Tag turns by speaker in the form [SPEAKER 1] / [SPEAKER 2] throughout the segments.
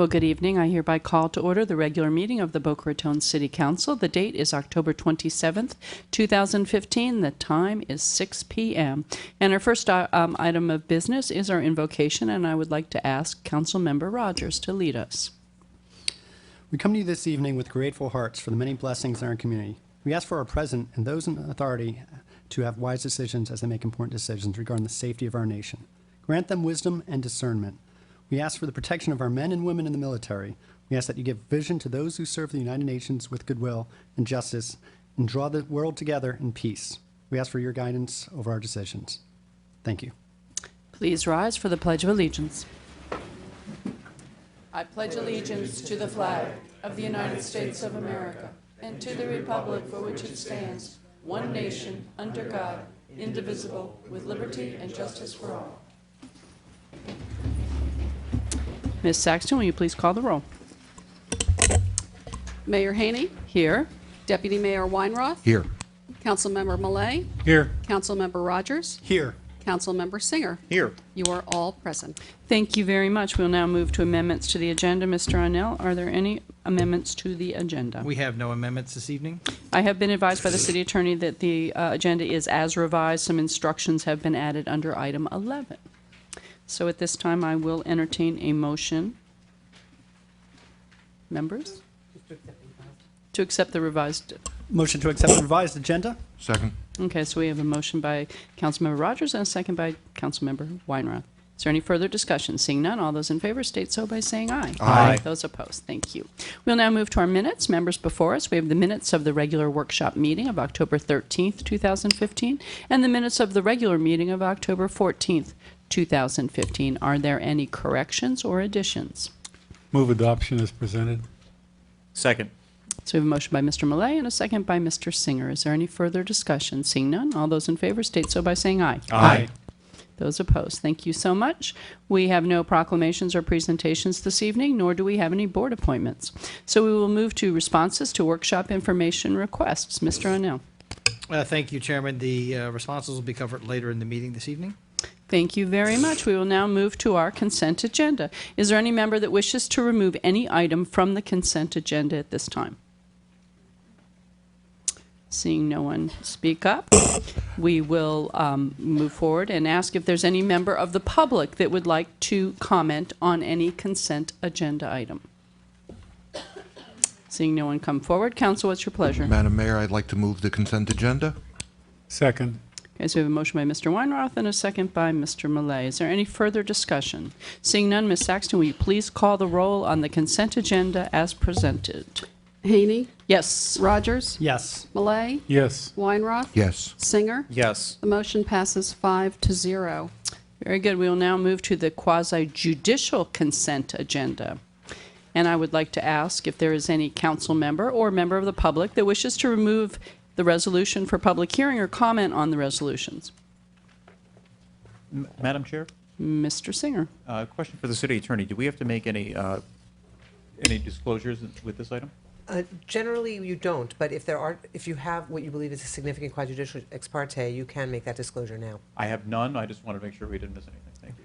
[SPEAKER 1] Well, good evening. I hereby call to order the regular meeting of the Boca Raton City Council. The date is October 27th, 2015. The time is 6 p.m. And our first item of business is our invocation, and I would like to ask Councilmember Rogers to lead us.
[SPEAKER 2] We come to you this evening with grateful hearts for the many blessings in our community. We ask for our president and those in authority to have wise decisions as they make important decisions regarding the safety of our nation. Grant them wisdom and discernment. We ask for the protection of our men and women in the military. We ask that you give vision to those who serve the United Nations with goodwill and justice and draw the world together in peace. We ask for your guidance over our decisions. Thank you.
[SPEAKER 1] Please rise for the Pledge of Allegiance. I pledge allegiance to the flag of the United States of America and to the republic for which it stands, one nation, under God, indivisible, with liberty and justice for all. Ms. Saxton, will you please call the roll?
[SPEAKER 3] Mayor Haney.
[SPEAKER 1] Here.
[SPEAKER 3] Deputy Mayor Weinroth.
[SPEAKER 4] Here.
[SPEAKER 3] Councilmember Millay.
[SPEAKER 4] Here.
[SPEAKER 3] Councilmember Rogers.
[SPEAKER 2] Here.
[SPEAKER 3] Councilmember Singer.
[SPEAKER 4] Here.
[SPEAKER 3] You are all present.
[SPEAKER 1] Thank you very much. We'll now move to amendments to the agenda. Mr. Arnell, are there any amendments to the agenda?
[SPEAKER 5] We have no amendments this evening.
[SPEAKER 1] I have been advised by the city attorney that the agenda is as revised. Some instructions have been added under item 11. So at this time, I will entertain a motion. Members? To accept the revised.
[SPEAKER 2] Motion to accept the revised agenda?
[SPEAKER 4] Second.
[SPEAKER 1] Okay, so we have a motion by Councilmember Rogers and a second by Councilmember Weinroth. Is there any further discussion? Seeing none, all those in favor state so by saying aye.
[SPEAKER 4] Aye.
[SPEAKER 1] Those opposed, thank you. We'll now move to our minutes. Members, before us, we have the minutes of the regular workshop meeting of October 13th, 2015, and the minutes of the regular meeting of October 14th, 2015. Are there any corrections or additions?
[SPEAKER 6] Move adoption as presented.
[SPEAKER 5] Second.
[SPEAKER 1] So we have a motion by Mr. Millay and a second by Mr. Singer. Is there any further discussion? Seeing none, all those in favor state so by saying aye.
[SPEAKER 4] Aye.
[SPEAKER 1] Those opposed, thank you so much. We have no proclamations or presentations this evening, nor do we have any board appointments. So we will move to responses to workshop information requests. Mr. O'Neill.
[SPEAKER 5] Thank you, Chairman. The responses will be covered later in the meeting this evening.
[SPEAKER 1] Thank you very much. We will now move to our consent agenda. Is there any member that wishes to remove any item from the consent agenda at this time? Seeing no one speak up, we will move forward and ask if there's any member of the public that would like to comment on any consent agenda item. Seeing no one come forward, Council, what's your pleasure?
[SPEAKER 4] Madam Mayor, I'd like to move the consent agenda.
[SPEAKER 6] Second.
[SPEAKER 1] Okay, so we have a motion by Mr. Weinroth and a second by Mr. Millay. Is there any further discussion? Seeing none, Ms. Saxton, will you please call the roll on the consent agenda as presented?
[SPEAKER 3] Haney.
[SPEAKER 1] Yes.
[SPEAKER 3] Rogers.
[SPEAKER 2] Yes.
[SPEAKER 3] Millay.
[SPEAKER 6] Yes.
[SPEAKER 3] Weinroth.
[SPEAKER 4] Yes.
[SPEAKER 3] Singer.
[SPEAKER 5] Yes.
[SPEAKER 3] The motion passes 5-0.
[SPEAKER 1] Very good. We will now move to the quasi-judicial consent agenda. And I would like to ask if there is any council member or member of the public that wishes to remove the resolution for public hearing or comment on the resolutions.
[SPEAKER 7] Madam Chair,
[SPEAKER 1] Mr. Singer.
[SPEAKER 7] question for the city attorney. Do we have to make any disclosures with this item?
[SPEAKER 8] Generally, you don't, but if you have what you believe is a significant quasi-judicial ex parte, you can make that disclosure now.
[SPEAKER 7] I have none. I just wanted to make sure we didn't miss anything. Thank you.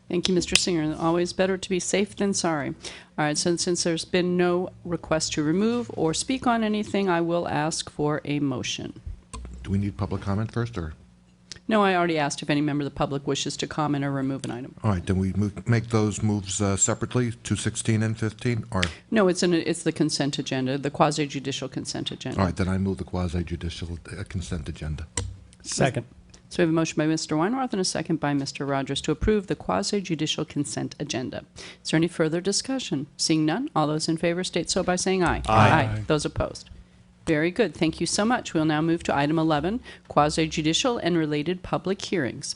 [SPEAKER 1] Thank you, Mr. Singer. Always better to be safe than sorry. All right, so since there's been no request to remove or speak on anything, I will ask for a motion.
[SPEAKER 4] Do we need public comment first, or?
[SPEAKER 1] No, I already asked if any member of the public wishes to comment or remove an item.
[SPEAKER 4] All right, then we make those moves separately, 216 and 15, or?
[SPEAKER 1] No, it's the consent agenda, the quasi-judicial consent agenda.
[SPEAKER 4] All right, then I move the quasi-judicial consent agenda.
[SPEAKER 2] Second.
[SPEAKER 1] So we have a motion by Mr. Weinroth and a second by Mr. Rogers to approve the quasi-judicial consent agenda. Is there any further discussion? Seeing none, all those in favor state so by saying aye.
[SPEAKER 6] Aye.
[SPEAKER 1] Those opposed. Very good. Thank you so much. We'll now move to item 11, quasi-judicial and related public hearings.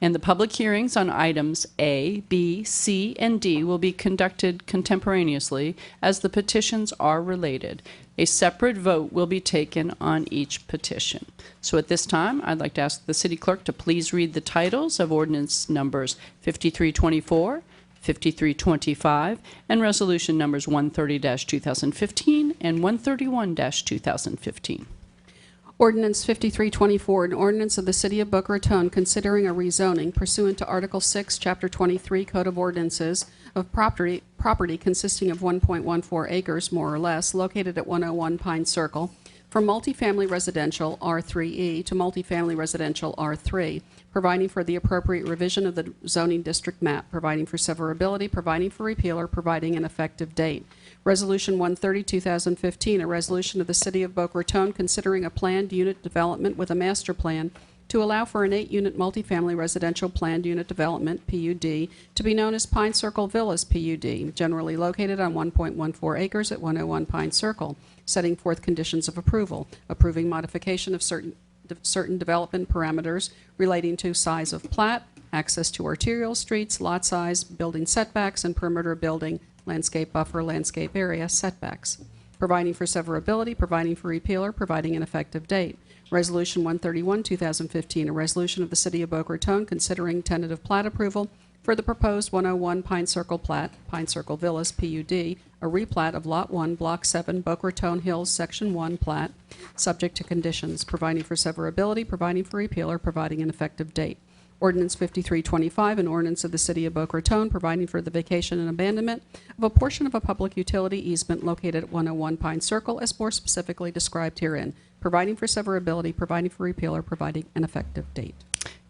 [SPEAKER 1] And the public hearings on items A, B, C, and D will be conducted contemporaneously as the petitions are related. A separate vote will be taken on each petition. So at this time, I'd like to ask the city clerk to please read the titles of ordinance numbers 5324, 5325, and resolution numbers 130-2015 and 131-2015.
[SPEAKER 3] Ordinance 5324, an ordinance of the City of Boca Raton considering a rezoning pursuant to Article 6, Chapter 23, Code of Ordinances of property consisting of 1.14 acres, more or less, located at 101 Pine Circle, from multifamily residential R3E to multifamily residential R3, providing for the appropriate revision of the zoning district map, providing for severability, providing for repeal, or providing an effective date. Resolution 130, 2015, a resolution of the City of Boca Raton considering a planned unit development with a master plan to allow for an 8-unit multifamily residential planned unit development, PUD, to be known as Pine Circle Villas, PUD, generally located on 1.14 acres at 101 Pine Circle, setting forth conditions of approval, approving modification of certain development parameters relating to size of plat, access to arterial streets, lot size, building setbacks, and perimeter building, landscape buffer, landscape area, setbacks, providing for severability, providing for repeal, or providing an effective date. Resolution 131, 2015, a resolution of the City of Boca Raton considering tentative plat approval for the proposed 101 Pine Circle plat, Pine Circle Villas, PUD, a replat of Lot 1, Block 7, Boca Raton Hills, Section 1 plat, subject to conditions, providing for severability, providing for repeal, or providing an effective date. Ordinance 5325, an ordinance of the City of Boca Raton providing for the vacation and abandonment of a portion of a public utility easement located at 101 Pine Circle as more specifically described herein, providing for severability, providing for repeal, or providing an effective date.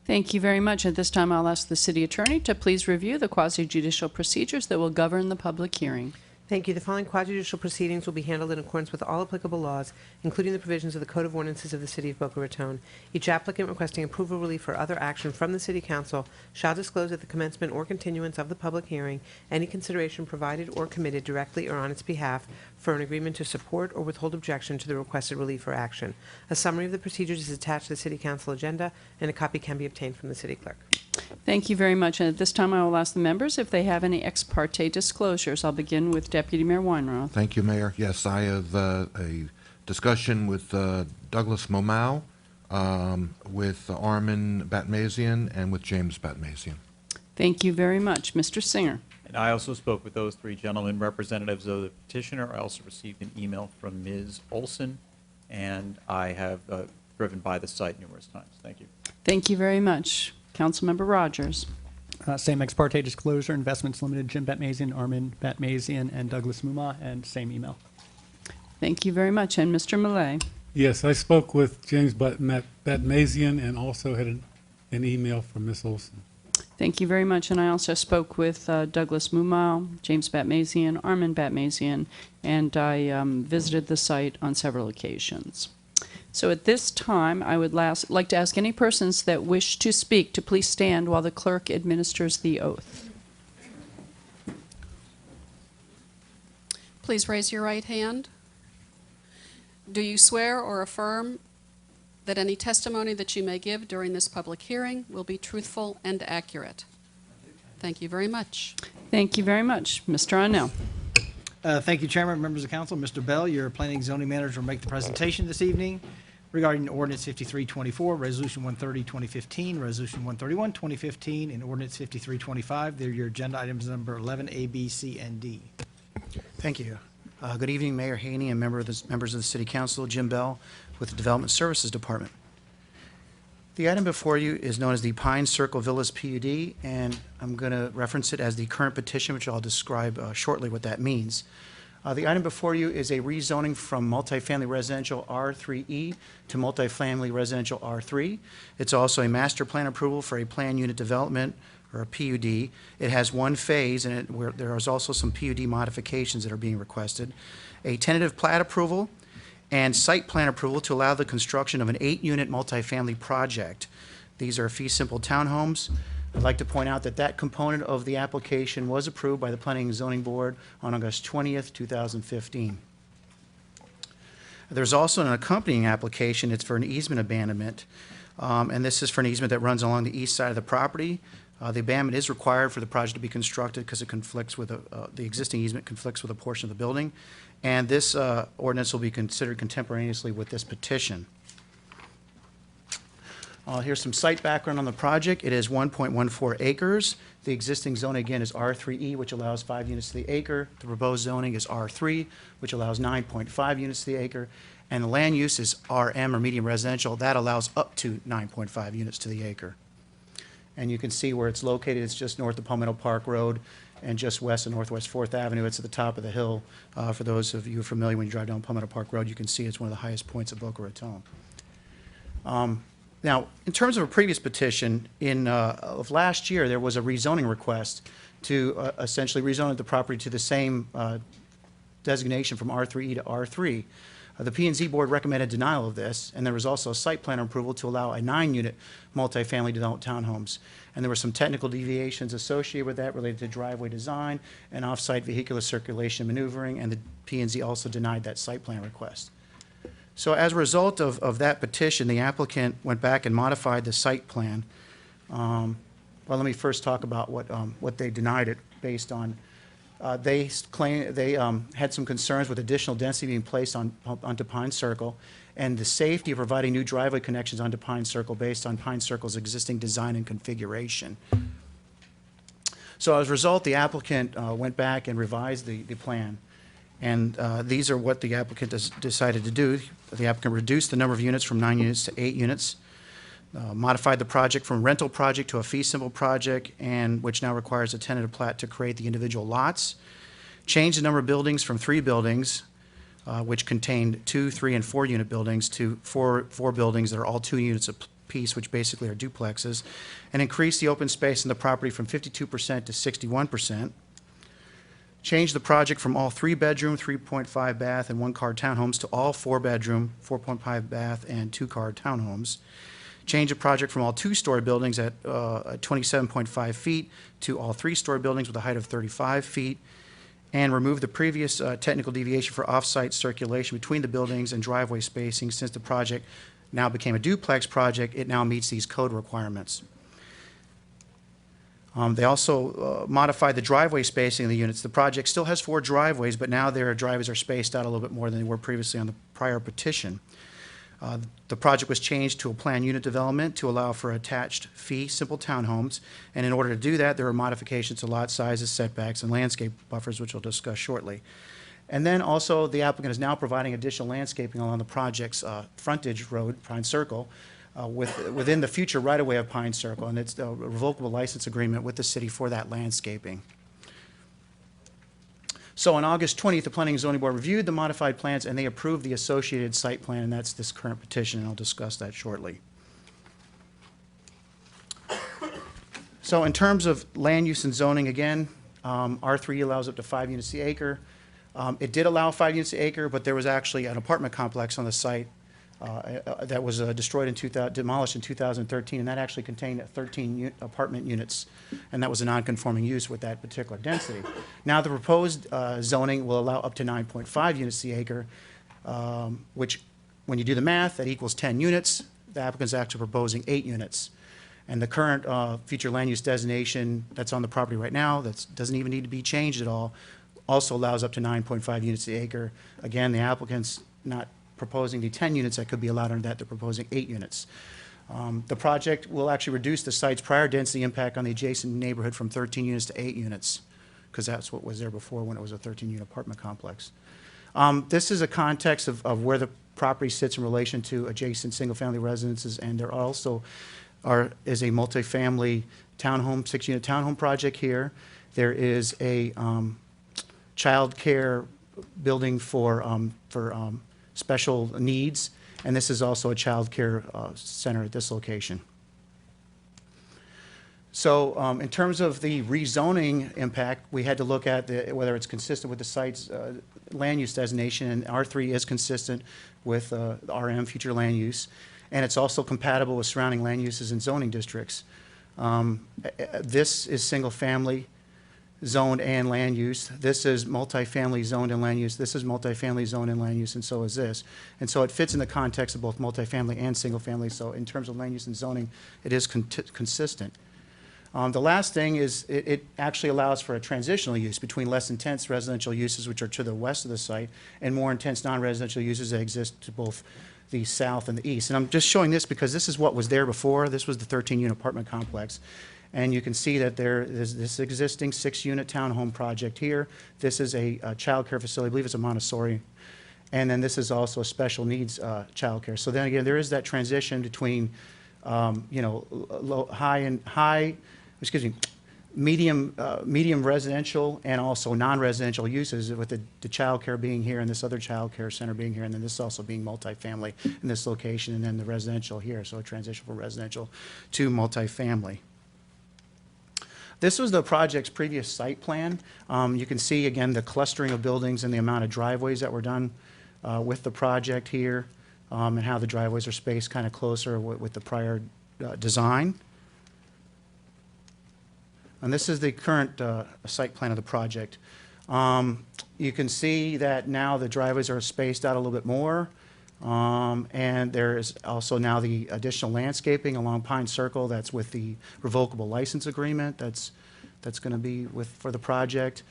[SPEAKER 1] Thank you very much. At this time, I'll ask the city attorney to please review the quasi-judicial procedures that will govern the public hearing.
[SPEAKER 8] Thank you. The following quasi-judicial proceedings will be handled in accordance with all applicable laws, including the provisions of the Code of Ordinances of the City of Boca Raton. Each applicant requesting approval, relief, or other action from the City Council shall disclose at the commencement or continuance of the public hearing any consideration provided or committed directly or on its behalf for an agreement to support or withhold objection to the requested relief or action. A summary of the procedures is attached to the City Council agenda, and a copy can be obtained from the City Clerk.
[SPEAKER 1] Thank you very much. And at this time, I will ask the members if they have any ex parte disclosures. I'll begin with Deputy Mayor Weinroth.
[SPEAKER 4] Thank you, Mayor. Yes, I have a discussion with Douglas Momau, with Armin Batmazian, and with James Batmazian.
[SPEAKER 1] Thank you very much. Mr. Singer.
[SPEAKER 7] And I also spoke with those three gentlemen, representatives of the petitioner. I also received an email from Ms. Olson, and I have driven by the site numerous times. Thank you.
[SPEAKER 1] Thank you very much. Councilmember Rogers.
[SPEAKER 2] Same ex parte disclosure, Investments Limited, Jim Batmazian, Armin Batmazian, and Douglas Muma, and same email.
[SPEAKER 1] Thank you very much. And Mr. Millay.
[SPEAKER 6] Yes, I spoke with James Batmazian and also had an email from Ms. Olson.
[SPEAKER 1] Thank you very much. And I also spoke with Douglas Mumau, James Batmazian, Armin Batmazian, and I visited the site on several occasions. So at this time, I would like to ask any persons that wish to speak to please stand while the clerk administers the oath.
[SPEAKER 3] Please raise your right hand. Do you swear or affirm that any testimony that you may give during this public hearing will be truthful and accurate? Thank you very much.
[SPEAKER 1] Thank you very much. Mr. Arnell.
[SPEAKER 5] Thank you, Chairman, members of council. Mr. Bell, your planning and zoning manager, will make the presentation this evening regarding Ordinance 5324, Resolution 130, 2015, Resolution 131, 2015, and Ordinance 5325. They're your agenda items number 11, A, B, C, and D.
[SPEAKER 9] Thank you. Good evening, Mayor Haney and members of the City Council. Jim Bell with the Development Services Department. The item before you is known as the Pine Circle Villas PUD, and I'm going to reference it as the current petition, which I'll describe shortly what that means. The item before you is a rezoning from multifamily residential R3E to multifamily residential R3. It's also a master plan approval for a planned unit development, or a PUD. It has one phase, and there is also some PUD modifications that are being requested. A tentative plat approval and site plan approval to allow the construction of an 8-unit multifamily project. These are fee simple townhomes. I'd like to point out that that component of the application was approved by the Planning and Zoning Board on August 20th, 2015. There's also an accompanying application. It's for an easement abandonment, and this is for an easement that runs along the east side of the property. The abandonment is required for the project to be constructed because it conflicts with the existing easement conflicts with a portion of the building, and this ordinance will be considered contemporaneously with this petition. Here's some site background on the project. It is 1.14 acres. The existing zoning, again, is R3E, which allows 5 units to the acre. The proposed zoning is R3, which allows 9.5 units to the acre. And the land use is RM, or medium residential. That allows up to 9.5 units to the acre. And you can see where it's located. It's just north of Palmetto Park Road and just west of Northwest 4th Avenue. It's at the top of the hill. For those of you who are familiar, when you drive down Palmetto Park Road, you can see it's one of the highest points of Boca Raton. Now, in terms of a previous petition, of last year, there was a rezoning request to essentially rezone the property to the same designation from R3E to R3. The P&Z Board recommended denial of this, and there was also a site plan approval to allow a 9-unit multifamily developed townhomes. And there were some technical deviations associated with that related to driveway design and off-site vehicular circulation maneuvering, and the P&Z also denied that site plan request. So as a result of that petition, the applicant went back and modified the site plan. Well, let me first talk about what they denied it based on. They claim they had some concerns with additional density being placed onto Pine Circle and the safety of providing new driveway connections onto Pine Circle based on Pine Circle's existing design and configuration. So as a result, the applicant went back and revised the plan. And these are what the applicant decided to do. The applicant reduced the number of units from 9 units to 8 units, modified the project from rental project to a fee simple project, and which now requires a tentative plat to create the individual lots, changed the number of buildings from 3 buildings, which contained 2, 3, and 4 unit buildings, to four buildings that are all 2 units apiece, which basically are duplexes, and increased the open space in the property from 52% to 61%. Changed the project from all 3-bedroom, 3.5 bath, and 1-car townhomes to all 4-bedroom, 4.5 bath, and 2-car townhomes. Changed the project from all 2-story buildings at 27.5 feet to all 3-story buildings with a height of 35 feet. And removed the previous technical deviation for off-site circulation between the buildings and driveway spacing. Since the project now became a duplex project, it now meets these code requirements. They also modified the driveway spacing of the units. The project still has 4 driveways, but now their driveways are spaced out a little bit more than they were previously on the prior petition. The project was changed to a planned unit development to allow for attached fee simple townhomes. And in order to do that, there were modifications to lot sizes, setbacks, and landscape buffers, which we'll discuss shortly. And then also, the applicant is now providing additional landscaping along the project's frontage road, Pine Circle, within the future right-of-way of Pine Circle, and it's a revocable license agreement with the city for that landscaping. So on August 20th, the Planning and Zoning Board reviewed the modified plans, and they approved the associated site plan, and that's this current petition, and I'll discuss that shortly. So in terms of land use and zoning, again, R3 allows up to 5 units the acre. It did allow 5 units the acre, but there was actually an apartment complex on the site that was demolished in 2013, and that actually contained 13 apartment units, and that was a non-conforming use with that particular density. Now the proposed zoning will allow up to 9.5 units the acre, which, when you do the math, that equals 10 units. The applicant's actually proposing 8 units. And the current future land use designation that's on the property right now, that doesn't even need to be changed at all, also allows up to 9.5 units the acre. Again, the applicant's not proposing the 10 units that could be allowed under that. They're proposing 8 units. The project will actually reduce the site's prior density impact on the adjacent neighborhood from 13 units to 8 units, because that's what was there before when it was a 13-unit apartment complex. This is a context of where the property sits in relation to adjacent single-family residences, and there also is a multifamily townhome, 6-unit townhome project here. There is a child care building for special needs, and this is also a child care center at this location. So in terms of the rezoning impact, we had to look at whether it's consistent with the site's land use designation, and R3 is consistent with the RM, future land use, and it's also compatible with surrounding land uses and zoning districts. This is single-family zoned and land use. This is multifamily zoned and land use. This is multifamily zoned and land use, and so is this. And so it fits in the context of both multifamily and single-family. So in terms of land use and zoning, it is consistent. The last thing is it actually allows for a transitional use between less intense residential uses, which are to the west of the site, and more intense non-residential uses that exist to both the south and the east. And I'm just showing this because this is what was there before. This was the 13-unit apartment complex. And you can see that there is this existing 6-unit townhome project here. This is a child care facility. I believe it's a Montessori. And then this is also a special needs childcare. So then again, there is that transition between, you know, medium residential and also non-residential uses, with the childcare being here and this other childcare center being here, and then this also being multifamily in this location, and then the residential here. So a transition from residential to multifamily. This was the project's previous site plan. You can see again the clustering of buildings and the amount of driveways that were done with the project here, and how the driveways are spaced kind of closer with the prior design. And this is the current site plan of the project. You can see that now the driveways are spaced out a little bit more, and there is also now the additional landscaping along Pine Circle that's with the revocable license agreement that's going to be for the project.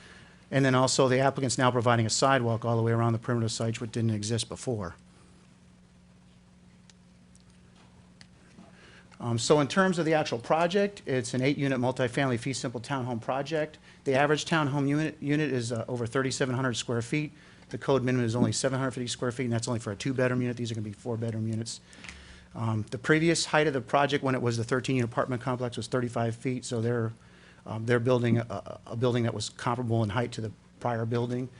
[SPEAKER 9] And then also the applicant's now providing a sidewalk all the way around the perimeter of the site, which didn't exist before. So in terms of the actual project, it's an 8-unit multifamily fee simple townhome project. The average townhome unit is over 3,700 square feet. The code minimum is only 750 square feet, and that's only for a 2-bedroom unit. These are going to be 4-bedroom units. The previous height of the project when it was the 13-unit apartment complex was 35 feet, so they're building a building that was comparable in height to the prior building.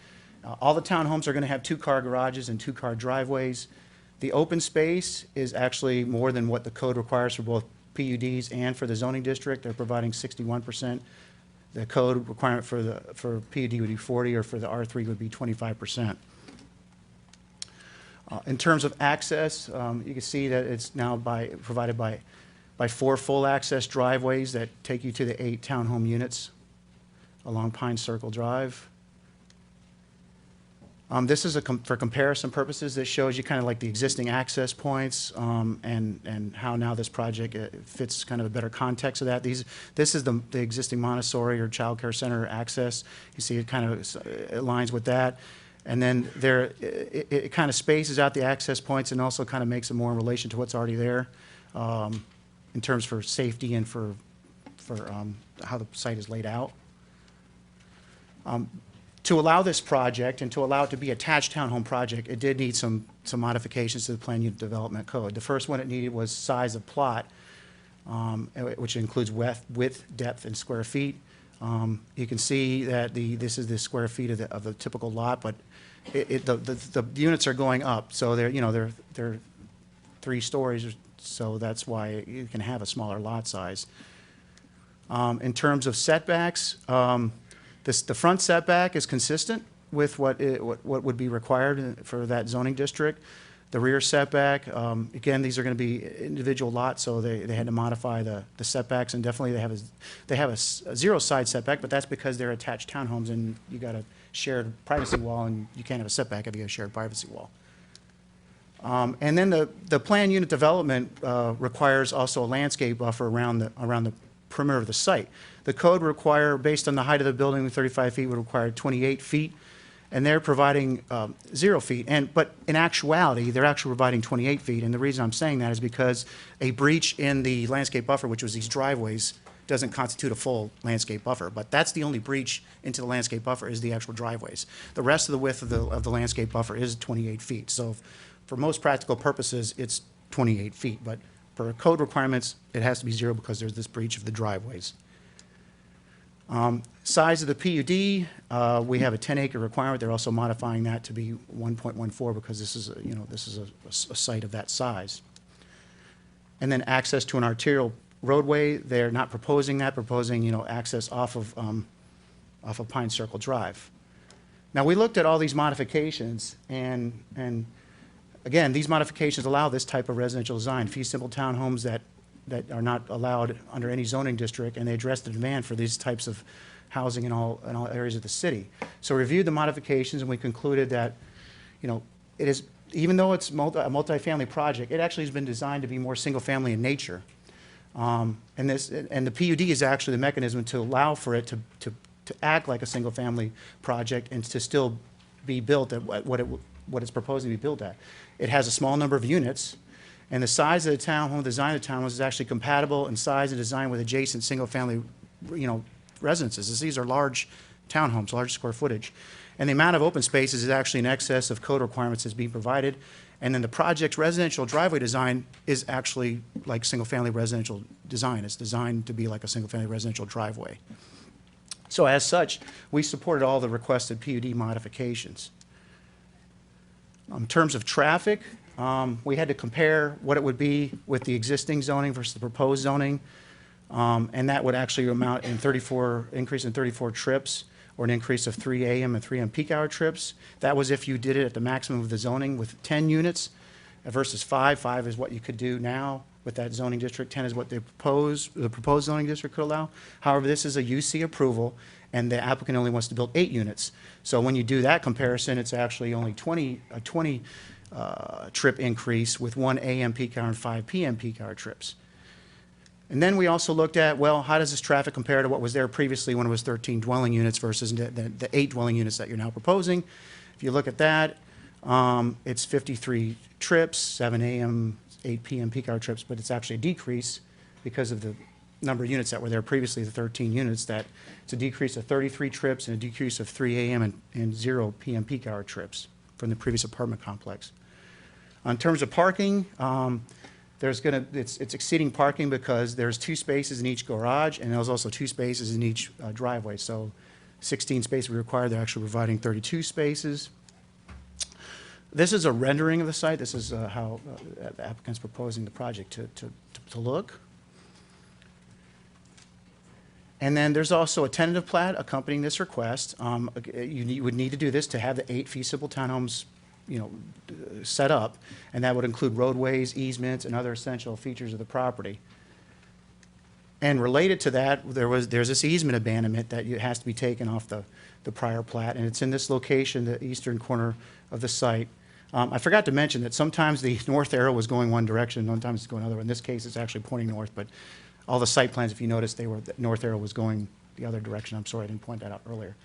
[SPEAKER 9] All the townhomes are going to have 2-car garages and 2-car driveways. The open space is actually more than what the code requires for both PUDs and for the zoning district. They're providing 61%. The code requirement for PUD would be 40, or for the R3 would be 25%. In terms of access, you can see that it's now provided by 4 full access driveways that take you to the 8 townhome units along Pine Circle Drive. This is for comparison purposes. This shows you kind of like the existing access points, and how now this project fits kind of a better context of that. This is the existing Montessori or child care center access. You see it kind of aligns with that. And then it kind of spaces out the access points and also kind of makes it more in relation to what's already there, in terms for safety and for how the site is laid out. To allow this project and to allow it to be a attached townhome project, it did need some modifications to the plan unit development code. The first one it needed was size of plot, which includes width, depth, and square feet. You can see that this is the square feet of the typical lot, but the units are going up, so they're 3 stories, so that's why you can have a smaller lot size. In terms of setbacks, the front setback is consistent with what would be required for that zoning district. The rear setback, again, these are going to be individual lots, so they had to modify the setbacks, and definitely they have a 0 side setback, but that's because they're attached townhomes and you got a shared privacy wall, and you can't have a setback if you have a shared privacy wall. And then the plan unit development requires also a landscape buffer around the perimeter of the site. The code require, based on the height of the building, 35 feet would require 28 feet, and they're providing 0 feet. But in actuality, they're actually providing 28 feet, and the reason I'm saying that is because a breach in the landscape buffer, which was these driveways, doesn't constitute a full landscape buffer. But that's the only breach into the landscape buffer is the actual driveways. The rest of the width of the landscape buffer is 28 feet. So for most practical purposes, it's 28 feet. But for code requirements, it has to be 0 because there's this breach of the driveways. Size of the PUD, we have a 10-acre requirement. They're also modifying that to be 1.14 because this is a site of that size. And then access to an arterial roadway, they're not proposing that, proposing access off of Pine Circle Drive. Now we looked at all these modifications, and again, these modifications allow this type of residential design, fee simple townhomes that are not allowed under any zoning district, and they address the demand for these types of housing in all areas of the city. So we reviewed the modifications, and we concluded that, it is, even though it's a multifamily project, it actually has been designed to be more single-family in nature. And the PUD is actually the mechanism to allow for it to act like a single-family project and to still be built at what it's proposing to be built at. It has a small number of units, and the size of the townhome, design of the townhomes is actually compatible in size and design with adjacent single-family, residences. These are large townhomes, large square footage. And the amount of open spaces is actually in excess of code requirements that's being provided. And then the project's residential driveway design is actually like single-family residential design. It's designed to be like a single-family residential driveway. So as such, we supported all the requested PUD modifications. In terms of traffic, we had to compare what it would be with the existing zoning versus the proposed zoning. And that would actually amount in increase in 34 trips, or an increase of 3 a.m. and 3 p.m. peak hour trips. That was if you did it at the maximum of the zoning with 10 units versus 5. 5 is what you could do now with that zoning district. 10 is what the proposed zoning district could allow. However, this is a UC approval, and the applicant only wants to build 8 units. So when you do that comparison, it's actually only a 20 trip increase with 1 a.m. peak hour and 5 p.m. peak hour trips. And then we also looked at, well, how does this traffic compare to what was there previously when it was 13 dwelling units versus the 8 dwelling units that you're now proposing? If you look at that, it's 53 trips, 7 a.m., 8 p.m. peak hour trips, but it's actually a decrease because of the number of units that were there previously, the 13 units, that it's a decrease of 33 trips and a decrease of 3 a.m. and 0 p.m. peak hour trips from the previous apartment complex. In terms of parking, it's exceeding parking because there's 2 spaces in each garage, and there's also 2 spaces in each driveway. So 16 spaces required. They're actually providing 32 spaces. This is a rendering of the site. This is how the applicant's proposing the project to look. And then there's also a tentative plat accompanying this request. You would need to do this to have the 8 feasible townhomes, set up, and that would include roadways, easements, and other essential features of the property. And related to that, there's this easement abandonment that has to be taken off the prior plat, and it's in this location, the eastern corner of the site. I forgot to mention that sometimes the north arrow was going one direction, sometimes it's going another. In this case, it's actually pointing north, but all the site plans, if you notice, the north arrow was going the other direction. I'm sorry I didn't point that out earlier.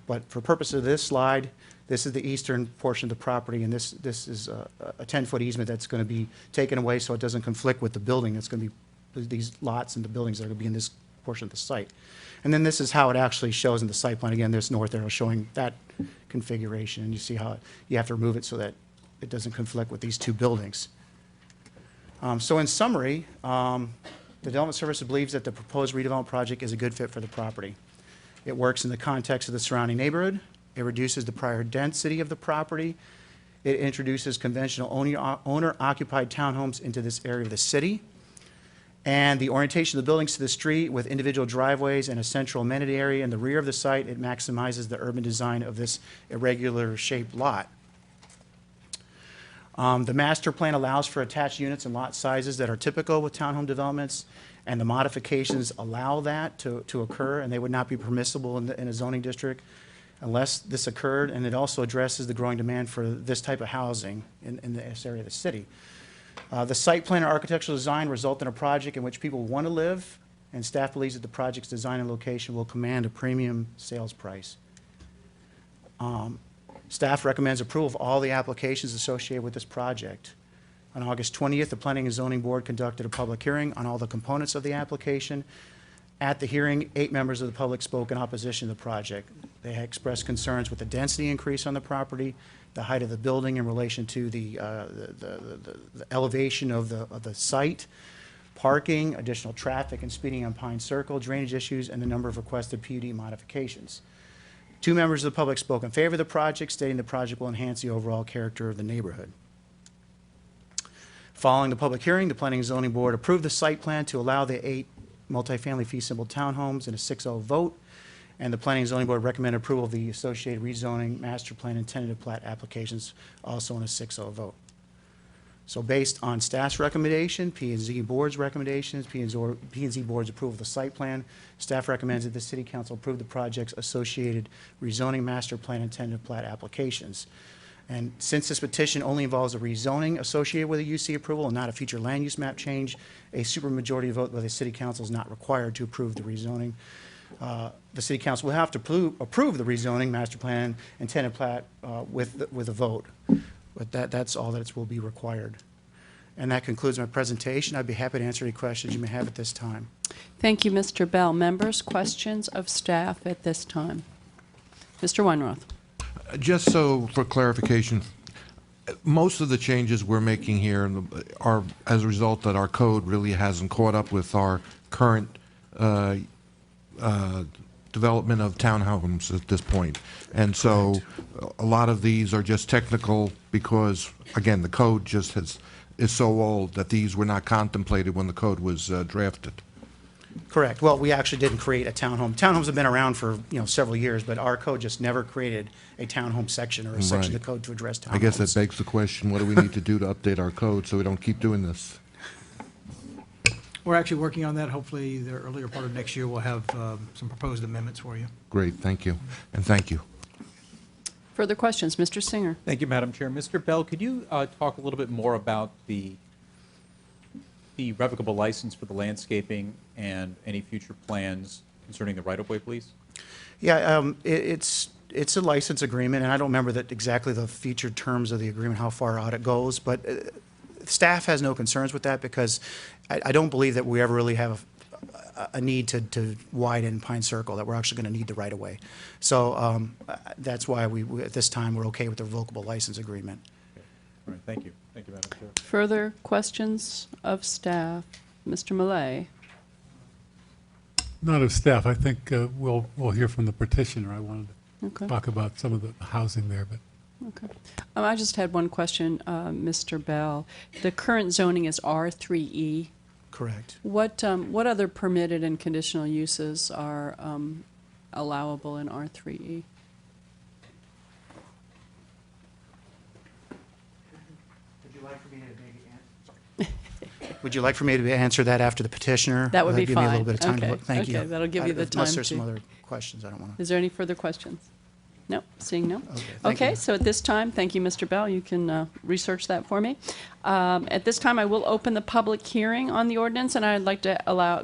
[SPEAKER 9] But for purpose of this slide, this is the eastern portion of the property, and this is a 10-foot easement that's going to be taken away so it doesn't conflict with the building. It's going to be these lots and the buildings that are going to be in this portion of the site. And then this is how it actually shows in the site plan. Again, there's north arrow showing that configuration, and you see how you have to remove it so that it doesn't conflict with these 2 buildings. So in summary, the Development Services believes that the proposed redevelopment project is a good fit for the property. It works in the context of the surrounding neighborhood. It reduces the prior density of the property. It introduces conventional owner-occupied townhomes into this area of the city. And the orientation of the buildings to the street with individual driveways and a central amenity area in the rear of the site, it maximizes the urban design of this irregular-shaped lot. The master plan allows for attached units and lot sizes that are typical with townhome developments, and the modifications allow that to occur, and they would not be permissible in a zoning district unless this occurred, and it also addresses the growing demand for this type of housing in this area of the city. The site plan and architectural design result in a project in which people want to live, and staff believes that the project's design and location will command a premium sales price. Staff recommends approval of all the applications associated with this project. On August 20th, the Planning and Zoning Board conducted a public hearing on all the components of the application. At the hearing, 8 members of the public spoke in opposition to the project. They had expressed concerns with the density increase on the property, the height of the building in relation to the elevation of the site, parking, additional traffic and speeding on Pine Circle, drainage issues, and the number of requested PUD modifications. 2 members of the public spoke in favor of the project, stating the project will enhance the overall character of the neighborhood. Following the public hearing, the Planning and Zoning Board approved the site plan to allow the 8 multifamily fee simple townhomes in a 6-0 vote, and the Planning and Zoning Board recommended approval of the associated rezoning, master plan, and tentative plat applications also in a 6-0 vote. So based on staff's recommendation, P&Z Board's recommendations, P&Z Board's approval of the site plan, staff recommends that the City Council approve the project's associated rezoning, master plan, and tentative plat applications. And since this petition only involves a rezoning associated with a UC approval and not a future land use map change, a supermajority vote by the City Council is not required to approve the rezoning. The City Council will have to approve the rezoning, master plan, and tentative plat with a vote. But that's all that will be required. And that concludes my presentation. I'd be happy to answer any questions you may have at this time.
[SPEAKER 1] Thank you, Mr. Bell. Members, questions of staff at this time? Mr. Weinroth.
[SPEAKER 4] Just so for clarification, most of the changes we're making here are as a result that our code really hasn't caught up with our current development of townhomes at this point. And so a lot of these are just technical because, again, the code just is so old that these were not contemplated when the code was drafted.
[SPEAKER 9] Correct. Well, we actually didn't create a townhome. Townhomes have been around for, several years, but our code just never created a townhome section or a section of the code to address townhomes.
[SPEAKER 4] I guess that begs the question, what do we need to do to update our code so we don't keep doing this?
[SPEAKER 5] We're actually working on that. Hopefully, the earlier part of next year, we'll have some proposed amendments for you.
[SPEAKER 4] Great, thank you. And thank you.
[SPEAKER 1] Further questions? Mr. Singer.
[SPEAKER 7] Thank you, Madam Chair. Mr. Bell, could you talk a little bit more about the revocable license for the landscaping and any future plans concerning the right-of-way, please?
[SPEAKER 9] Yeah, it's a license agreement, and I don't remember exactly the featured terms of the agreement, how far out it goes, but staff has no concerns with that because I don't believe that we ever really have a need to widen Pine Circle, that we're actually going to need the right-of-way. So that's why we at this time, we're okay with the revocable license agreement.
[SPEAKER 7] Okay. All right, thank you. Thank you, Madam Chair.
[SPEAKER 1] Further questions of staff? Mr. Millay.
[SPEAKER 6] Not of staff. I think we'll hear from the petitioner. I wanted to
[SPEAKER 1] Okay.
[SPEAKER 6] talk about some of the housing there, but
[SPEAKER 1] Okay. I just had one question, Mr. Bell. The current zoning is R3E.
[SPEAKER 9] Correct.
[SPEAKER 1] What other permitted and conditional uses are allowable in R3E?
[SPEAKER 9] Would you like for me to answer that after the petitioner?
[SPEAKER 1] That would be
[SPEAKER 9] Give me a little
[SPEAKER 1] fine.
[SPEAKER 9] bit of time to
[SPEAKER 1] Okay.
[SPEAKER 9] look. Thank you.
[SPEAKER 1] Okay, that'll give you the
[SPEAKER 9] Unless
[SPEAKER 1] time
[SPEAKER 9] there's some
[SPEAKER 1] to-
[SPEAKER 9] other questions, I don't want to.
[SPEAKER 1] Is there any further questions? No, seeing no.
[SPEAKER 9] thank
[SPEAKER 1] Okay,
[SPEAKER 9] you.
[SPEAKER 1] so at this time, thank you, Mr. Bell. You can research that for me. At this time, I will open the public hearing on the ordinance, and I'd like to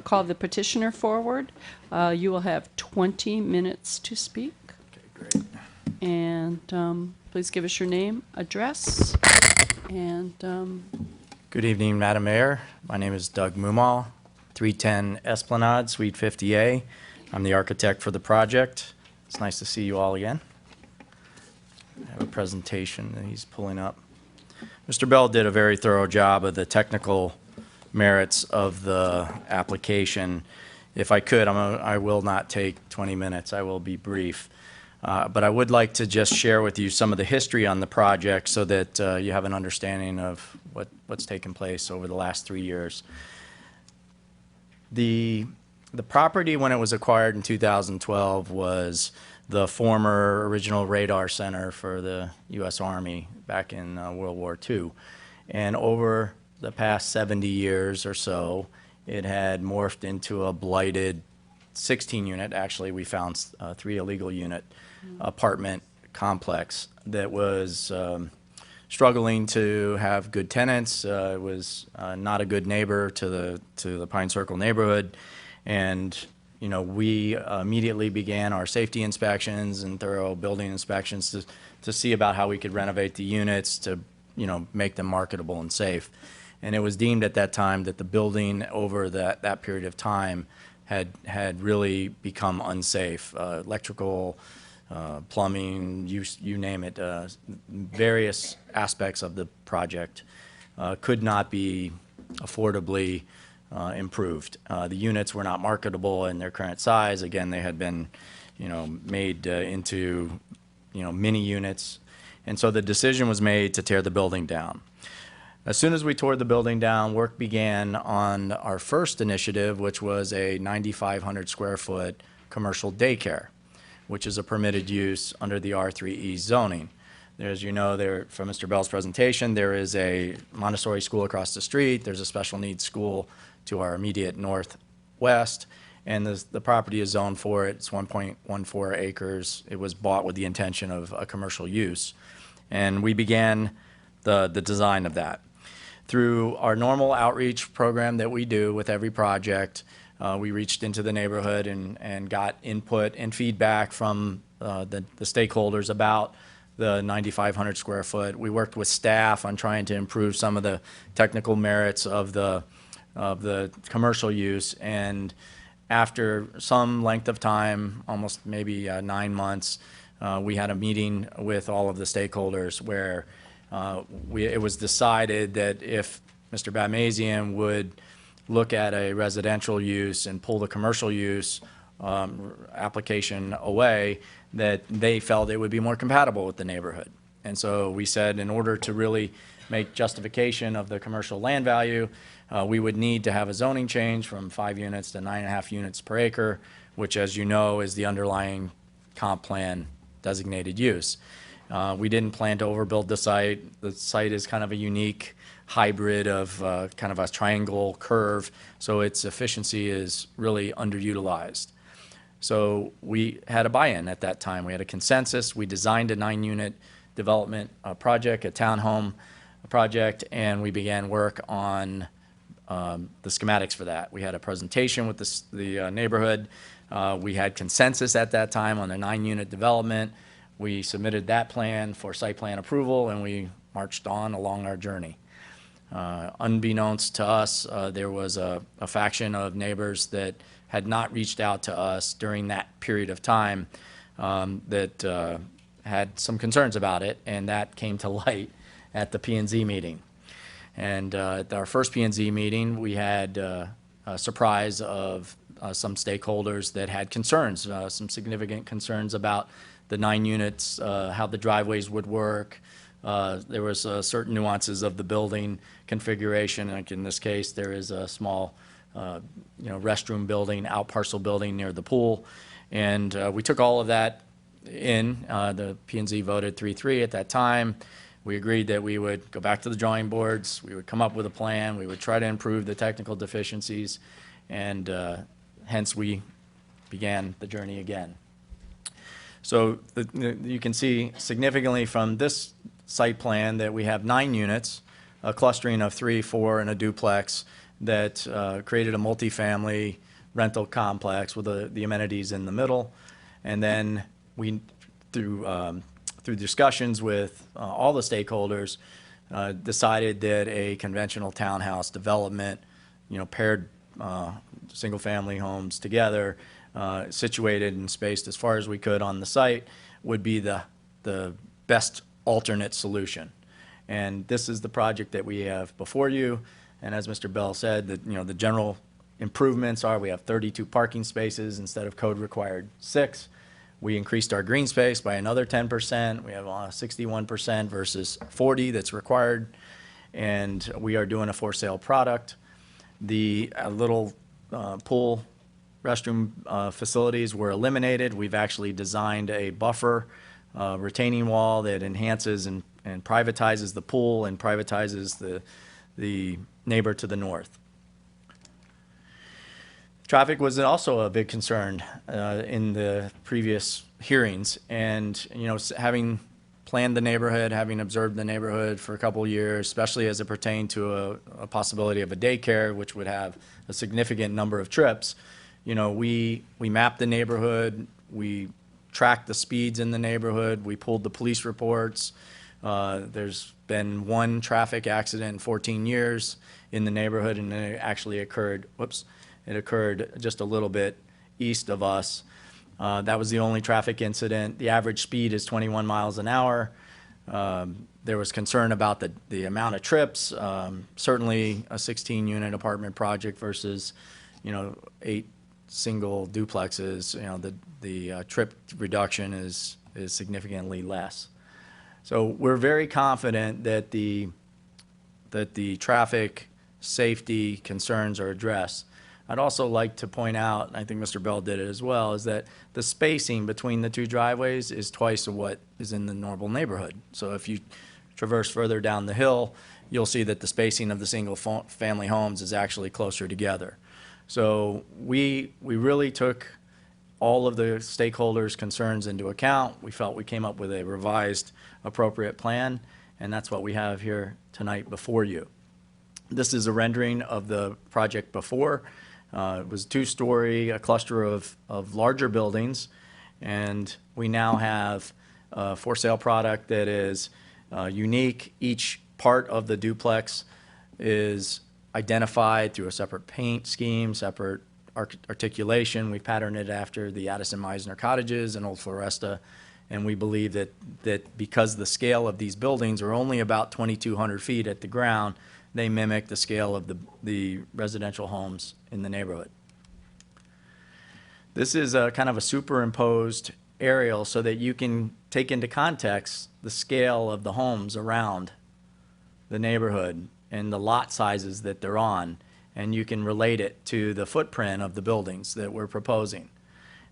[SPEAKER 1] call the petitioner forward. You will have 20 minutes to speak.
[SPEAKER 10] Okay, great.
[SPEAKER 1] And please give us your name, address, and
[SPEAKER 10] Good evening, Madam Mayor. My name is Doug Mumal, 310 Esplanade, Suite 50A. I'm the architect for the project. It's nice to see you all again. I have a presentation that he's pulling up. Mr. Bell did a very thorough job of the technical merits of the application. If I could, I will not take 20 minutes. I will be brief. But I would like to just share with you some of the history on the project so that you have an understanding of what's taken place over the last 3 years. The property, when it was acquired in 2012, was the former original radar center for the U.S. Army back in World War II. And over the past 70 years or so, it had morphed into a blighted 16-unit, actually we found 3 illegal unit apartment complex that was struggling to have good tenants. It was not a good neighbor to the Pine Circle neighborhood. And we immediately began our safety inspections and thorough building inspections to see about how we could renovate the units to make them marketable and safe. And it was deemed at that time that the building over that period of time had really become unsafe. Electrical, plumbing, you name it, various aspects of the project could not be affordably improved. The units were not marketable in their current size. Again, they had been, made into, mini units. And so the decision was made to tear the building down. As soon as we tore the building down, work began on our first initiative, which was a 9,500 square foot commercial daycare, which is a permitted use under the R3E zoning. As you know, from Mr. Bell's presentation, there is a Montessori school across the street. There's a special needs school to our immediate northwest, and the property is zoned for it. It's 1.14 acres. It was bought with the intention of a commercial use, and we began the design of that. Through our normal outreach program that we do with every project, we reached into the neighborhood and got input and feedback from the stakeholders about the 9,500 square foot. We worked with staff on trying to improve some of the technical merits of the commercial use, and after some length of time, almost maybe 9 months, we had a meeting with all of the stakeholders where it was decided that if Mr. Batmazian would look at a residential use and pull the commercial use application away, that they felt it would be more compatible with the neighborhood. And so we said in order to really make justification of the commercial land value, we would need to have a zoning change from 5 units to 9.5 units per acre, which, as you know, is the underlying comp plan designated use. We didn't plan to overbuild the site. The site is kind of a unique hybrid of kind of a triangle curve, so its efficiency is really underutilized. So we had a buy-in at that time. We had a consensus. We designed a 9-unit development project, a townhome project, and we began work on the schematics for that. We had a presentation with the neighborhood. We had consensus at that time on the 9-unit development. We submitted that plan for site plan approval, and we marched on along our journey. Unbeknownst to us, there was a faction of neighbors that had not reached out to us during that period of time that had some concerns about it, and that came to light at the P&Z meeting. And at our first P&Z meeting, we had a surprise of some stakeholders that had concerns, some significant concerns about the 9 units, how the driveways would work. There was certain nuances of the building configuration. Like in this case, there is a small restroom building, out parcel building near the pool. And we took all of that in. The P&Z voted 3-3 at that time. We agreed that we would go back to the drawing boards, we would come up with a plan, we would try to improve the technical deficiencies, and hence we began the journey again. So you can see significantly from this site plan that we have 9 units, a clustering of 3, 4, and a duplex that created a multifamily rental complex with the amenities in the middle. And then we, through discussions with all the stakeholders, decided that a conventional townhouse development, paired single-family homes together, situated and spaced as far as we could on the site, would be the best alternate solution. And this is the project that we have before you. And as Mr. Bell said, the general improvements are we have 32 parking spaces instead of code required 6. We increased our green space by another 10%. We have 61% versus 40 that's required. And we are doing a for sale product. The little pool restroom facilities were eliminated. We've actually designed a buffer retaining wall that enhances and privatizes the pool and privatizes the neighbor to the north. Traffic was also a big concern in the previous hearings, and having planned the neighborhood, having observed the neighborhood for a couple of years, especially as it pertained to a possibility of a daycare, which would have a significant number of trips. We mapped the neighborhood, we tracked the speeds in the neighborhood, we pulled the police reports. There's been 1 traffic accident in 14 years in the neighborhood, and it actually occurred, it occurred just a little bit east of us. That was the only traffic incident. The average speed is 21 miles an hour. There was concern about the amount of trips. Certainly a 16-unit apartment project versus, 8 single duplexes, the trip reduction is significantly less. So we're very confident that the traffic safety concerns are addressed. I'd also like to point out, and I think Mr. Bell did it as well, is that the spacing between the 2 driveways is twice of what is in the normal neighborhood. So if you traverse further down the hill, you'll see that the spacing of the single family homes is actually closer together. So we really took all of the stakeholders' concerns into account. We felt we came up with a revised appropriate plan, and that's what we have here tonight before you. This is a rendering of the project before. It was 2-story, a cluster of larger buildings, and we now have a for sale product that is unique. Each part of the duplex is identified through a separate paint scheme, separate articulation. We patterned it after the Addison Meisner cottages in Old Floresta And we believe that because the scale of these buildings are only about 2,200 feet at the ground, they mimic the scale of the residential homes in the neighborhood. This is a kind of a superimposed aerial so that you can take into context the scale of the homes around the neighborhood and the lot sizes that they're on, and you can relate it to the footprint of the buildings that we're proposing.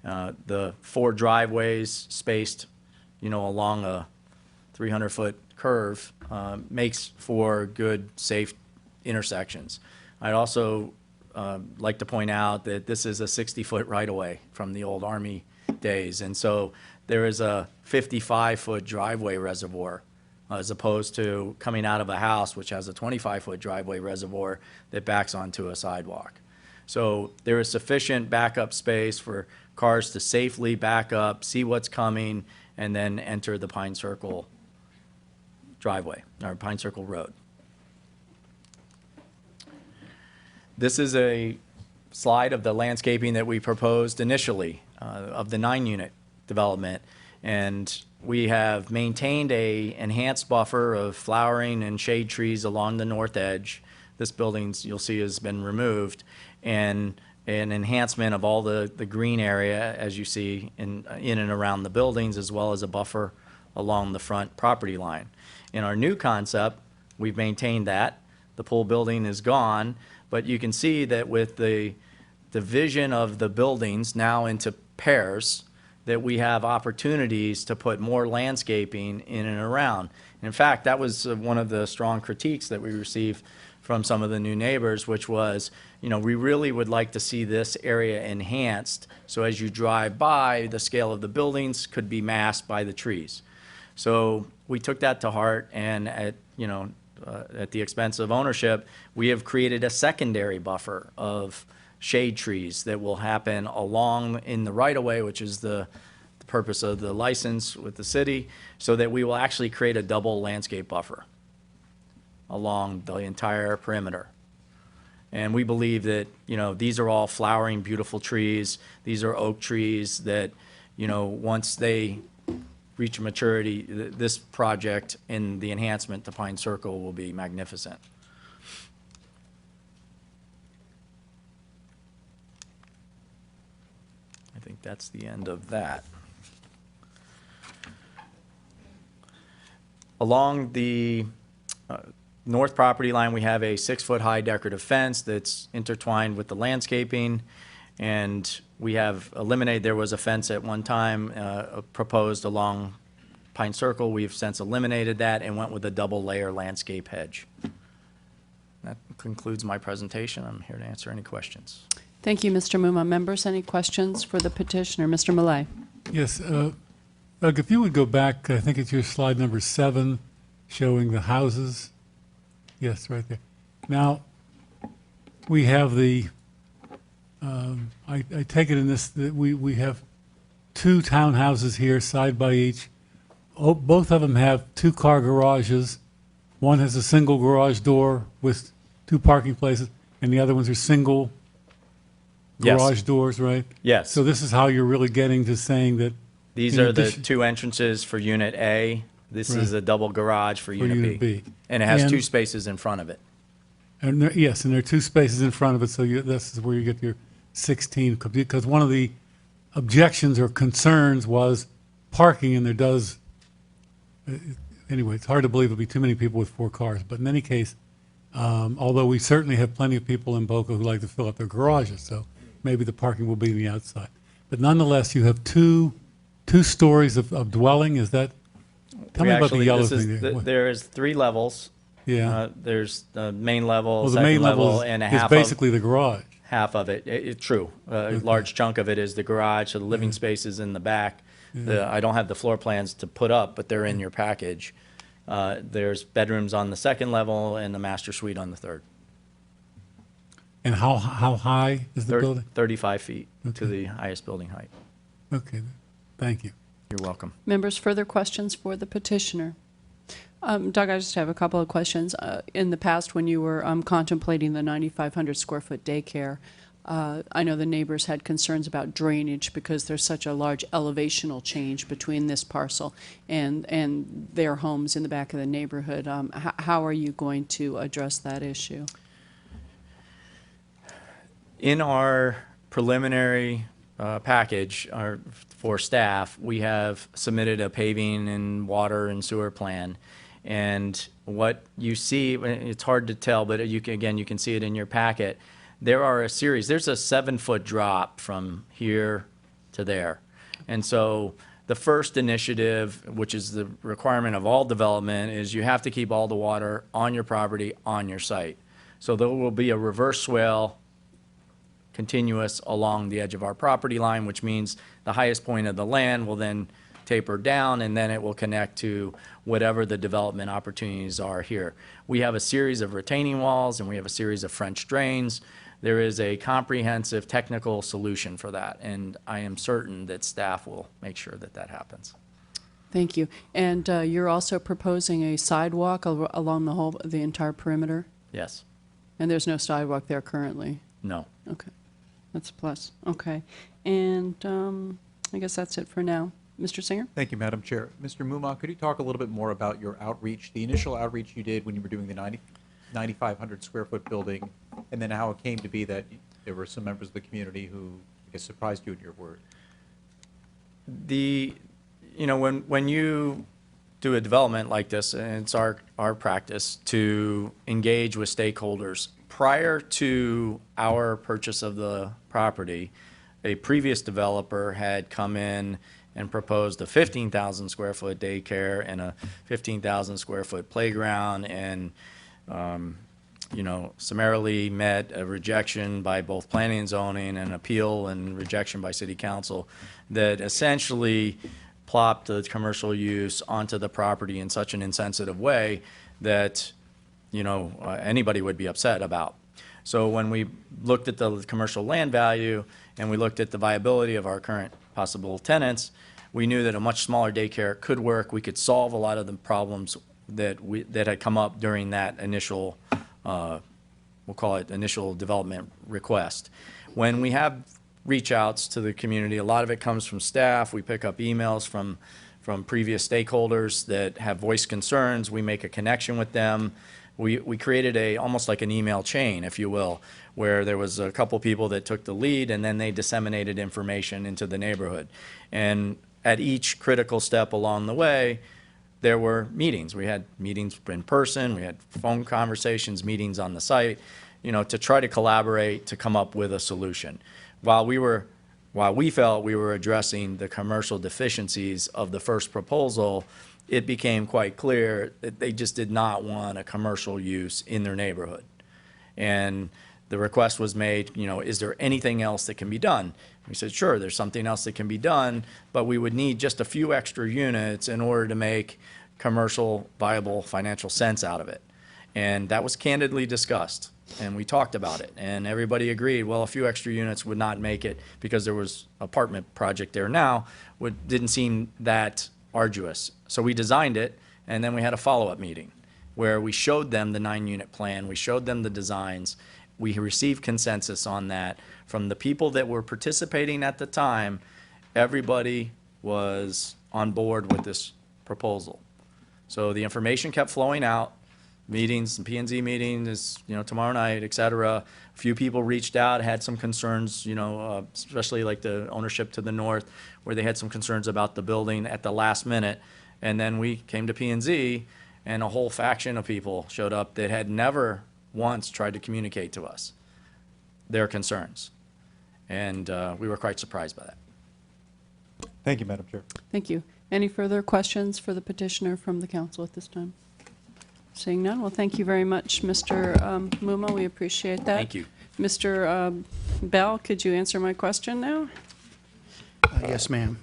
[SPEAKER 10] The 4 driveways spaced, along a 300-foot curve makes for good, safe intersections. I'd also like to point out that this is a 60-foot right-of-way from the old Army days, and so there is a 55-foot driveway reservoir as opposed to coming out of a house which has a 25-foot driveway reservoir that backs onto a sidewalk. So there is sufficient backup space for cars to safely back up, see what's coming, and then enter the Pine Circle driveway, or Pine Circle Road. This is a slide of the landscaping that we proposed initially of the 9-unit development. And we have maintained a enhanced buffer of flowering and shade trees along the north edge. This building, you'll see, has been removed. And an enhancement of all the green area, as you see, in and around the buildings, as well as a buffer along the front property line. In our new concept, we've maintained that. The pool building is gone, but you can see that with the division of the buildings now into pairs, that we have opportunities to put more landscaping in and around. In fact, that was one of the strong critiques that we received from some of the new neighbors, which was, we really would like to see this area enhanced, so as you drive by, the scale of the buildings could be masked by the trees. So we took that to heart, and at the expense of ownership, we have created a secondary buffer of shade trees that will happen along in the right-of-way, which is the purpose of the license with the city, so that we will actually create a double landscape buffer along the entire perimeter. And we believe that, these are all flowering, beautiful trees. These are oak trees that, once they reach maturity, this project and the enhancement to Pine Circle will be magnificent. I think that's the end of that. Along the north property line, we have a 6-foot high decorative fence that's intertwined with the landscaping, and we have eliminated, there was a fence at one time proposed along Pine Circle. We've since eliminated that and went with a double layer landscape hedge. That concludes my presentation. I'm here to answer any questions.
[SPEAKER 1] Thank you, Mr. Muma. Members, any questions for the petitioner? Mr. Millay.
[SPEAKER 6] Yes, Doug, if you would go back, I think it's your slide number 7, showing the houses. Yes, right there. Now, we have the, I take it in this, that we have 2 townhouses here, side by each. Oh, both of them have 2-car garages. One has a single garage door with 2 parking places, and the other ones are single
[SPEAKER 10] Yes.
[SPEAKER 6] garage doors, right?
[SPEAKER 10] Yes.
[SPEAKER 6] So this is how you're really getting to saying that.
[SPEAKER 10] These
[SPEAKER 6] in
[SPEAKER 10] are the
[SPEAKER 6] addition-
[SPEAKER 10] 2 entrances for Unit A. This is
[SPEAKER 6] Right.
[SPEAKER 10] a double garage for Unit
[SPEAKER 6] Unit B.
[SPEAKER 10] And it has
[SPEAKER 6] And-
[SPEAKER 10] 2 spaces in front of it.
[SPEAKER 6] And there, yes, and there are 2 spaces in front of it, so this is where you get your 16. Because one of the objections or concerns was parking, and there does, anyway, it's hard to believe there'll be too many people with 4 cars. But in any case, although we certainly have plenty of people in Boca who like to fill up their garages, so maybe the parking will be on the outside. But nonetheless, you have two stories of dwelling. Is that? Tell me about the yellow thing there.
[SPEAKER 10] There is 3 levels.
[SPEAKER 6] Yeah.
[SPEAKER 10] There's the main level,
[SPEAKER 6] Well, the
[SPEAKER 10] second
[SPEAKER 6] main level
[SPEAKER 10] and a
[SPEAKER 6] is
[SPEAKER 10] half
[SPEAKER 6] basically the garage.
[SPEAKER 10] half of it. It's true. A large chunk of it is the garage, so the living space is in the back. I don't have the floor plans to put up, but they're in your package. There's bedrooms on the second level and the master suite on the third.
[SPEAKER 6] And how high is the building?
[SPEAKER 10] 35 feet to
[SPEAKER 6] Okay.
[SPEAKER 10] the highest building height.
[SPEAKER 6] Okay, thank you.
[SPEAKER 10] You're welcome.
[SPEAKER 1] Members, further questions for the petitioner? Doug, I just have a couple of questions. In the past, when you were contemplating the 9,500 square foot daycare, I know the neighbors had concerns about drainage because there's such a large elevational change between this parcel and their homes in the back of the neighborhood. How are you going to address that issue?
[SPEAKER 10] In our preliminary package for staff, we have submitted a paving and water and sewer plan. And what you see, it's hard to tell, but you can see it in your packet. There are a series, there's a 7-foot drop from here to there. And so the first initiative, which is the requirement of all development, is you have to keep all the water on your property, on your site. So there will be a reverse swale continuous along the edge of our property line, which means the highest point of the land will then taper down, and then it will connect to whatever the development opportunities are here. We have a series of retaining walls, and we have a series of French drains. There is a comprehensive technical solution for that, and I am certain that staff will make sure that that happens.
[SPEAKER 1] Thank you. And you're also proposing a sidewalk along the entire perimeter?
[SPEAKER 10] Yes.
[SPEAKER 1] And there's no sidewalk there currently?
[SPEAKER 10] No.
[SPEAKER 1] Okay. That's a plus. Okay. And I guess that's it for now. Mr. Singer?
[SPEAKER 7] Thank you, Madam Chair. Mr. Mumma, could you talk a little bit more about your outreach, the initial outreach you did when you were doing the 9,500 square foot building, and then how it came to be that there were some members of the community who, I guess, surprised you in your word?
[SPEAKER 10] When you do a development like this, and it's our practice to engage with stakeholders. Prior to our purchase of the property, a previous developer had come in and proposed a 15,000 square foot daycare and a 15,000 square foot playground, and summarily met a rejection by both planning and zoning, and appeal and rejection by city council that essentially plopped the commercial use onto the property in such an insensitive way that anybody would be upset about. So when we looked at the commercial land value and we looked at the viability of our current possible tenants, we knew that a much smaller daycare could work. We could solve a lot of the problems that had come up during that initial, we'll call it initial development request. When we have reach outs to the community, a lot of it comes from staff. We pick up emails from previous stakeholders that have voiced concerns. We make a connection with them. We created almost like an email chain, if you will, where there was a couple people that took the lead, and then they disseminated information into the neighborhood. And at each critical step along the way, there were meetings. We had meetings in person, we had phone conversations, meetings on the site, to try to collaborate to come up with a solution. While we felt we were addressing the commercial deficiencies of the first proposal, it became quite clear that they just did not want a commercial use in their neighborhood. And the request was made, is there anything else that can be done? We said, sure, there's something else that can be done, but we would need just a few extra units in order to make commercial viable financial sense out of it. And that was candidly discussed, and we talked about it, and everybody agreed, well, a few extra units would not make it because there was an apartment project there now, didn't seem that arduous. So we designed it, and then we had a follow-up meeting where we showed them the 9-unit plan, we showed them the designs, we received consensus on that from the people that were participating at the time. Everybody was on board with this proposal. So the information kept flowing out, meetings, P&Z meetings, tomorrow night, et cetera. A few people reached out, had some concerns, especially like the ownership to the north, where they had some concerns about the building at the last minute. And then we came to P&Z, and a whole faction of people showed up that had never once tried to communicate to us their concerns. And we were quite surprised by that.
[SPEAKER 7] Thank you, Madam Chair.
[SPEAKER 1] Thank you. Any further questions for the petitioner from the council at this time? Seeing none, well, thank you very much, Mr. Mumma. We appreciate that.
[SPEAKER 10] Thank you.
[SPEAKER 1] Mr. Bell, could you answer my question now?
[SPEAKER 9] Yes, ma'am.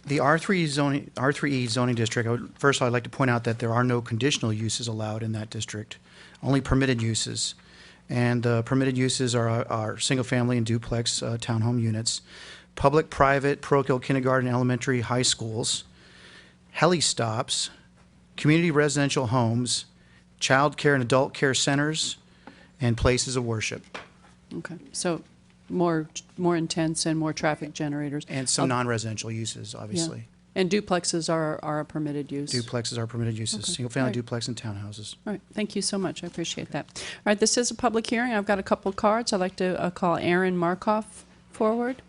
[SPEAKER 9] The R3E zoning district, first I'd like to point out that there are no conditional uses allowed in that district, only permitted uses. And the permitted uses are single-family and duplex townhome units, public, private, parochial kindergarten, elementary, high schools, heli stops, community residential homes, child care and adult care centers, and places of worship.
[SPEAKER 1] Okay, so more intense and more traffic generators.
[SPEAKER 9] And some
[SPEAKER 1] Oh,
[SPEAKER 9] non-residential uses,
[SPEAKER 1] yeah.
[SPEAKER 9] obviously.
[SPEAKER 1] And duplexes are a permitted use.
[SPEAKER 9] Duplexes are permitted uses,
[SPEAKER 1] Okay.
[SPEAKER 9] single-family
[SPEAKER 1] Right.
[SPEAKER 9] duplex and townhouses.
[SPEAKER 1] All right, thank you so much. I appreciate that. All right, this is a public hearing. I've got a couple of cards. I'd like to call Aaron Markoff forward.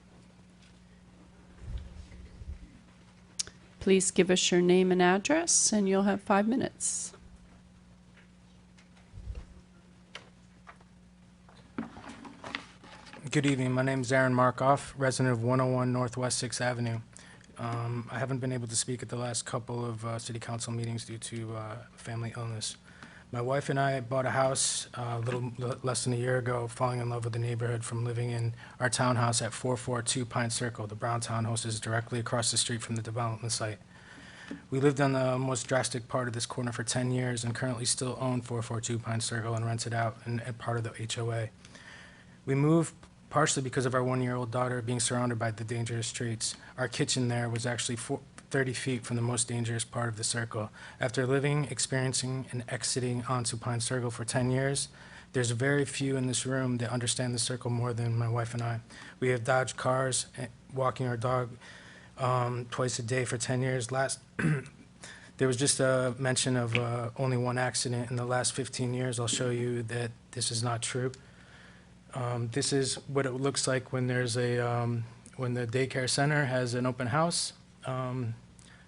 [SPEAKER 1] Please give us your name and address, and you'll have 5 minutes.
[SPEAKER 11] Good evening. My name is Aaron Markoff, resident of 101 Northwest 6th Avenue. I haven't been able to speak at the last couple of city council meetings due to family illness. My wife and I bought a house a little less than a year ago, falling in love with the neighborhood from living in our townhouse at 442 Pine Circle. The brown townhouse is directly across the street from the development site. We lived on the most drastic part of this corner for 10 years and currently still own 442 Pine Circle and rent it out and part of the HOA. We moved partially because of our 1-year-old daughter being surrounded by the dangerous streets. Our kitchen there was actually 30 feet from the most dangerous part of the circle. After living, experiencing, and exiting onto Pine Circle for 10 years, there's very few in this room that understand the circle more than my wife and I. We have dodged cars, walking our dog twice a day for 10 years. There was just a mention of only one accident in the last 15 years. I'll show you that this is not true. This is what it looks like when there's when the daycare center has an open house.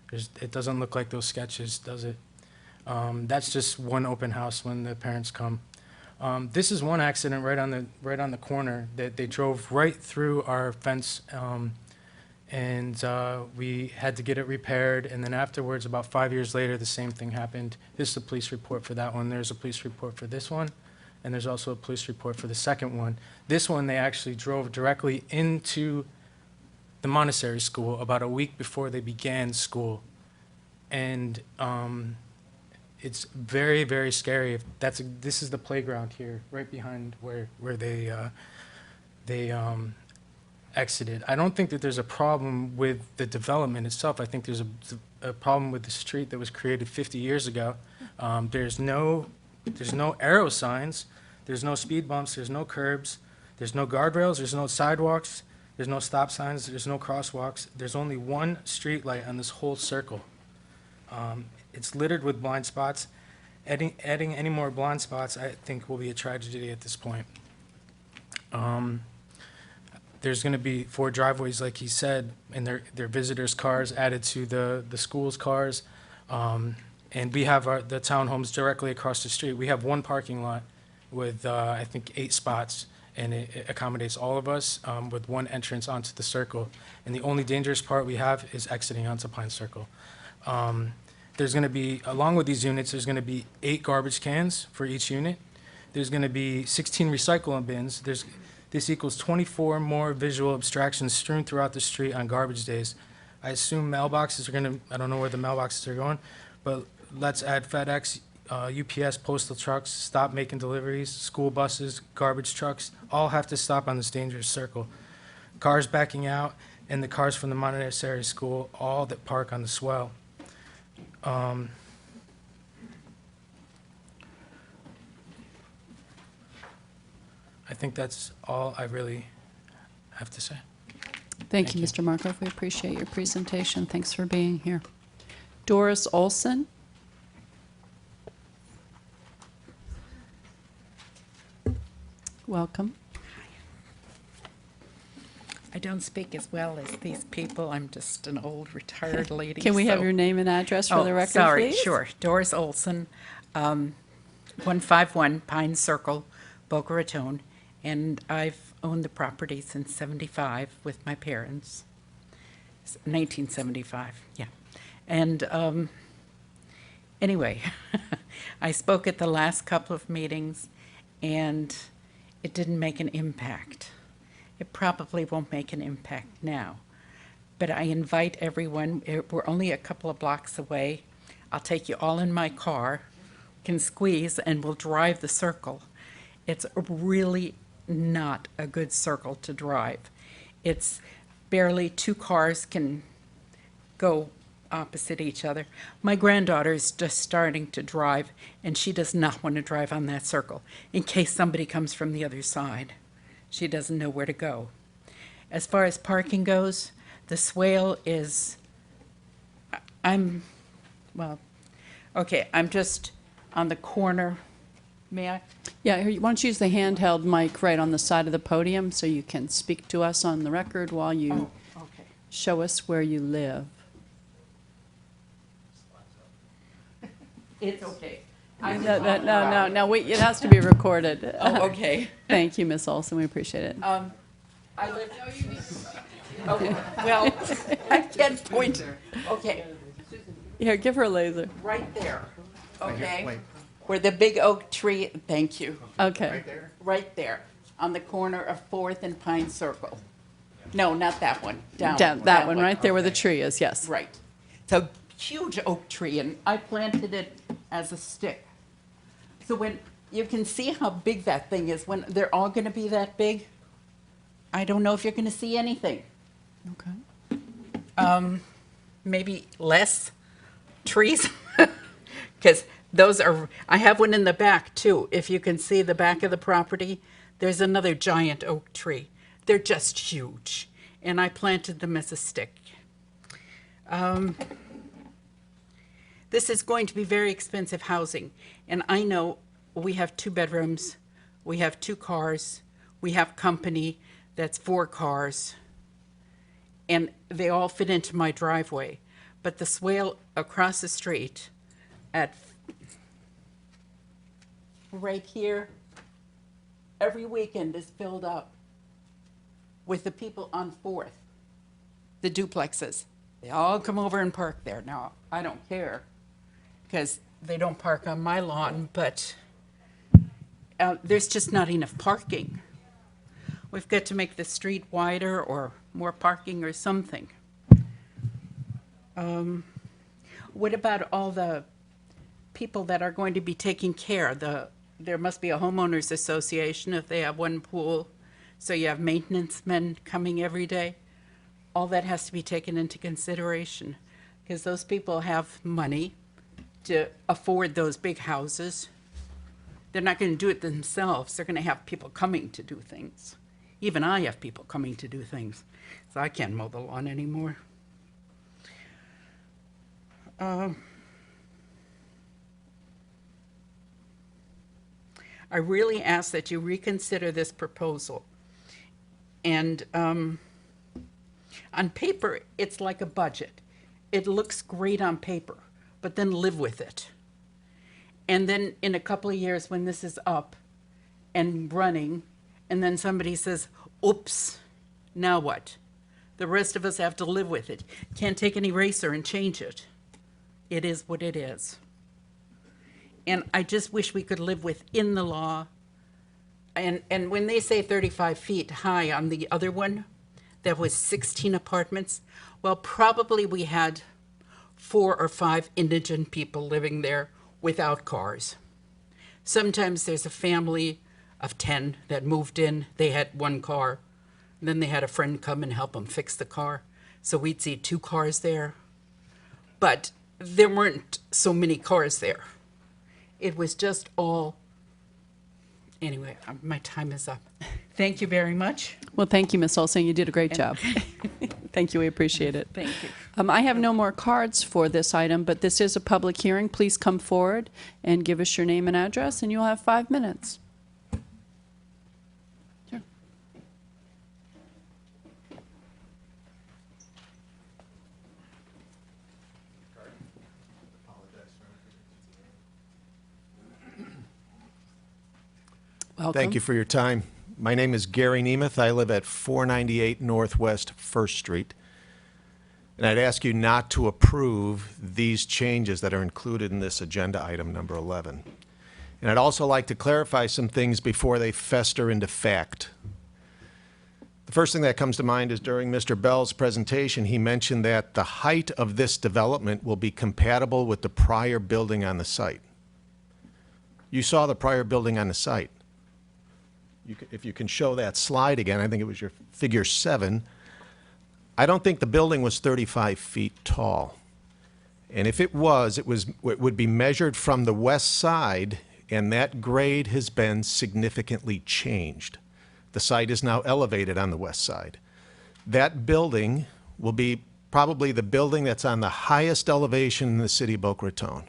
[SPEAKER 11] It doesn't look like those sketches, does it? That's just one open house when the parents come. This is one accident right on the corner that they drove right through our fence, and we had to get it repaired. And then afterwards, about 5 years later, the same thing happened. This is a police report for that one. There's a police report for this one. And there's also a police report for the second one. This one, they actually drove directly into the Montessori school about a week before they began school. And it's very, very scary. This is the playground here, right behind where they exited. I don't think that there's a problem with the development itself. I think there's a problem with the street that was created 50 years ago. There's no arrow signs, there's no speed bumps, there's no curbs, there's no guardrails, there's no sidewalks, there's no stop signs, there's no crosswalks. There's only one street light on this whole circle. It's littered with blind spots. Adding any more blind spots, I think, will be a tragedy at this point. There's going to be 4 driveways, like he said, and their visitors' cars added to the school's cars. And we have the townhomes directly across the street. We have one parking lot with, I think, 8 spots, and it accommodates all of us with one entrance onto the circle. And the only dangerous part we have is exiting onto Pine Circle. There's going to be, along with these units, there's going to be 8 garbage cans for each unit. There's going to be 16 recycling bins. This equals 24 more visual abstractions strewn throughout the street on garbage days. I assume mailboxes are going to, I don't know where the mailboxes are going, but let's add FedEx, UPS, postal trucks, stop making deliveries, school buses, garbage trucks, all have to stop on this dangerous circle. Cars backing out, and the cars from the Montessori school, all that park on the swell. I think that's all I really have to say.
[SPEAKER 1] Thank you, Mr. Markov. We appreciate your presentation. Thanks for being here. Doris Olson. Welcome.
[SPEAKER 12] I don't speak as well as these people. I'm just an old retired lady.
[SPEAKER 1] Can we have
[SPEAKER 12] so-
[SPEAKER 1] your name and address for the record,
[SPEAKER 12] sorry,
[SPEAKER 1] please?
[SPEAKER 12] sure. Doris Olson, 151 Pine Circle, Boca Raton, and I've owned the property since '75 with my parents. 1975, yeah. And anyway, I spoke at the last couple of meetings, and it didn't make an impact. It probably won't make an impact now. But I invite everyone, we're only a couple of blocks away. I'll take you all in my car, can squeeze, and we'll drive the circle. It's really not a good circle to drive. It's barely 2 cars can go opposite each other. My granddaughter is just starting to drive, and she does not want to drive on that circle in case somebody comes from the other side. She doesn't know where to go. As far as parking goes, the swale is, well, okay, I'm just on the corner. May I?
[SPEAKER 1] Yeah, here, why don't you use the handheld mic right on the side of the podium so you can speak to us on the record while you
[SPEAKER 12] Okay.
[SPEAKER 1] show us where you live.
[SPEAKER 12] It's okay.
[SPEAKER 1] No, wait, it has to be recorded.
[SPEAKER 12] Oh, okay.
[SPEAKER 1] Thank you, Miss Olson, we appreciate it.
[SPEAKER 12] I live. Okay, well, I can't point. Okay,
[SPEAKER 1] Here, give her a laser.
[SPEAKER 12] right there. Okay.
[SPEAKER 9] wait.
[SPEAKER 12] Where the big oak tree, thank you.
[SPEAKER 1] Okay.
[SPEAKER 12] Right there, on the corner of Fourth and Pine Circle. No, not that one, down.
[SPEAKER 1] Down, that one, right there where the tree is, yes.
[SPEAKER 12] Right. It's a huge oak tree, and I planted it as a stick. So when, you can see how big that thing is, when they're all gonna be that big, I don't know if you're gonna see anything.
[SPEAKER 1] Okay.
[SPEAKER 12] Maybe less trees, because those are, I have one in the back too. If you can see the back of the property, there's another giant oak tree. They're just huge, and I planted them as a stick. This is going to be very expensive housing, and I know we have 2 bedrooms, we have 2 cars, we have company that's 4 cars, and they all fit into my driveway. But the swale across the street at right here, every weekend is filled up with the people on Fourth, the duplexes. They all come over and park there. Now, I don't care, because they don't park on my lawn, but there's just not enough parking. We've got to make the street wider or more parking or something. What about all the people that are going to be taking care? There must be a homeowners association if they have one pool, so you have maintenance men coming every day. All that has to be taken into consideration, because those people have money to afford those big houses. They're not going to do it themselves. They're going to have people coming to do things. Even I have people coming to do things, so I can't mow the lawn anymore. I really ask that you reconsider this proposal. And on paper, it's like a budget. It looks great on paper, but then live with it. And then in a couple of years, when this is up and running, and then somebody says, oops, now what? The rest of us have to live with it. Can't take an eraser and change it. It is what it is. And I just wish we could live within the law. And when they say 35 feet high on the other one, that was 16 apartments, well, probably we had 4 or 5 indigent people living there without cars. Sometimes there's a family of 10 that moved in. They had 1 car. Then they had a friend come and help them fix the car. So we'd see 2 cars there. But there weren't so many cars there. It was just all, anyway, my time is up. Thank you very much.
[SPEAKER 1] Well, thank you, Ms. Olson. You did a great job. Thank you. We appreciate it.
[SPEAKER 12] Thank you.
[SPEAKER 1] I have no more cards for this item, but this is a public hearing. Please come forward and give us your name and address, and you'll have 5 minutes. Sure. Welcome.
[SPEAKER 13] Thank you for your time. My name is Gary Nemeth. I live at 498 Northwest First Street. And I'd ask you not to approve these changes that are included in this agenda item number 11. And I'd also like to clarify some things before they fester into fact. The first thing that comes to mind is during Mr. Bell's presentation, he mentioned that the height of this development will be compatible with the prior building on the site. You saw the prior building on the site. If you can show that slide again, I think it was your figure 7. I don't think the building was 35 feet tall. And if it was, it would be measured from the west side, and that grade has been significantly changed. The site is now elevated on the west side. That building will be probably the building that's on the highest elevation in the city of Boca Raton,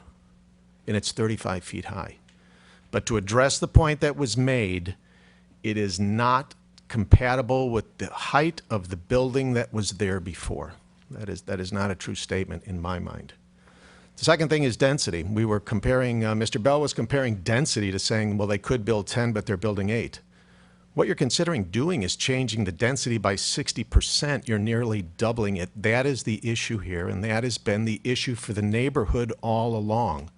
[SPEAKER 13] and it's 35 feet high. But to address the point that was made, it is not compatible with the height of the building that was there before. That is not a true statement in my mind. The second thing is density. We were comparing, Mr. Bell was comparing density to saying, well, they could build 10, but they're building 8. What you're considering doing is changing the density by 60%. You're nearly doubling it. That is the issue here, and that has been the issue for the neighborhood all along.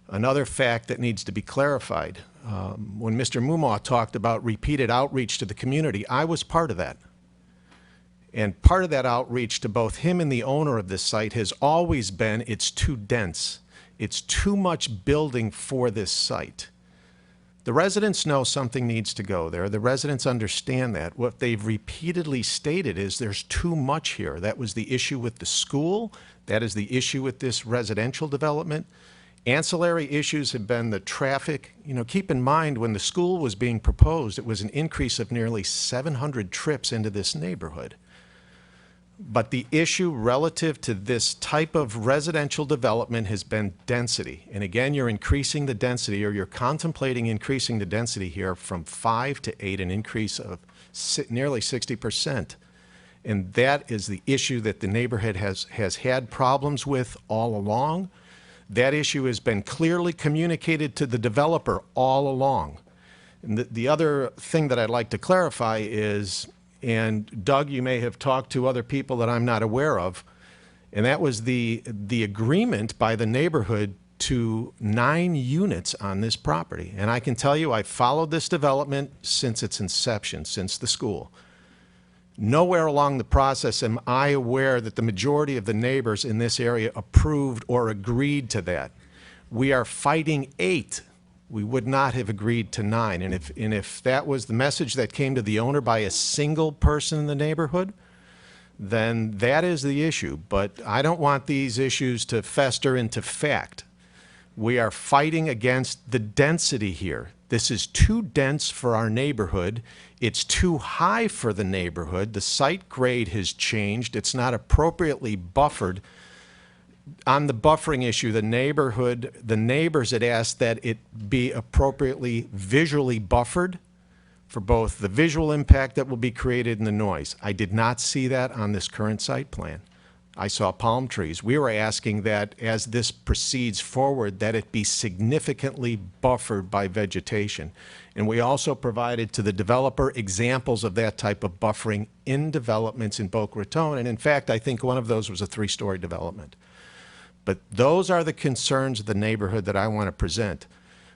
[SPEAKER 13] Another fact that needs to be clarified, when Mr. Mumaw talked about repeated outreach to the community, I was part of that. And part of that outreach to both him and the owner of this site has always been, it's too dense. It's too much building for this site. The residents know something needs to go there. The residents understand that. What they've repeatedly stated is there's too much here. That was the issue with the school. That is the issue with this residential development. Ancillary issues have been the traffic. You know, keep in mind when the school was being proposed, it was an increase of nearly 700 trips into this neighborhood. But the issue relative to this type of residential development has been density. And again, you're increasing the density, or you're contemplating increasing the density here from 5 to 8, an increase of nearly 60%. And that is the issue that the neighborhood has had problems with all along. That issue has been clearly communicated to the developer all along. And the other thing that I'd like to clarify is, and Doug, you may have talked to other people that I'm not aware of, and that was the agreement by the neighborhood to 9 units on this property. And I can tell you, I've followed this development since its inception, since the school. Nowhere along the process am I aware that the majority of the neighbors in this area approved or agreed to that. We are fighting 8. We would not have agreed to 9. And if that was the message that came to the owner by a single person in the neighborhood, then that is the issue. But I don't want these issues to fester into fact. We are fighting against the density here. This is too dense for our neighborhood. It's too high for the neighborhood. The site grade has changed. It's not appropriately buffered. On the buffering issue, the neighbors had asked that it be appropriately visually buffered for both the visual impact that will be created and the noise. I did not see that on this current site plan. I saw palm trees. We were asking that as this proceeds forward, that it be significantly buffered by vegetation. And we also provided to the developer examples of that type of buffering in developments in Boca Raton. And in fact, I think one of those was a 3-story development. But those are the concerns of the neighborhood that I want to present.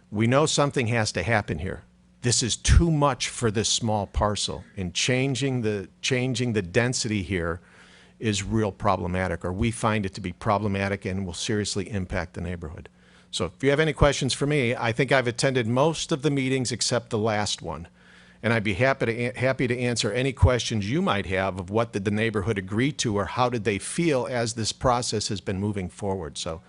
[SPEAKER 13] We know something has to happen here. This is too much for this small parcel, and changing the density here is real problematic, or we find it to be problematic and will seriously impact the neighborhood. So if you have any questions for me, I think I've attended most of the meetings except the last one. And I'd be happy to answer any questions you might have of what did the neighborhood agree to, or how did they feel as this process has been moving forward. So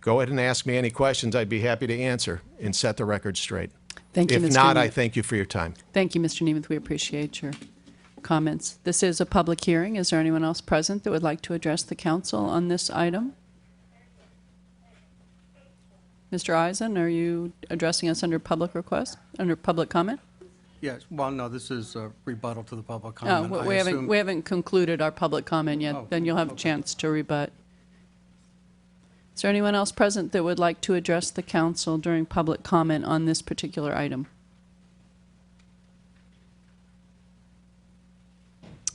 [SPEAKER 13] go ahead and ask me any questions. I'd be happy to answer and set the record straight.
[SPEAKER 1] Thank you, Mr.
[SPEAKER 13] If not,
[SPEAKER 1] Nemeth.
[SPEAKER 13] I thank you for your time.
[SPEAKER 1] Thank you, Mr. Nemeth. We appreciate your comments. This is a public hearing. Is there anyone else present that would like to address the council on this item? Mr. Eisen, are you addressing us under public request, under public comment?
[SPEAKER 14] Yes, well, no, this is a rebuttal to the public
[SPEAKER 1] Oh,
[SPEAKER 14] comment.
[SPEAKER 1] we haven't concluded our public comment yet.
[SPEAKER 14] Oh,
[SPEAKER 1] Then you'll have a
[SPEAKER 14] okay.
[SPEAKER 1] chance to rebut. Is there anyone else present that would like to address the council during public comment on this particular item?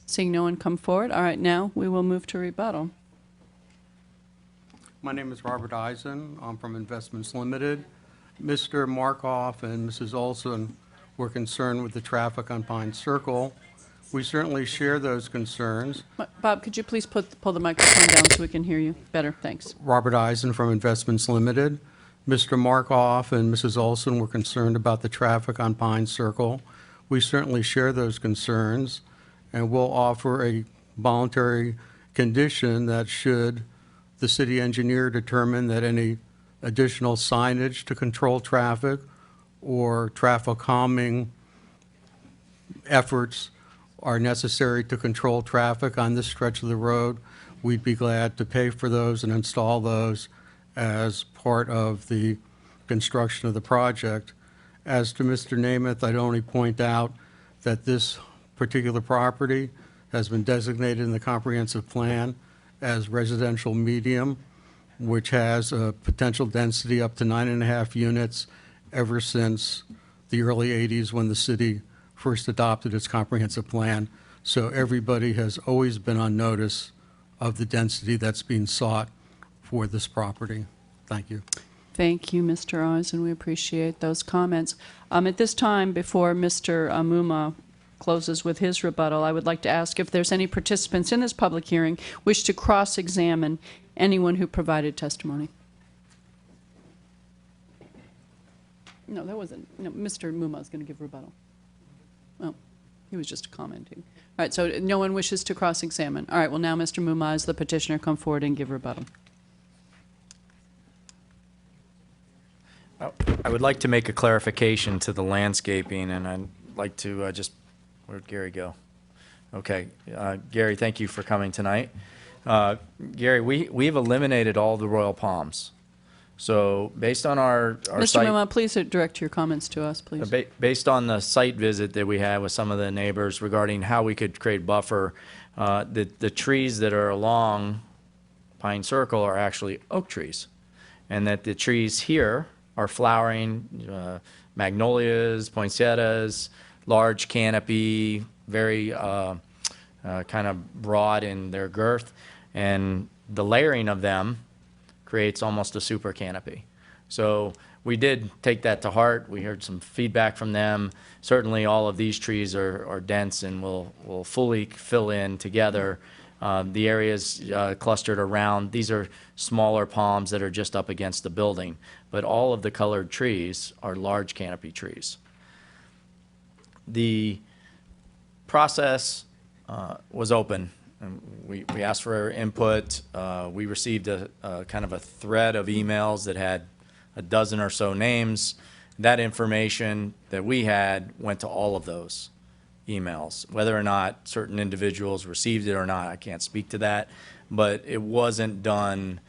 [SPEAKER 1] Seeing no one come forward, all right, now we will move to rebuttal.
[SPEAKER 14] My name is Robert Eisen. I'm from Investments Limited. Mr. Markoff and Mrs. Olson were concerned with the traffic on Pine Circle. We certainly share those concerns.
[SPEAKER 1] Bob, could you please pull the microphone down so we can hear you better? Thanks.
[SPEAKER 14] Robert Eisen from Investments Limited. Mr. Markoff and Mrs. Olson were concerned about the traffic on Pine Circle. We certainly share those concerns, and we'll offer a voluntary condition that should the city engineer determine that any additional signage to control traffic or traffic calming efforts are necessary to control traffic on this stretch of the road, we'd be glad to pay for those and install those as part of the construction of the project. As to Mr. Namath, I'd only point out that this particular property has been designated in the comprehensive plan as residential medium, which has a potential density up to 9.5 units ever since the early 80s when the city first adopted its comprehensive plan. So everybody has always been on notice of the density that's being sought for this property. Thank you.
[SPEAKER 1] Thank you, Mr. Eisen. We appreciate those comments. At this time, before Mr. Mumma closes with his rebuttal, I would like to ask if there's any participants in this public hearing wish to cross-examine anyone who provided testimony. No, that wasn't. No, Mr. Mumma is going to give rebuttal. Oh, he was just commenting. All right, so no one wishes to cross-examine. All right, well, now Mr. Mumma, as the petitioner, come forward and give rebuttal.
[SPEAKER 10] I would like to make a clarification to the landscaping, and I'd like to where'd Gary go? Okay, Gary, thank you for coming tonight. Gary, we've eliminated all the royal palms. So based on our
[SPEAKER 1] Mr.
[SPEAKER 10] site,
[SPEAKER 1] Mumma, please direct your comments to us, please.
[SPEAKER 10] based on the site visit that we had with some of the neighbors regarding how we could create buffer, the trees that are along Pine Circle are actually oak trees, and that the trees here are flowering magnolias, poinsettias, large canopy, very kind of broad in their girth, and the layering of them creates almost a super canopy. So we did take that to heart. We heard some feedback from them. Certainly all of these trees are dense and will fully fill in together. The areas clustered around, these are smaller palms that are just up against the building, but all of the colored trees are large canopy trees. The process was open. And we asked for input. We received a kind of a thread of emails that had a dozen or so names. That information that we had went to all of those emails. Whether or not certain individuals received it or not, I can't speak to that, but it wasn't done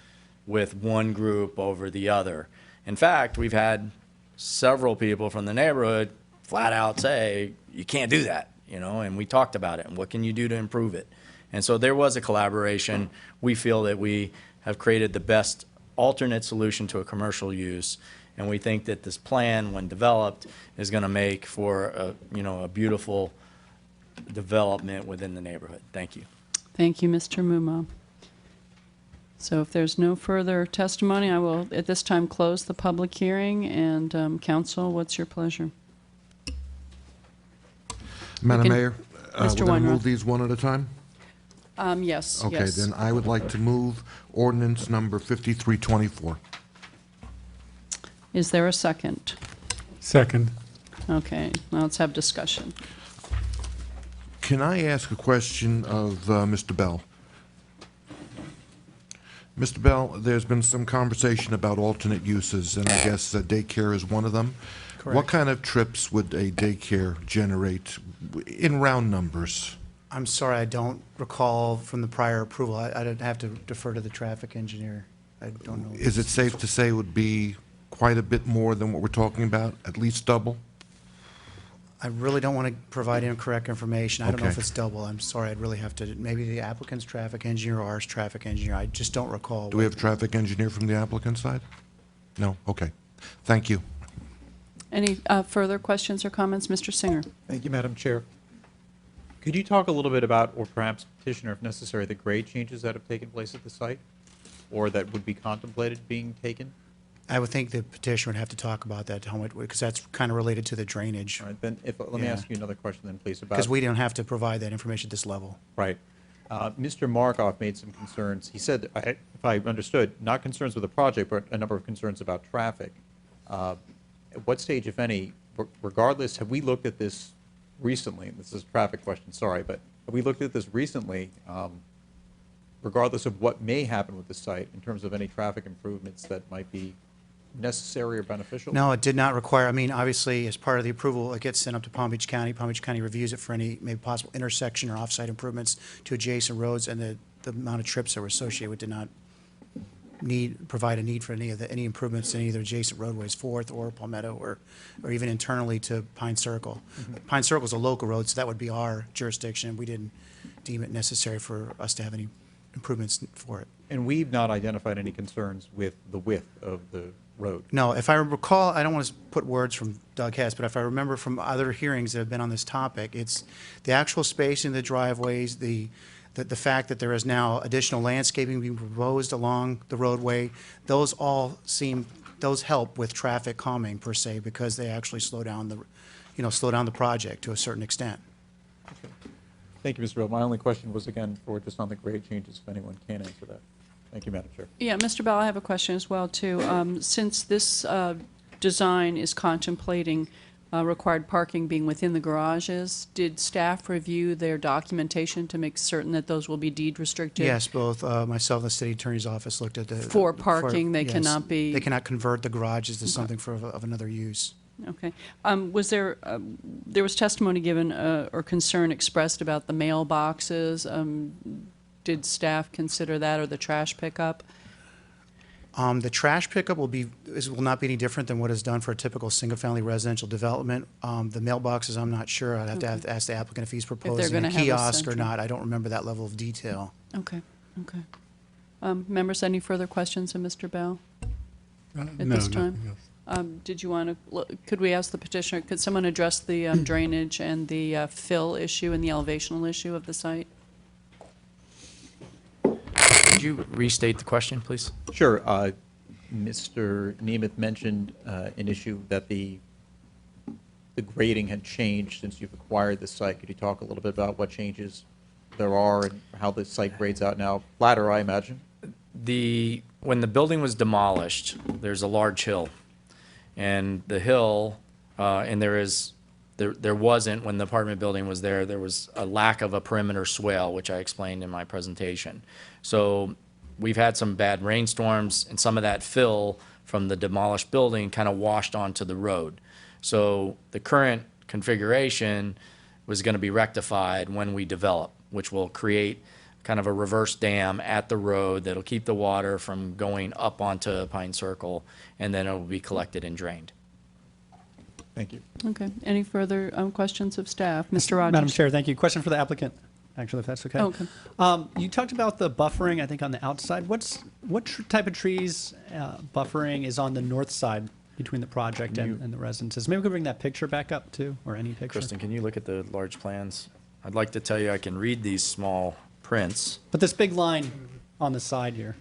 [SPEAKER 10] with one group over the other. In fact, we've had several people from the neighborhood flat out say, you can't do that, and we talked about it, and what can you do to improve it? And so there was a collaboration. We feel that we have created the best alternate solution to a commercial use, and we think that this plan, when developed, is going to make for a beautiful development within the neighborhood. Thank you.
[SPEAKER 1] Thank you, Mr. Mumma. So if there's no further testimony, I will at this time close the public hearing. And council, what's your pleasure?
[SPEAKER 4] Madam Mayor,
[SPEAKER 1] Mr.
[SPEAKER 4] we're going to
[SPEAKER 1] Weinroth.
[SPEAKER 4] move these one at a time?
[SPEAKER 1] Yes.
[SPEAKER 4] Okay,
[SPEAKER 1] yes.
[SPEAKER 4] then I would like to move ordinance number 5324.
[SPEAKER 1] Is there a second?
[SPEAKER 6] Second.
[SPEAKER 1] Okay, now let's have discussion.
[SPEAKER 4] Can I ask a question of Mr. Bell? Mr. Bell, there's been some conversation about alternate uses, and I guess daycare is one of them.
[SPEAKER 9] Correct.
[SPEAKER 4] What kind of trips would a daycare generate in round numbers?
[SPEAKER 9] I'm sorry, I don't recall from the prior approval. I'd have to defer to the traffic engineer. I don't know.
[SPEAKER 4] Is it safe to say it would be quite a bit more than what we're talking about, at least double?
[SPEAKER 9] I really don't want to provide incorrect information. I don't know if
[SPEAKER 4] Okay.
[SPEAKER 9] it's double. I'm sorry, I'd really have to, maybe the applicant's traffic engineer or ours traffic engineer. I just don't recall.
[SPEAKER 4] Do we have a traffic engineer from the applicant side? No? Okay. Thank you.
[SPEAKER 1] Any further questions or comments? Mr. Singer?
[SPEAKER 7] Thank you, Madam Chair. Could you talk a little bit about, or perhaps petitioner if necessary, the grade changes that have taken place at the site, or that would be contemplated being taken?
[SPEAKER 9] I would think the petitioner would have to talk about that, because that's kind of related to the drainage.
[SPEAKER 7] All right, then, let me
[SPEAKER 9] Yeah.
[SPEAKER 7] ask you another question then, please, about.
[SPEAKER 9] Because we don't have to provide that information at this level.
[SPEAKER 7] Right. Mr. Markoff made some concerns. He said, if I understood, not concerns with the project, but a number of concerns about traffic. At what stage, if any, regardless, have we looked at this recently? This is a traffic question, sorry, but have we looked at this recently, regardless of what may happen with the site in terms of any traffic improvements that might be necessary or beneficial?
[SPEAKER 9] No, it did not require, I mean, obviously, as part of the approval, it gets sent up to Palm Beach County. Palm Beach County reviews it for any maybe possible intersection or off-site improvements to adjacent roads, and the amount of trips that were associated with did not provide a need for any improvements in either adjacent roadways, Fourth or Palmetto, or even internally to Pine Circle. Pine Circle is a local road, so that would be our jurisdiction. We didn't deem it necessary for us to have any improvements for it.
[SPEAKER 7] And we've not identified any concerns with the width of the road.
[SPEAKER 9] No, if I recall, I don't want to put words from Doug Hess, but if I remember from other hearings that have been on this topic, it's the actual space in the driveways, the fact that there is now additional landscaping being proposed along the roadway, those help with traffic calming per se, because they actually slow down the project to a certain extent.
[SPEAKER 7] Thank you, Mr. Bell. My only question was, again, for just on the grade changes, if anyone can answer that. Thank you, Madam Chair.
[SPEAKER 1] Yeah, Mr. Bell, I have a question as well, too. Since this design is contemplating required parking being within the garages, did staff review their documentation to make certain that those will be deed restricted?
[SPEAKER 9] Yes, both myself and the city attorney's office looked at
[SPEAKER 1] For parking, they
[SPEAKER 9] yes.
[SPEAKER 1] cannot be-
[SPEAKER 9] They cannot convert the garages to something of another use.
[SPEAKER 1] Okay. Was there was testimony given or concern expressed about the mailboxes? Did staff consider that, or the trash pickup?
[SPEAKER 9] The trash pickup will not be any different than what is done for a typical single-family residential development. The mailboxes, I'm not sure. I'd have to ask the applicant if he's proposing
[SPEAKER 1] gonna
[SPEAKER 9] a
[SPEAKER 1] have a
[SPEAKER 9] kiosk or
[SPEAKER 1] central-
[SPEAKER 9] not. I don't remember that level of detail.
[SPEAKER 1] Okay, okay. Members, any further questions of Mr. Bell at
[SPEAKER 6] No,
[SPEAKER 1] this time?
[SPEAKER 6] nothing else.
[SPEAKER 1] Did you want to, could we ask the petitioner, could someone address the drainage and the fill issue and the elevational issue of the site?
[SPEAKER 10] Could you restate the question, please?
[SPEAKER 7] Sure. Mr. Nemeth mentioned an issue that the grading had changed since you've acquired the site. Could you talk a little bit about what changes there are and how the site grades out now? Flatter, I imagine.
[SPEAKER 10] When the building was demolished, there's a large hill. And the hill, and there wasn't, when the apartment building was there was a lack of a perimeter swale, which I explained in my presentation. So we've had some bad rainstorms, and some of that fill from the demolished building kind of washed onto the road. So the current configuration was going to be rectified when we develop, which will create kind of a reverse dam at the road that'll keep the water from going up onto Pine Circle, and then it will be collected and drained.
[SPEAKER 7] Thank you.
[SPEAKER 1] Okay. Any further questions of staff? Mr. Rogers?
[SPEAKER 2] Madam Chair, thank you. Question for the applicant, actually, if that's okay.
[SPEAKER 1] Okay.
[SPEAKER 2] You talked about the buffering, I think, on the outside. What type of trees buffering is on the north side between the project and the residences? Maybe we could bring that picture back up, too, or any picture.
[SPEAKER 10] Kristen, can you look at the large plans? I'd like to tell you I can read these small prints.
[SPEAKER 2] But this big line on the side here.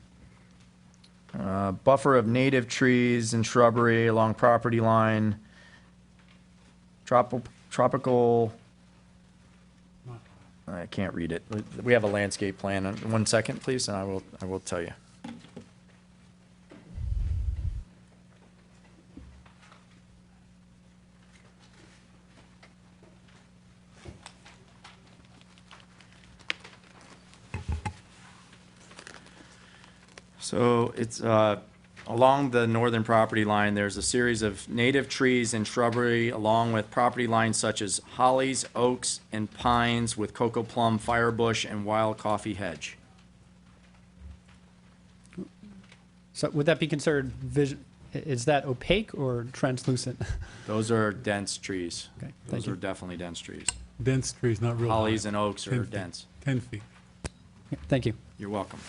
[SPEAKER 10] Buffer of native trees and shrubbery along property line. Tropical, I can't read it. We have a landscape plan. 1 second, please, and I will tell you. So it's along the northern property line, there's a series of native trees and shrubbery along with property lines such as hollies, oaks, and pines with cocoa plum, firebush, and wild coffee hedge.
[SPEAKER 2] So would that be considered is that opaque or translucent?
[SPEAKER 10] Those are dense trees.
[SPEAKER 2] Okay, thank
[SPEAKER 10] Those
[SPEAKER 2] you.
[SPEAKER 10] are definitely dense trees.
[SPEAKER 6] Dense trees, not real high.
[SPEAKER 10] Hollies and oaks
[SPEAKER 6] 10
[SPEAKER 10] are
[SPEAKER 6] feet.
[SPEAKER 10] dense.
[SPEAKER 6] 10 feet.
[SPEAKER 2] Thank you.
[SPEAKER 10] You're welcome.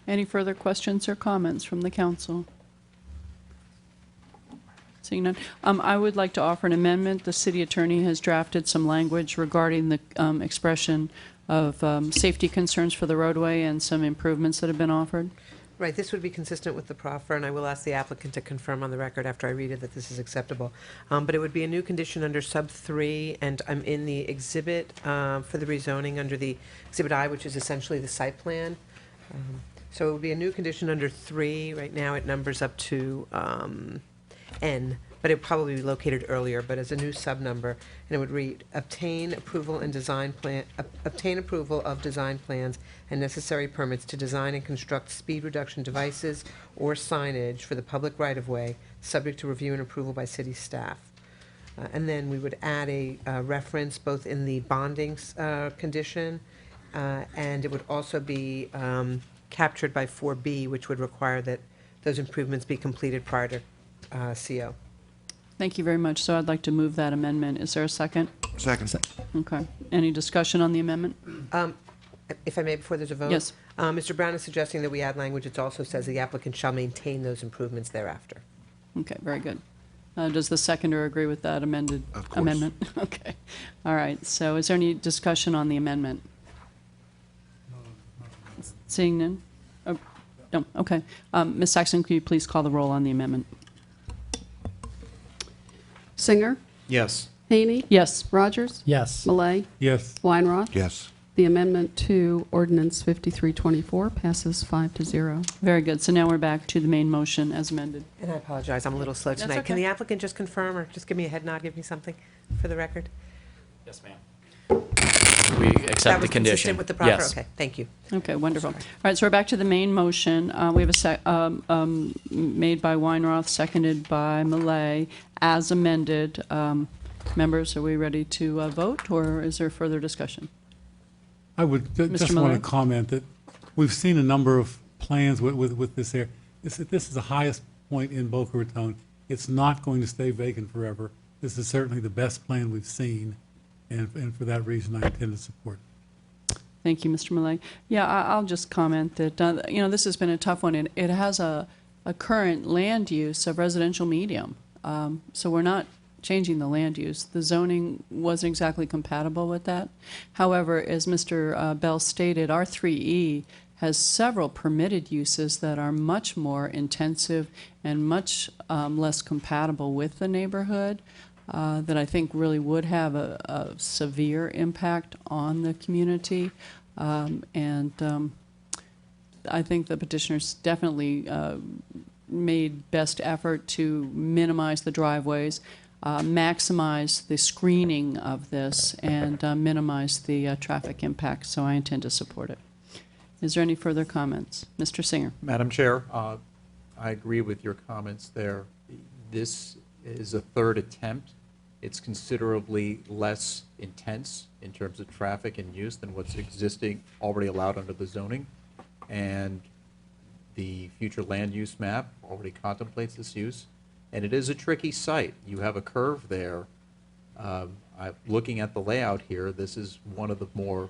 [SPEAKER 1] Any further questions or comments from the council? Seeing none. I would like to offer an amendment. The city attorney has drafted some language regarding the expression of safety concerns for the roadway and some improvements that have been offered.
[SPEAKER 8] Right, this would be consistent with the proffer, and I will ask the applicant to confirm on the record after I read it that this is acceptable. But it would be a new condition under sub 3, and I'm in the exhibit for the rezoning under the exhibit I, which is essentially the site plan. So it would be a new condition under 3. Right now it numbers up to N, but it would probably be located earlier, but as a new sub-number, and it would read, obtain approval of design plans and necessary permits to design and construct speed reduction devices or signage for the public right-of-way, subject to review and approval by city staff. And then we would add a reference both in the bonding condition, and it would also be captured by 4B, which would require that those improvements be completed prior to CO.
[SPEAKER 1] Thank you very much. So I'd like to move that amendment. Is there a second?
[SPEAKER 4] Second.
[SPEAKER 1] Okay. Any discussion on the amendment?
[SPEAKER 8] If I may, before there's a vote?
[SPEAKER 1] Yes.
[SPEAKER 8] Mr. Brown is suggesting that we add language that also says the applicant shall maintain those improvements thereafter.
[SPEAKER 1] Okay, very good. Does the seconder agree with that amended
[SPEAKER 4] Of course.
[SPEAKER 1] amendment? Okay. All right. So is there any discussion on the amendment? Seeing none? Oh, no. Okay. Ms. Saxon, could you please call the roll on the amendment?
[SPEAKER 3] Singer,
[SPEAKER 5] Yes.
[SPEAKER 3] Haney,
[SPEAKER 1] Yes.
[SPEAKER 3] Rogers,
[SPEAKER 2] Yes.
[SPEAKER 3] Malay,
[SPEAKER 6] Yes.
[SPEAKER 3] Weinroth.
[SPEAKER 4] Yes.
[SPEAKER 3] The amendment to ordinance 5324 passes 5-0.
[SPEAKER 1] Very good. So now we're back to the main motion as amended.
[SPEAKER 8] And I apologize, I'm a little slow
[SPEAKER 1] That's
[SPEAKER 8] tonight. Can
[SPEAKER 1] okay.
[SPEAKER 8] the applicant just confirm, or just give me a head nod, give me something for the record?
[SPEAKER 10] Yes, ma'am. We
[SPEAKER 8] That
[SPEAKER 10] accept the
[SPEAKER 8] was
[SPEAKER 10] condition.
[SPEAKER 8] consistent with the proper?
[SPEAKER 10] Yes.
[SPEAKER 8] Okay, thank you.
[SPEAKER 1] Okay, wonderful. All right, so we're back to the main motion. We have made by Weinroth, seconded by Malay, as amended. Members, are we ready to vote, or is there further discussion?
[SPEAKER 6] I would
[SPEAKER 1] Mr.
[SPEAKER 6] just
[SPEAKER 1] Miller?
[SPEAKER 6] want to comment that we've seen a number of plans with this area. This is the highest point in Boca Raton. It's not going to stay vacant forever. This is certainly the best plan we've seen, and for that reason, I intend to support it.
[SPEAKER 1] Thank you, Mr. Malay. Yeah, I'll just comment that, this has been a tough one. It has a current land use of residential medium. So we're not changing the land use. The zoning wasn't exactly compatible with that. However, as Mr. Bell stated, R3E has several permitted uses that are much more intensive and much less compatible with the neighborhood, that I think really would have a severe impact on the community. I think the petitioners definitely made best effort to minimize the driveways, maximize the screening of this, and minimize the traffic impact. So I intend to support it. Is there any further comments? Mr. Singer.
[SPEAKER 7] Madam Chair, I agree with your comments there. This is a third attempt. It's considerably less intense in terms of traffic and use than what's existing, already allowed under the zoning. And the future land use map already contemplates this use. And it is a tricky site. You have a curve there. Looking at the layout here, this is one of the more,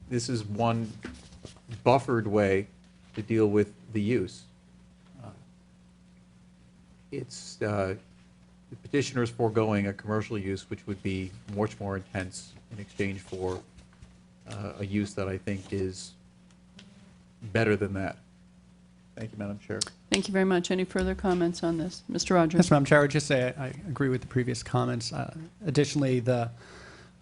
[SPEAKER 7] this is one buffered way to deal with the use. It's the petitioner's foregoing a commercial use, which would be much more intense in exchange for a use that I think is better than that. Thank you, Madam Chair.
[SPEAKER 1] Thank you very much. Any further comments on this? Mr. Rogers.
[SPEAKER 2] Yes, Madam Chair, I would just say I agree with the previous comments. Additionally, the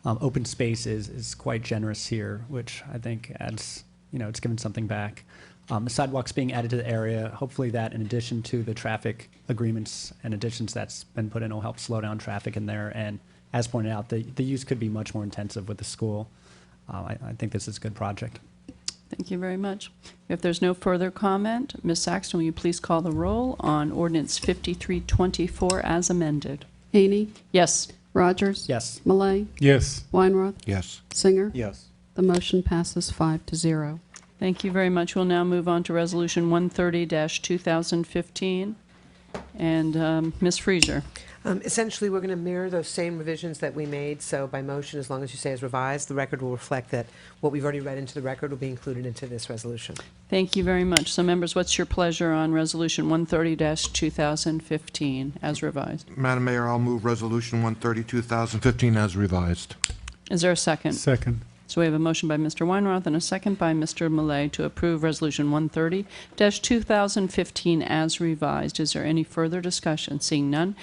[SPEAKER 2] open space is quite generous here, which I think adds, it's given something back. The sidewalks being added to the area, hopefully that, in addition to the traffic agreements and additions that's been put in, will help slow down traffic in there. And as pointed out, the use could be much more intensive with the school. I think this is a good project.
[SPEAKER 1] Thank you very much. If there's no further comment, Ms. Saxton, will you please call the roll on ordinance 5324 as amended?
[SPEAKER 3] Haney,
[SPEAKER 1] Yes.
[SPEAKER 3] Rogers.
[SPEAKER 2] Yes.
[SPEAKER 3] Malay,
[SPEAKER 6] Yes.
[SPEAKER 3] Weinroth,
[SPEAKER 4] Yes.
[SPEAKER 3] Singer.
[SPEAKER 5] Yes.
[SPEAKER 3] The motion passes 5-0.
[SPEAKER 1] Thank you very much. We'll now move on to Resolution 130-2015. And Ms. Freezer.
[SPEAKER 8] Essentially, we're going to mirror those same revisions that we made, so by motion, as long as you say as revised, the record will reflect that what we've already read into the record will be included into this resolution.
[SPEAKER 1] Thank you very much. So, members, what's your pleasure on Resolution 130-2015 as revised?
[SPEAKER 4] Madam Mayor, I'll move Resolution 130, 2015 as revised.
[SPEAKER 1] Is there a second?
[SPEAKER 6] Second.
[SPEAKER 1] So we have a motion by Mr. Weinroth and a second by Mr. Malay to approve Resolution 130-2015 as revised. Is there any further discussion? Seeing none,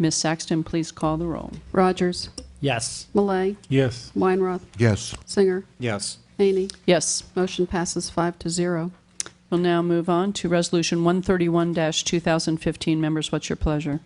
[SPEAKER 1] Ms. Saxton, please call the roll.
[SPEAKER 3] Rogers,
[SPEAKER 2] Yes.
[SPEAKER 3] Malay,
[SPEAKER 6] Yes.
[SPEAKER 3] Weinroth,
[SPEAKER 4] Yes.
[SPEAKER 3] Singer,
[SPEAKER 5] Yes.
[SPEAKER 3] Haney.
[SPEAKER 1] Yes.
[SPEAKER 3] Motion passes 5-0.
[SPEAKER 1] We'll now move on to Resolution 131-2015. Members, what's your pleasure?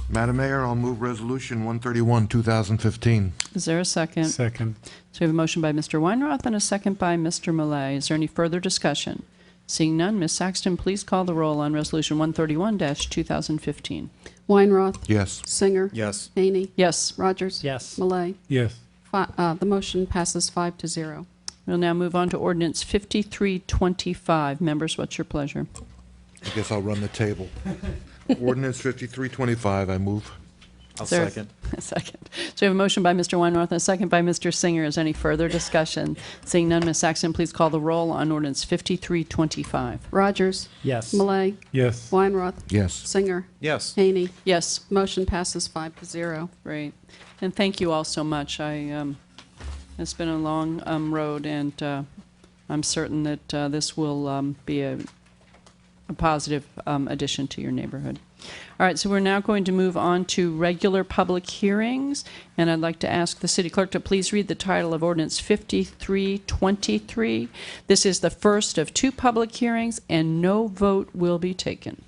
[SPEAKER 4] Madam Mayor, I'll move Resolution 131, 2015.
[SPEAKER 1] Is there a second?
[SPEAKER 6] Second.
[SPEAKER 1] So we have a motion by Mr. Weinroth and a second by Mr. Millet. Is there any further discussion? Seeing none, Ms. Saxton, please call the roll on Resolution 131-2015.
[SPEAKER 3] Weinroth.
[SPEAKER 4] Yes.
[SPEAKER 3] Singer.
[SPEAKER 7] Yes.
[SPEAKER 3] Haney.
[SPEAKER 1] Yes.
[SPEAKER 3] Rogers.
[SPEAKER 2] Yes.
[SPEAKER 3] Millet.
[SPEAKER 6] Yes.
[SPEAKER 3] The motion passes 5-0.
[SPEAKER 1] We'll now move on to Ordinance 5325. Members, what's your pleasure?
[SPEAKER 4] I guess I'll run the table. Ordinance 5325, I move.
[SPEAKER 7] I'll
[SPEAKER 1] Is there
[SPEAKER 7] second.
[SPEAKER 1] A second. So we have a motion by Mr. Weinroth and a second by Mr. Singer. Is there any further discussion? Seeing none, Ms. Saxton, please call the roll on Ordinance 5325.
[SPEAKER 3] Rogers.
[SPEAKER 2] Yes.
[SPEAKER 3] Millet.
[SPEAKER 6] Yes.
[SPEAKER 3] Weinroth.
[SPEAKER 4] Yes.
[SPEAKER 3] Singer.
[SPEAKER 7] Yes.
[SPEAKER 3] Haney.
[SPEAKER 1] Yes.
[SPEAKER 3] Motion passes 5-0.
[SPEAKER 1] Great. And thank you all so much. It's been a long road, and I'm certain that this will be a positive addition to your neighborhood. All right, so we're now going to move on to regular public hearings, and I'd like to ask the city clerk to please read the title of Ordinance 5323. This is the first of 2 public hearings, and no vote will be taken.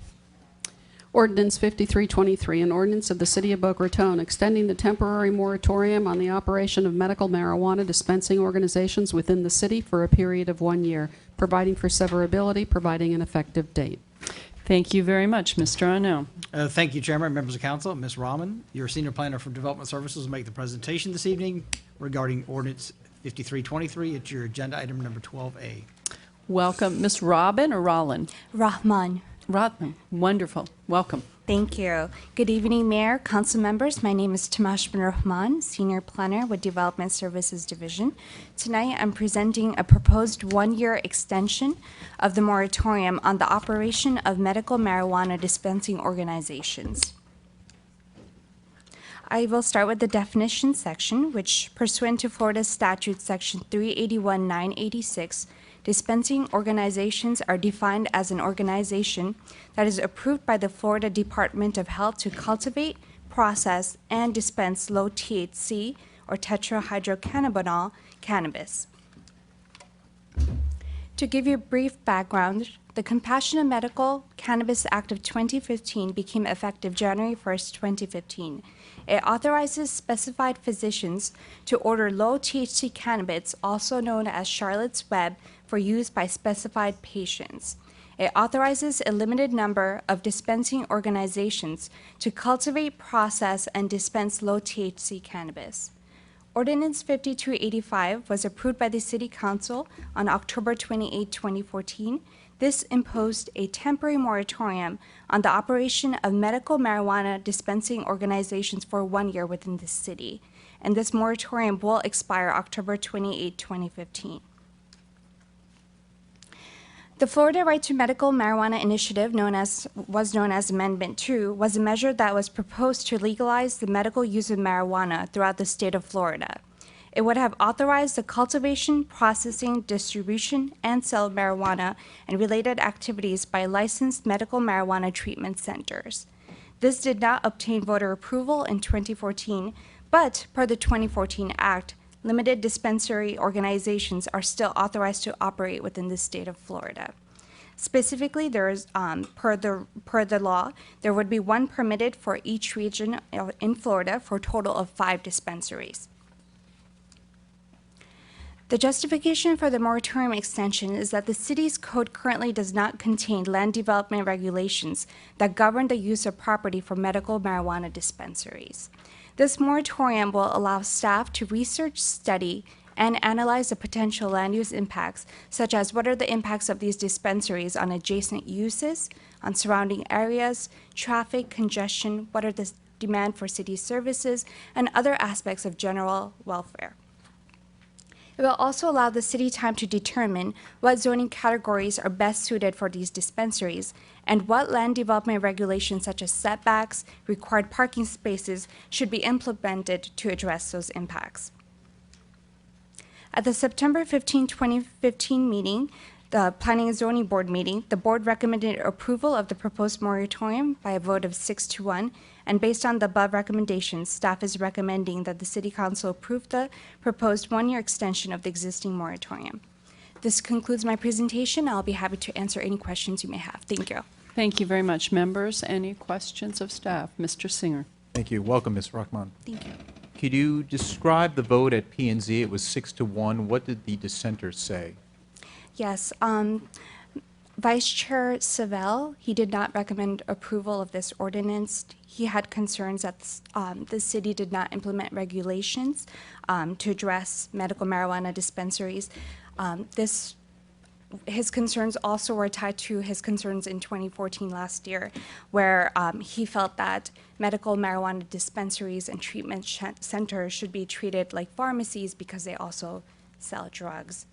[SPEAKER 3] Ordinance 5323, an ordinance of the City of Boca Raton extending the temporary moratorium on the operation of medical marijuana dispensing organizations within the city for a period of 1 year, providing for severability, providing an effective date.
[SPEAKER 1] Thank you very much. Mr. Arnell.
[SPEAKER 5] Thank you, Chairman, members of council. Ms. Rahman, your Senior Planner for Development Services, will make the presentation this evening regarding Ordinance 5323. It's your agenda item number 12A.
[SPEAKER 1] Welcome. Ms. Robin or Rollin?
[SPEAKER 15] Rahman.
[SPEAKER 1] Rodman. Wonderful. Welcome.
[SPEAKER 15] Thank you. Good evening, Mayor, council members. My name is Tamash bin Rahman, Senior Planner with Development Services Division. Tonight, I'm presenting a proposed 1-year extension of the moratorium on the operation of medical marijuana dispensing organizations. I will start with the definition section, which pursuant to Florida Statute Section 381-986, dispensing organizations are defined as an organization that is approved by the Florida Department of Health to cultivate, process, and dispense low THC or tetrahydrocannabinol cannabis. To give you a brief background, the Compassionate Medical Cannabis Act of 2015 became effective January 1st, 2015. It authorizes specified physicians to order low THC cannabis, also known as Charlotte's Web, for use by specified patients. It authorizes a limited number of dispensing organizations to cultivate, process, and dispense low THC cannabis. Ordinance 5285 was approved by the City Council on October 28, 2014. This imposed a temporary moratorium on the operation of medical marijuana dispensing organizations for 1 year within the city, and this moratorium will expire October 28, 2015. The Florida Right to Medical Marijuana Initiative, was known as Amendment 2, was a measure that was proposed to legalize the medical use of marijuana throughout the state of Florida. It would have authorized the cultivation, processing, distribution, and sale of marijuana and related activities by licensed medical marijuana treatment centers. This did not obtain voter approval in 2014, but per the 2014 Act, limited dispensary organizations are still authorized to operate within the state of Florida. Specifically, there is, per the law, there would be 1 permitted for each region in Florida for a total of 5 dispensaries. The justification for the moratorium extension is that the city's code currently does not contain land development regulations that govern the use of property for medical marijuana dispensaries. This moratorium will allow staff to research, study, and analyze the potential land use impacts, such as what are the impacts of these dispensaries on adjacent uses, on surrounding areas, traffic, congestion, what are the demand for city services, and other aspects of general welfare. It will also allow the city time to determine what zoning categories are best suited for these dispensaries and what land development regulations such as setbacks, required parking spaces should be implemented to address those impacts. At the September 15, 2015 meeting, the Planning and Zoning Board meeting, the board recommended approval of the proposed moratorium by a vote of 6-1, and based on the above recommendations, staff is recommending that the City Council approve the proposed 1-year extension of the existing moratorium. This concludes my presentation. I'll be happy to answer any questions you may have. Thank you.
[SPEAKER 1] Thank you very much. Members, any questions of staff? Mr. Singer.
[SPEAKER 7] Thank you. Welcome, Ms. Rahman.
[SPEAKER 15] Thank you.
[SPEAKER 7] Could you describe the vote at P&Z? It was 6-1. What did the dissenters say?
[SPEAKER 15] Yes. Vice Chair Savelle, he did not recommend approval of this ordinance. He had concerns that the city did not implement regulations to address medical marijuana dispensaries. His concerns also were tied to his concerns in 2014 last year, where he felt that medical marijuana dispensaries and treatment centers should be treated like pharmacies because they also sell drugs.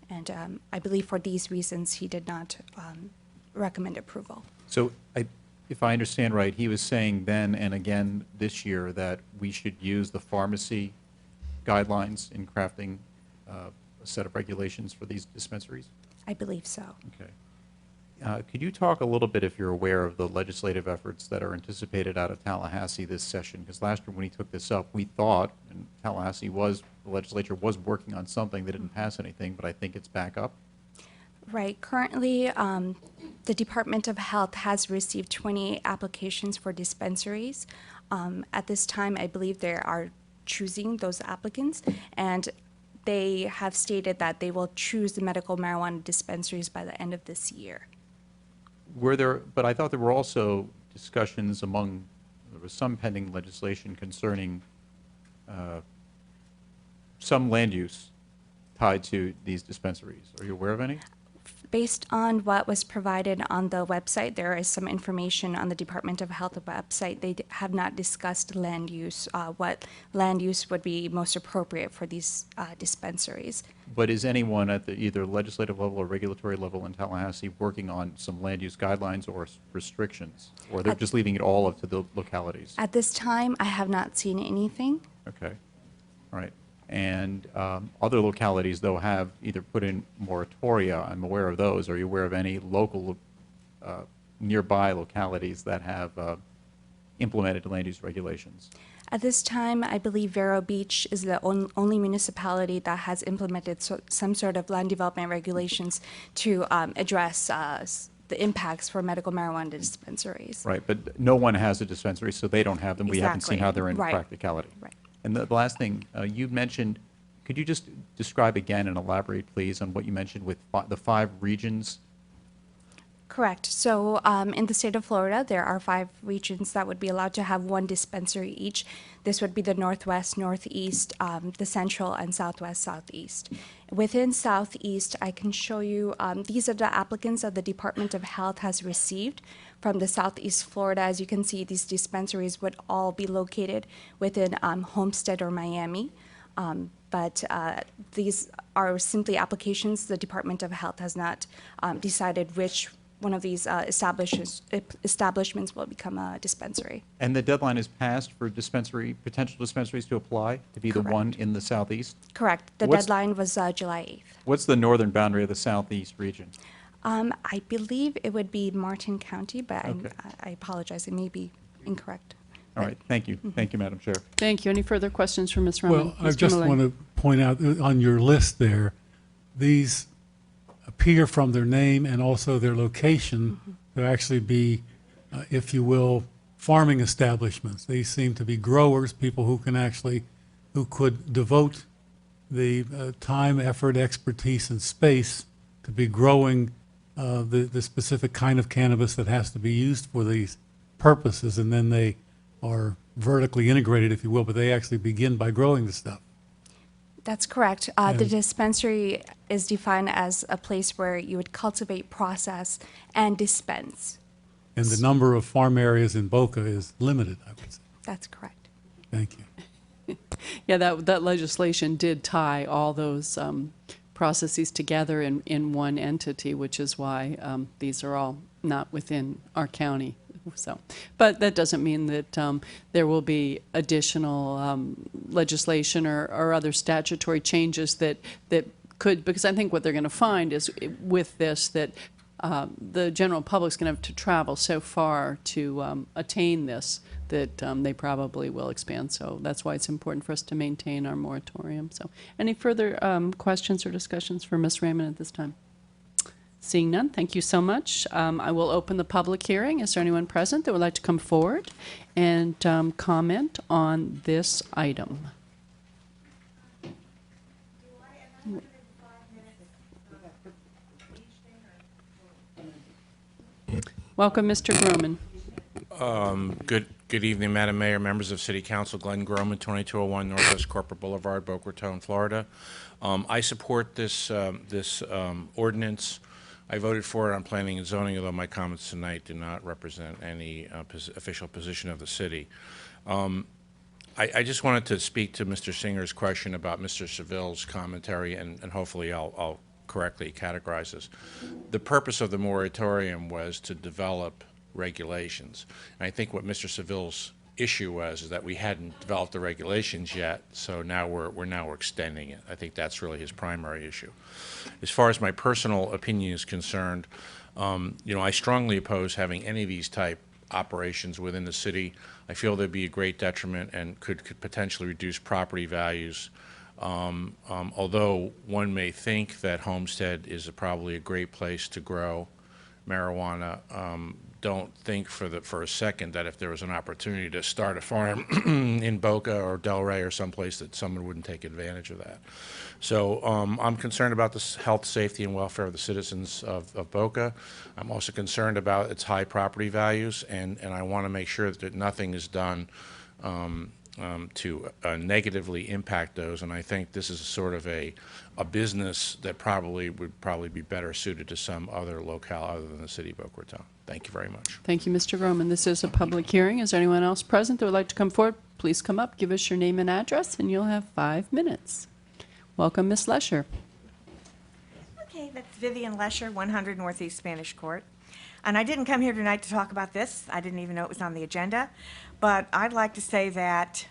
[SPEAKER 15] And I believe for these reasons, he did not recommend approval.
[SPEAKER 7] So if I understand right, he was saying then and again this year that we should use the pharmacy guidelines in crafting a set of regulations for these dispensaries?
[SPEAKER 15] I believe so.
[SPEAKER 7] Okay. Could you talk a little bit, if you're aware, of the legislative efforts that are anticipated out of Tallahassee this session? Because last year when he took this up, we thought, and Tallahassee the legislature was working on something. They didn't pass anything, but I think it's back up.
[SPEAKER 15] Right. Currently, the Department of Health has received 20 applications for dispensaries. At this time, I believe they are choosing those applicants, and they have stated that they will choose the medical marijuana dispensaries by the end of this year.
[SPEAKER 7] But I thought there were also discussions there was some pending legislation concerning some land use tied to these dispensaries. Are you aware of any?
[SPEAKER 15] Based on what was provided on the website, there is some information on the Department of Health website. They have not discussed land use, what land use would be most appropriate for these dispensaries.
[SPEAKER 7] But is anyone at the either legislative level or regulatory level in Tallahassee working on some land use guidelines or restrictions? Or they're just leaving it all up to the localities?
[SPEAKER 15] At this time, I have not seen anything.
[SPEAKER 7] Okay. All right. And other localities, though, have either put in moratoria. I'm aware of those. Are you aware of any local, nearby localities that have implemented land use regulations?
[SPEAKER 15] At this time, I believe Vero Beach is the only municipality that has implemented some sort of land development regulations to address the impacts for medical marijuana dispensaries.
[SPEAKER 7] Right, but no one has a dispensary, so they don't have them. We haven't seen how they're in practicality.
[SPEAKER 15] Right.
[SPEAKER 7] And the last thing, you mentioned, could you just describe again and elaborate, please, on what you mentioned with the 5 regions?
[SPEAKER 15] Correct. So in the state of Florida, there are 5 regions that would be allowed to have 1 dispensary each. This would be the Northwest, Northeast, the Central, and Southwest, Southeast. Within Southeast, I can show you, these are the applicants that the Department of Health has received from the Southeast Florida. As you can see, these dispensaries would all be located within Homestead or Miami. But these are simply applications. The Department of Health has not decided which one of these establishments will become a dispensary.
[SPEAKER 7] And the deadline is passed for potential dispensaries to apply to be the one in the Southeast?
[SPEAKER 15] Correct. The deadline was July 8th.
[SPEAKER 7] What's the northern boundary of the Southeast region?
[SPEAKER 15] I believe it would be Martin County, but
[SPEAKER 7] Okay.
[SPEAKER 15] I apologize. It may be incorrect.
[SPEAKER 7] All right, thank you. Thank you, Madam Chair.
[SPEAKER 1] Thank you. Any further questions for Ms. Rahman?
[SPEAKER 6] Well, I just want to point out on your list there, these appear from their name and also their location to actually be, if you will, farming establishments. These seem to be growers, people who could devote the time, effort, expertise, and space to be growing the specific kind of cannabis that has to be used for these purposes, and then they are vertically integrated, if you will, but they actually begin by growing the stuff.
[SPEAKER 15] That's correct. The dispensary is defined as a place where you would cultivate, process, and dispense.
[SPEAKER 6] And the number of farm areas in BOCA is limited, I would say.
[SPEAKER 15] That's correct.
[SPEAKER 6] Thank you.
[SPEAKER 1] Yeah, that legislation did tie all those processes together in one entity, which is why these are all not within our county. So, but that doesn't mean that there will be additional legislation or other statutory changes that could, because I think what they're going to find is with this that the general public's going to have to travel so far to attain this that they probably will expand. So that's why it's important for us to maintain our moratorium. So any further questions or discussions for Ms. Raymond at this time? Seeing none, thank you so much. I will open the public hearing. Is there anyone present that would like to come forward and comment on this item? Welcome, Mr. Groman.
[SPEAKER 16] Good evening, Madam Mayor, members of City Council. Glenn Groman, 2201 Northwest Corporate Boulevard, Boca Raton, Florida. I support this ordinance. I voted for it on planning and zoning, although my comments tonight do not represent any official position of the city. I just wanted to speak to Mr. Singer's question about Mr. Seville's commentary, and hopefully I'll correctly categorize this. The purpose of the moratorium was to develop regulations. And I think what Mr. Seville's issue was is that we hadn't developed the regulations yet, so now we're extending it. I think that's really his primary issue. As far as my personal opinion is concerned, I strongly oppose having any of these type operations within the city. I feel they'd be a great detriment and could potentially reduce property values. Although one may think that Homestead is probably a great place to grow marijuana, don't think for a second that if there was an opportunity to start a farm in Boca or Delray or someplace that someone wouldn't take advantage of that. So I'm concerned about the health, safety, and welfare of the citizens of Boca. I'm also concerned about its high property values, and I want to make sure that nothing is done to negatively impact those, and I think this is sort of a business that would be better suited to some other locale other than the city of Boca Raton. Thank you very much.
[SPEAKER 1] Thank you, Mr. Groman. This is a public hearing. Is there anyone else present that would like to come forward? Please come up, give us your name and address, and you'll have 5 minutes. Welcome, Ms. Lesher.
[SPEAKER 17] Okay, that's Vivian Lesher, 100 Northeast Spanish Court. And I didn't come here tonight to talk about this. I didn't even know it was on the agenda. But I'd like to say that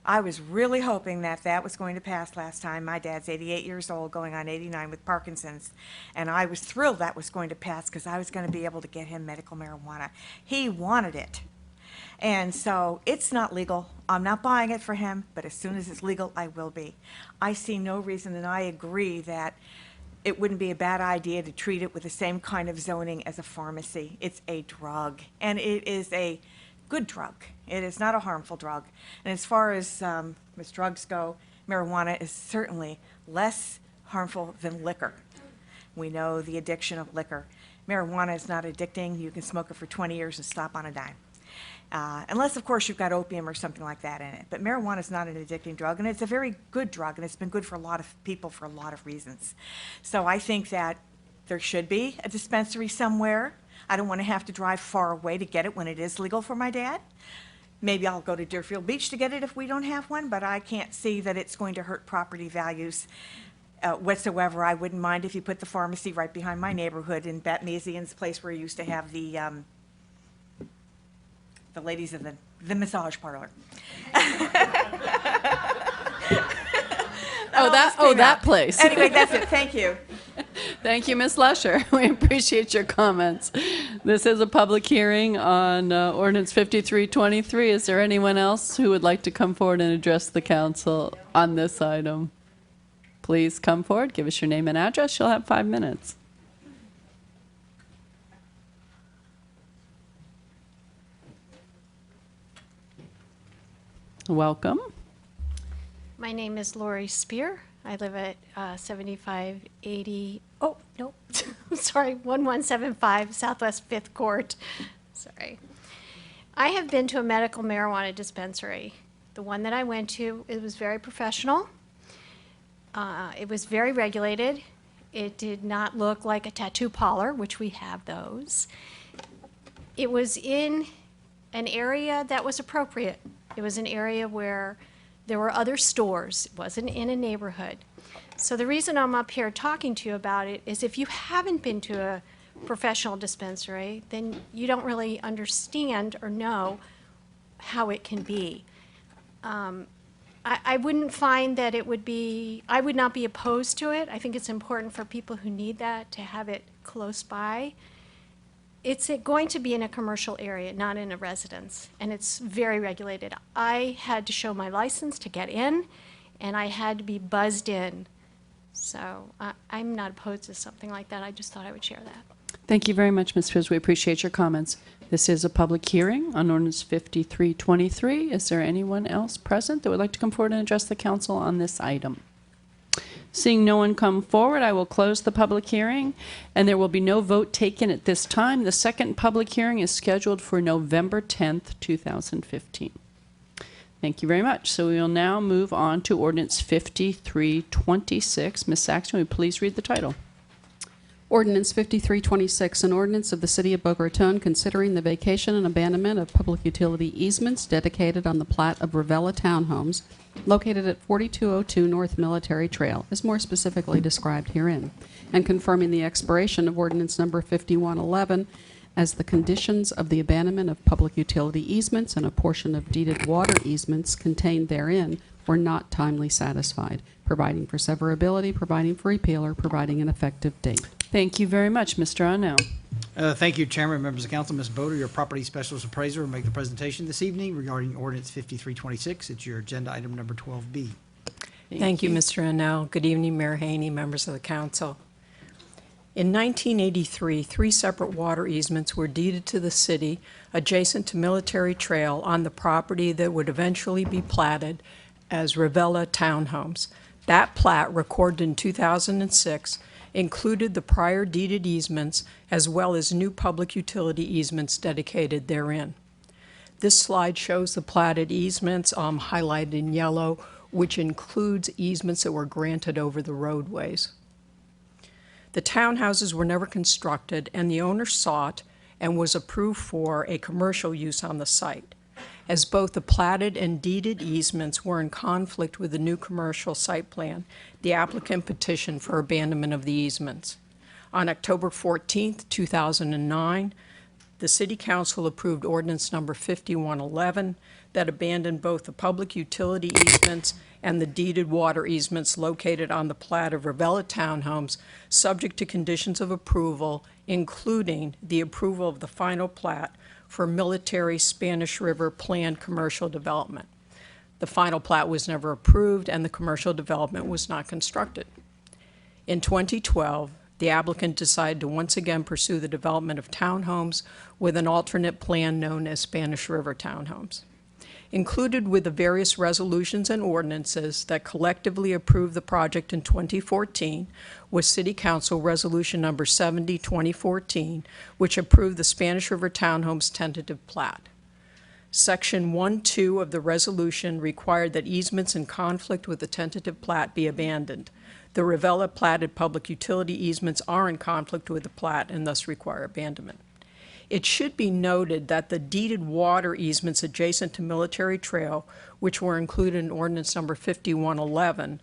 [SPEAKER 17] I was really hoping that that was going to pass last time. My dad's 88 years old, going on 89 with Parkinson's. And I was thrilled that was going to pass because I was going to be able to get him medical marijuana. He wanted it. And so it's not legal. I'm not buying it for him, but as soon as it's legal, I will be. I see no reason, and I agree that it wouldn't be a bad idea to treat it with the same kind of zoning as a pharmacy. It's a drug, and it is a good drug. It is not a harmful drug. And as far as drugs go, marijuana is certainly less harmful than liquor. We know the addiction of liquor. Marijuana is not addicting. You can smoke it for 20 years and stop on a dime. Unless, of course, you've got opium or something like that in it. But marijuana is not an addicting drug, and it's a very good drug, and it's been good for a lot of people for a lot of reasons. So I think that there should be a dispensary somewhere. I don't want to have to drive far away to get it when it is legal for my dad. Maybe I'll go to Deerfield Beach to get it if we don't have one, but I can't see that it's going to hurt property values whatsoever. I wouldn't mind if you put the pharmacy right behind my neighborhood in Bet Mezian's place where you used to have the ladies of the massage parlor.
[SPEAKER 1] that place.
[SPEAKER 17] Anyway, that's it. Thank you.
[SPEAKER 1] Thank you, Ms. Lesher. We appreciate your comments. This is a public hearing on Ordinance 5323. Is there anyone else who would like to come forward and address the council on this item? Please come forward, give us your name and address. You'll have 5 minutes. Welcome.
[SPEAKER 18] My name is Lori Spear. I live at 7580, I'm sorry, 1175 Southwest 5th Court. Sorry. I have been to a medical marijuana dispensary. The one that I went to, it was very professional. It was very regulated. It did not look like a tattoo parlor, which we have those. It was in an area that was appropriate. It was an area where there were other stores. It wasn't in a neighborhood. So the reason I'm up here talking to you about it is if you haven't been to a professional dispensary, then you don't really understand or know how it can be. I I wouldn't find that it would be, I would not be opposed to it. I think it's important for people who need that to have it close by. It's going to be in a commercial area, not in a residence, and it's very regulated. I had to show my license to get in, and I had to be buzzed in. So I'm not opposed to something like that. I just thought I would share that.
[SPEAKER 1] Thank you very much, Ms. Fizz. We appreciate your comments. This is a public hearing on ordinance 5323. Is there anyone else present that would like to come forward and address the council on this item? Seeing no one come forward, I will close the public hearing, and there will be no vote taken at this time. The second public hearing is scheduled for November 10th, 2015. Thank you very much. So we will now move on to ordinance 5326. Ms. Saxton, will you please read the title?
[SPEAKER 3] Ordinance 5326, an ordinance of the City of Boca Raton considering the vacation and abandonment of public utility easements dedicated on the plat of Ravella Townhomes located at 4202 North Military Trail, as more specifically described herein, and confirming the expiration of ordinance number 5111 as the conditions of the abandonment of public utility easements and a portion of deeded water easements contained therein were not timely satisfied, providing for severability, providing for repeal, or providing an effective date.
[SPEAKER 1] Thank you very much, Mr. Arnell.
[SPEAKER 5] Thank you, Chairman, members of council. Ms. Boder, your property specialist appraiser, will make the presentation this evening regarding ordinance 5326. It's your agenda item number 12B.
[SPEAKER 19] Thank you, Mr. Arnell. Good evening, Mayor Haney, members of the council. In 1983, 3 separate water easements were deeded to the city adjacent to Military Trail on the property that would eventually be platted as Ravella Townhomes. That plat, recorded in 2006, included the prior deeded easements as well as new public utility easements dedicated therein. This slide shows the platted easements highlighted in yellow, which includes easements that were granted over the roadways. The townhouses were never constructed, and the owner sought and was approved for a commercial use on the site. As both the platted and deeded easements were in conflict with the new commercial site plan, the applicant petitioned for abandonment of the easements. On October 14, 2009, the City Council approved ordinance number 5111 that abandoned both the public utility easements and the deeded water easements located on the plat of Ravella Townhomes, subject to conditions of approval, including the approval of the final plat for Military Spanish River planned commercial development. The final plat was never approved, and the commercial development was not constructed. In 2012, the applicant decided to once again pursue the development of townhomes with an alternate plan known as Spanish River Townhomes. Included with the various resolutions and ordinances that collectively approved the project in 2014 was City Council Resolution Number 70-2014, which approved the Spanish River Townhomes tentative plat. Section 1.2 of the resolution required that easements in conflict with the tentative plat be abandoned. The Ravella platted public utility easements are in conflict with the plat and thus require abandonment. It should be noted that the deeded water easements adjacent to Military Trail, which were included in ordinance number 5111,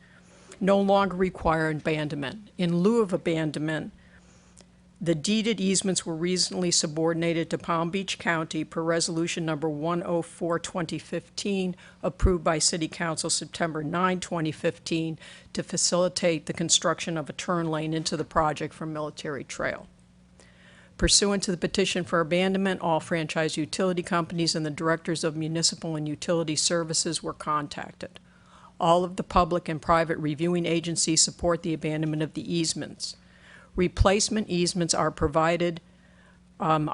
[SPEAKER 19] no longer require abandonment. In lieu of abandonment, the deeded easements were recently subordinated to Palm Beach County per resolution number 104-2015, approved by City Council September 9, 2015, to facilitate the construction of a turn lane into the project from Military Trail. Pursuant to the petition for abandonment, all franchise utility companies and the directors of municipal and utility services were contacted. All of the public and private reviewing agencies support the abandonment of the easements. Replacement easements are dedicated, on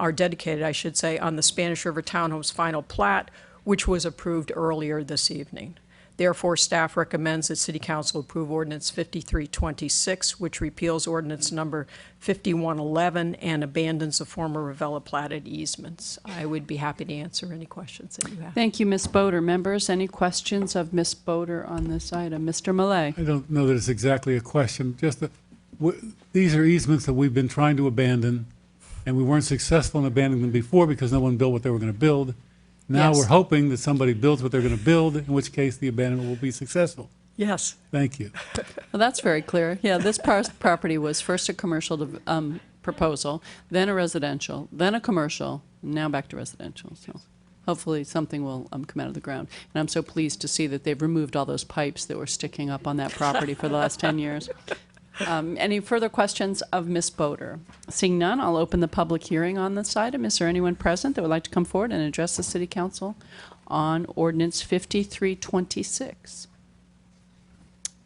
[SPEAKER 19] the Spanish River Townhomes final plat, which was approved earlier this evening. Therefore, staff recommends that City Council approve Ordinance 5326, which repeals Ordinance number 5111 and abandons the former Ravella platted easements. I would be happy to answer any questions that you have.
[SPEAKER 1] Thank you, Ms. Boder. Members, any questions of Ms. Boder on this item? Mr. Millay.
[SPEAKER 6] I don't know that it's exactly a question, just that these are easements that we've been trying to abandon, and we weren't successful in abandoning them before because no one built what they were going to build. Now
[SPEAKER 19] Yes.
[SPEAKER 6] we're hoping that somebody builds what they're going to build, in which case the abandonment will be successful.
[SPEAKER 19] Yes.
[SPEAKER 6] Thank you.
[SPEAKER 1] Well, that's very clear. Yeah, this property was first a commercial proposal, then a residential, then a commercial, now back to residential. So Hopefully, something will come out of the ground. And I'm so pleased to see that they've removed all those pipes that were sticking up on that property for the last 10 years. Any further questions of Ms. Boder? Seeing none, I'll open the public hearing on this item. Is there anyone present that would like to come forward and address the City Council on Ordinance 5326?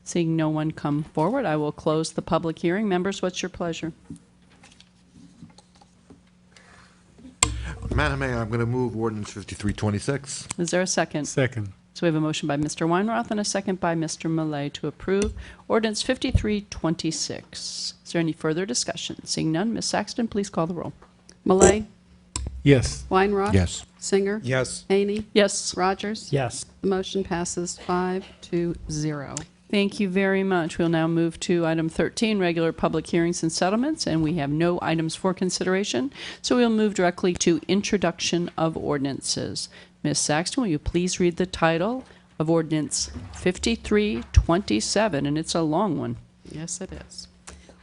[SPEAKER 1] Seeing no one come forward, I will close the public hearing. Members, what's your pleasure?
[SPEAKER 4] Madam Mayor, I'm going to move ordinance 5326.
[SPEAKER 1] Is there a second?
[SPEAKER 6] Second.
[SPEAKER 1] So we have a motion by Mr. Weinroth and a second by Mr. Millet to approve Ordinance 5326. Is there any further discussion? Seeing none, Ms. Saxton, please call the roll.
[SPEAKER 3] Millet?
[SPEAKER 6] Yes.
[SPEAKER 3] Weinroth?
[SPEAKER 4] Yes.
[SPEAKER 3] Singer?
[SPEAKER 13] Yes.
[SPEAKER 3] Haney?
[SPEAKER 1] Yes.
[SPEAKER 3] Rogers?
[SPEAKER 2] Yes.
[SPEAKER 3] The motion passes 5-0.
[SPEAKER 1] Thank you very much. We'll now move to item 13, regular public hearings and settlements, and we have no items for consideration. So we'll move directly to introduction of ordinances. Ms. Saxton, will you please read the title of Ordinance 5327, and it's a long one.
[SPEAKER 3] Yes, it is.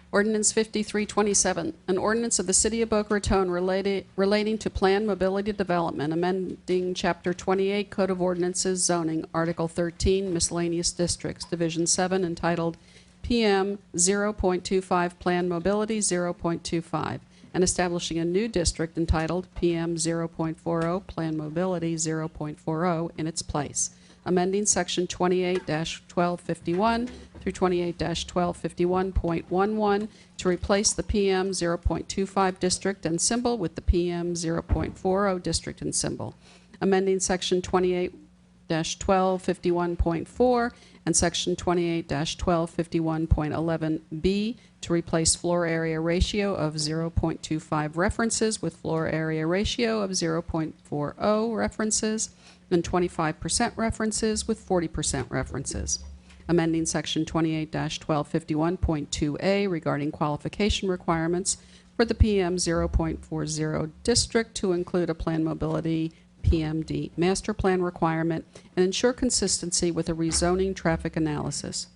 [SPEAKER 3] Ordinance 5327, an ordinance of the City of Boca Raton relating to planned mobility development, amending Chapter 28 Code of Ordinances zoning, Article 13 miscellaneous districts, Division 7, entitled PM 0.25 Planned Mobility 0.25, and establishing a new district entitled PM 0.40 Planned Mobility 0.40 in its place, amending Section 28-1251 through 28-1251.11 to replace the PM 0.25 district and symbol with the PM 0.40 district and symbol, amending Section 28-1251.4 and Section 28-1251.11B to replace floor area ratio of 0.25 references with floor area ratio of 0.40 references and 25% references with 40% references, amending Section 28-1251.2A regarding qualification requirements for the PM 0.40 district to include a planned mobility PMD master plan requirement and ensure consistency with a rezoning traffic analysis,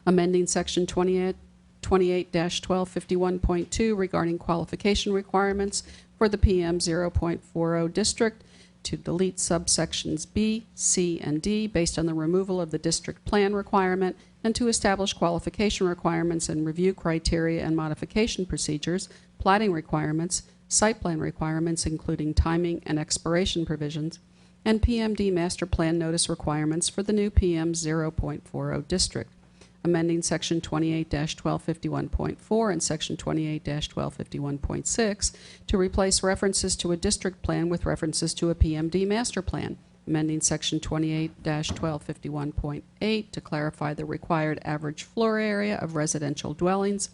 [SPEAKER 3] amending Section 28-1251.2 regarding qualification requirements for the PM 0.40 district to delete subsections B, C, and D based on the removal of the district plan requirement, and to establish qualification requirements and review criteria and modification procedures, plating requirements, site plan requirements including timing and expiration provisions, and PMD master plan notice requirements for the new PM 0.40 district, amending Section 28-1251.4 and Section 28-1251.6 to replace references to a district plan with references to a PMD master plan, amending Section 28-1251.8 to clarify the required average floor area of residential dwellings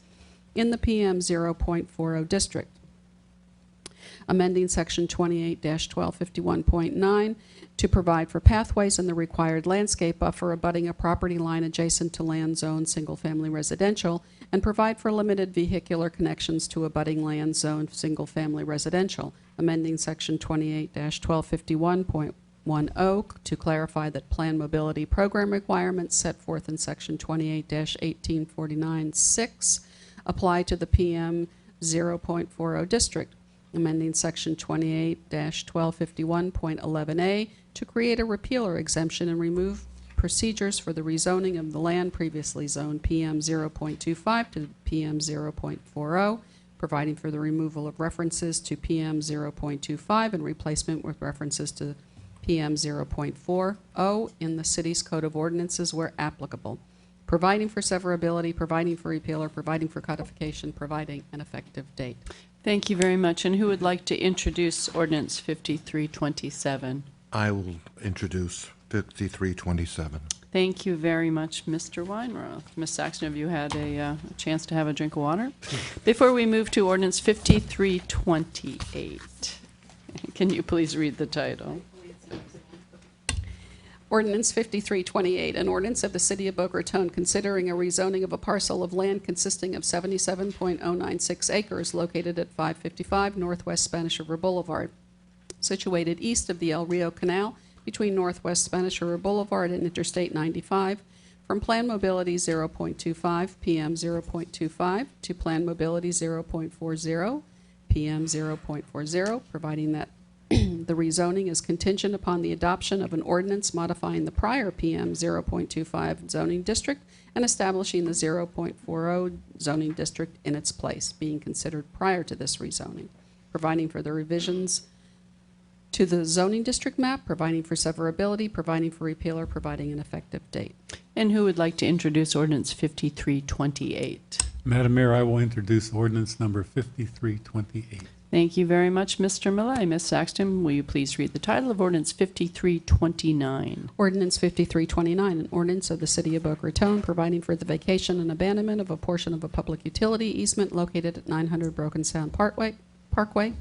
[SPEAKER 3] in the PM 0.40 district, amending Section 28-1251.9 to provide for pathways in the required landscape buffer abutting a property line adjacent to land zone single-family residential, and provide for limited vehicular connections to abutting land zone single-family residential, amending Section 28-1251.10 to clarify that planned mobility program requirements set forth in Section 28-1849-6 apply to the PM 0.40 district, amending Section 28-1251.11a to create a repealer exemption and remove procedures for the rezoning of the land previously zoned PM 0.25 to PM 0.40, providing for the removal of references to PM 0.25 and replacement with references to PM 0.40 in the city's Code of Ordinances where applicable, providing for severability, providing for repealer, providing for codification, providing an effective date.
[SPEAKER 1] Thank you very much. And who would like to introduce Ordinance 5327?
[SPEAKER 4] I will introduce 5327.
[SPEAKER 1] Thank you very much, Mr. Weinroth. Ms. Saxton, have you had a chance to have a drink of water? Before we move to Ordinance 5328, can you please read the title?
[SPEAKER 3] Ordinance 5328, an ordinance of the City of Boca Raton considering a rezoning of a parcel of land consisting of 77.096 acres located at 555 Northwest Spanish River Boulevard, situated east of the El Rio Canal between Northwest Spanish River Boulevard and Interstate 95, from Plan Mobility 0.25 PM 0.25 to Plan Mobility 0.40 PM 0.40, providing that The rezoning is contingent upon the adoption of an ordinance modifying the prior PM 0.25 zoning district and establishing the 0.40 zoning district in its place, being considered prior to this rezoning, providing for the revisions to the zoning district map, providing for severability, providing for repeal, or providing an effective date.
[SPEAKER 1] And who would like to introduce ordinance 5328?
[SPEAKER 6] Madam Mayor, I will introduce ordinance number 5328.
[SPEAKER 1] Thank you very much, Mr. Millay. Ms. Saxton, will you please read the title of ordinance 5329?
[SPEAKER 3] Ordinance 5329, an ordinance of the City of Boca Raton providing for the vacation and abandonment of a portion of a public utility easement located at 900 Broken Sound Parkway,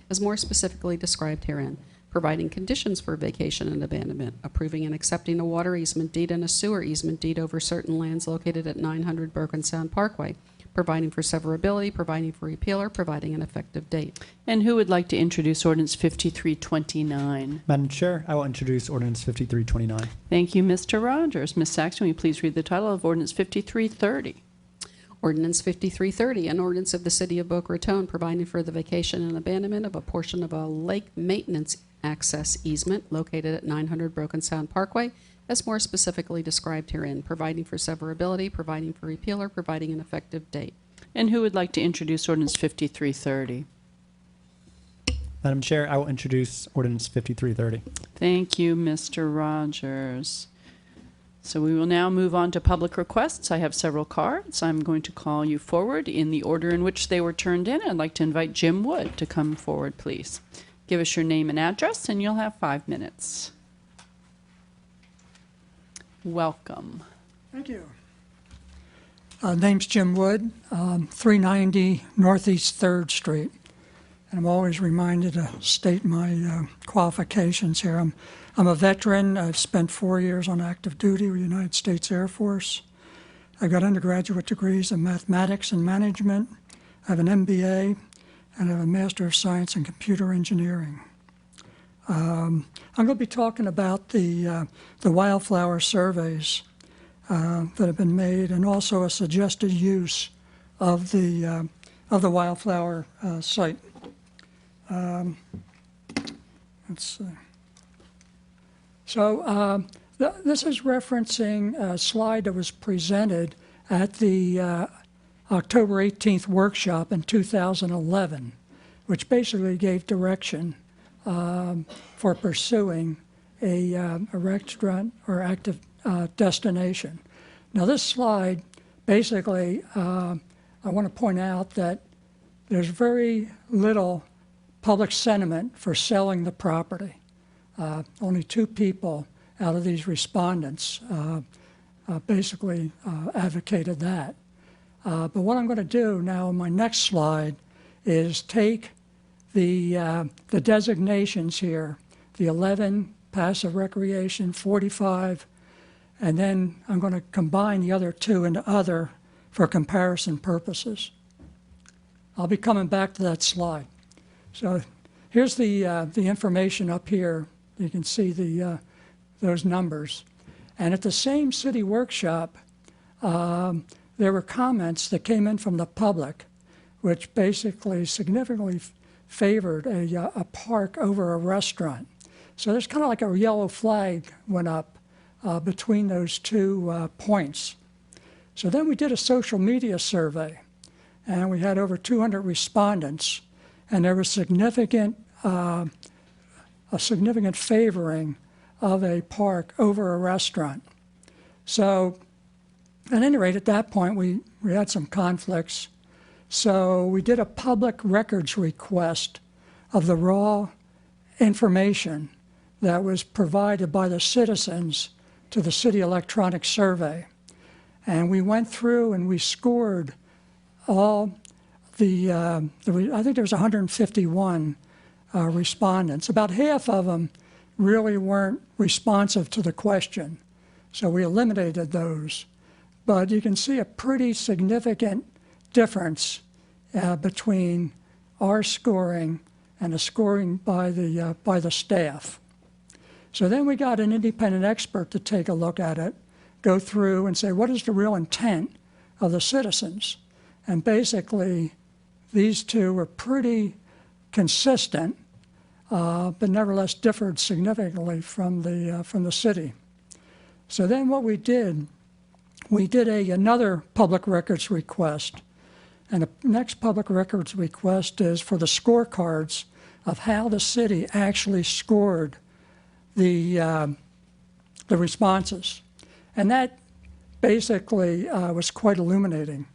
[SPEAKER 3] as more specifically described herein, providing conditions for vacation and abandonment, approving and accepting a water easement deed and a sewer easement deed over certain lands located at 900 Broken Sound Parkway, providing for severability, providing for repeal, or providing an effective date.
[SPEAKER 1] And who would like to introduce ordinance 5329?
[SPEAKER 2] Madam Chair, I will introduce ordinance 5329.
[SPEAKER 1] Thank you, Mr. Rogers. Ms. Saxton, will you please read the title of ordinance 5330?
[SPEAKER 3] Ordinance 5330, an ordinance of the City of Boca Raton providing for the vacation and abandonment of a portion of a lake maintenance access easement located at 900 Broken Sound Parkway, as more specifically described herein, providing for severability, providing for repeal, or providing an effective date.
[SPEAKER 1] And who would like to introduce ordinance 5330?
[SPEAKER 2] Madam Chair, I will introduce ordinance 5330.
[SPEAKER 1] Thank you, Mr. Rogers. So we will now move on to public requests. I have several cards. I'm going to call you forward in the order in which they were turned in. I'd like to invite Jim Wood to come forward, please. Give us your name and address, and you'll have 5 minutes. Welcome.
[SPEAKER 20] Thank you. Name's Jim Wood, 390 Northeast 3rd Street. And I'm always reminded to state my qualifications here. I'm a veteran. I've spent 4 years on active duty with the United States Air Force. I got undergraduate degrees in mathematics and management. I have an MBA, and I have a Master of Science in Computer Engineering. I'm going to be talking about the wildflower surveys that have been made, and also a suggested use of the wildflower site. Let's see. So this is referencing a slide that was presented at the October 18th workshop in 2011, which basically gave direction for pursuing a restaurant or active destination. Now this slide, basically, I want to point out that there's very little public sentiment for selling the property. Only 2 people out of these respondents basically advocated that. But what I'm going to do now on my next slide is take the designations here, the 11 passive recreation, 45, and then I'm going to combine the other 2 into other for comparison purposes. I'll be coming back to that slide. So here's the information up here. You can see those numbers. And at the same city workshop, there were comments that came in from the public, which basically significantly favored a park over a restaurant. So there's kind of like a yellow flag went up between those 2 points. So then we did a social media survey, and we had over 200 respondents, and there was a significant favoring of a park over a restaurant. So at any rate, at that point, we had some conflicts. So we did a public records request of the raw information that was provided by the citizens to the city electronic survey. And we went through and we scored all I think there was 151 respondents. About half of them really weren't responsive to the question, so we eliminated those. But you can see a pretty significant difference between our scoring and the scoring by the staff. So then we got an independent expert to take a look at it, go through and say, what is the real intent of the citizens? And basically, these 2 were pretty consistent but nevertheless differed significantly from the city. So then what we did another public records request. And the next public records request is for the scorecards of how the city actually scored the responses. And that basically was quite illuminating.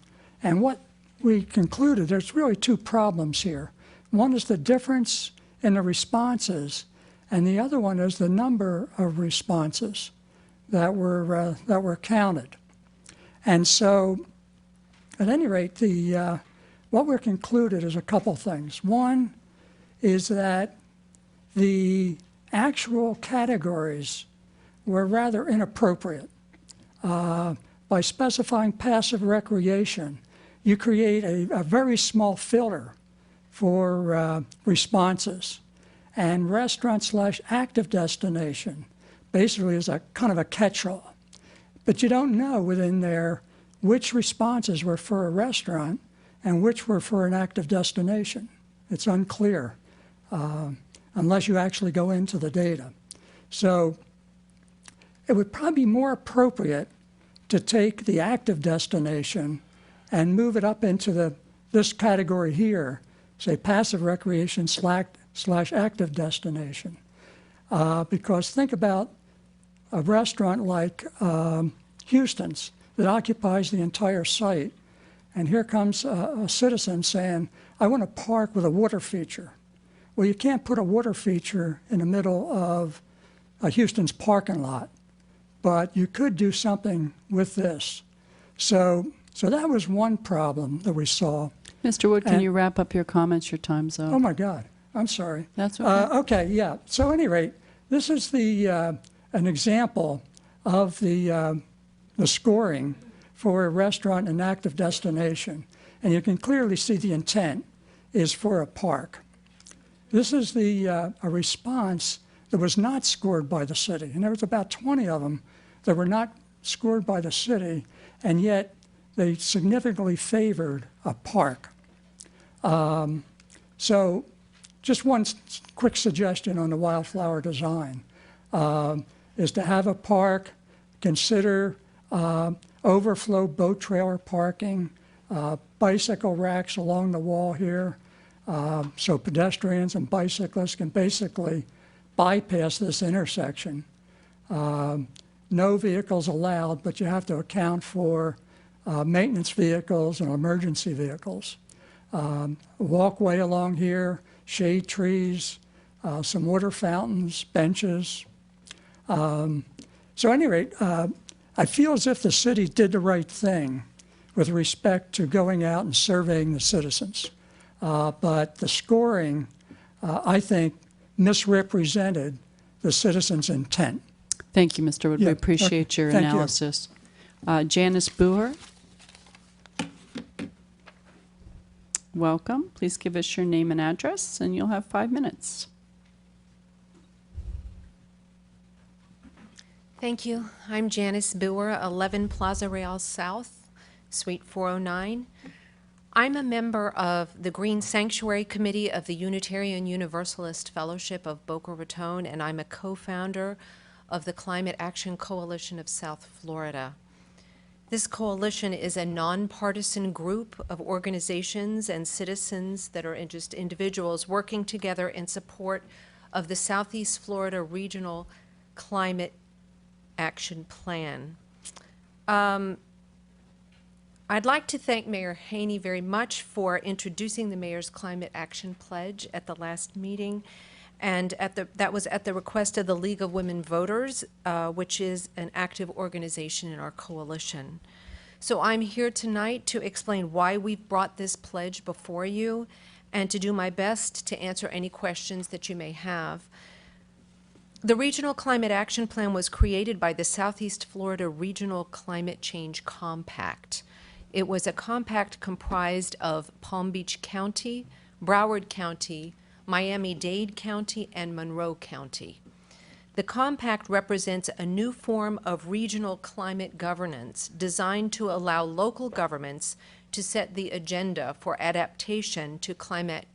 [SPEAKER 20] And what we concluded, there's really two problems here. One is the difference in the responses, and the other one is the number of responses that were counted. And so, at any rate, what we're concluded is a couple things. One is that the actual categories were rather inappropriate. By specifying passive recreation, you create a very small filter for responses. And restaurant/active destination basically is a kind of a catch-all. But you don't know within there which responses were for a restaurant and which were for an active destination. It's unclear unless you actually go into the data. So it would probably be more appropriate to take the active destination and move it up into this category here, say passive recreation slash active destination. Because think about a restaurant like Houston's that occupies the entire site. And here comes a citizen saying, I want to park with a water feature. Well, you can't put a water feature in the middle of Houston's parking lot, but you could do something with this. So that was one problem that we saw.
[SPEAKER 1] Mr. Wood, can you wrap up your comments? Your time's up.
[SPEAKER 20] Oh my God, I'm sorry.
[SPEAKER 1] That's okay.
[SPEAKER 20] Okay, yeah. So at any rate, this is an example of the scoring for a restaurant and active destination. And you can clearly see the intent is for a park. This is a response that was not scored by the city. And there was about 20 of them that were not scored by the city, and yet they significantly favored a park. So just one quick suggestion on the wildflower design is to have a park, consider overflow boat trailer parking, bicycle racks along the wall here, so pedestrians and bicyclists can basically bypass this intersection. No vehicles allowed, but you have to account for maintenance vehicles and emergency vehicles. Walkway along here, shade trees, some water fountains, benches. So at any rate, I feel as if the city did the right thing with respect to going out and surveying the citizens. But the scoring, I think, misrepresented the citizens' intent.
[SPEAKER 1] Thank you, Mr. Wood.
[SPEAKER 20] Yeah,
[SPEAKER 1] We appreciate
[SPEAKER 20] okay.
[SPEAKER 1] your
[SPEAKER 20] Thank you.
[SPEAKER 1] analysis. Janice Boer. Welcome. Please give us your name and address, and you'll have 5 minutes.
[SPEAKER 21] Thank you. I'm Janice Boer, 11 Plaza Real South, Suite 409. I'm a member of the Green Sanctuary Committee of the Unitarian Universalist Fellowship of Boca Raton, and I'm a co-founder of the Climate Action Coalition of South Florida. This coalition is a nonpartisan group of organizations and citizens that are just individuals working together in support of the Southeast Florida Regional Climate Action Plan. I'd like to thank Mayor Haney very much for introducing the Mayor's Climate Action Pledge at the last meeting. And that was at the request of the League of Women Voters, which is an active organization in our coalition. So I'm here tonight to explain why we've brought this pledge before you and to do my best to answer any questions that you may have. The Regional Climate Action Plan was created by the Southeast Florida Regional Climate Change Compact. It was a compact comprised of Palm Beach County, Broward County, Miami-Dade County, and Monroe County. The compact represents a new form of regional climate governance designed to allow local governments to set the agenda for adaptation to climate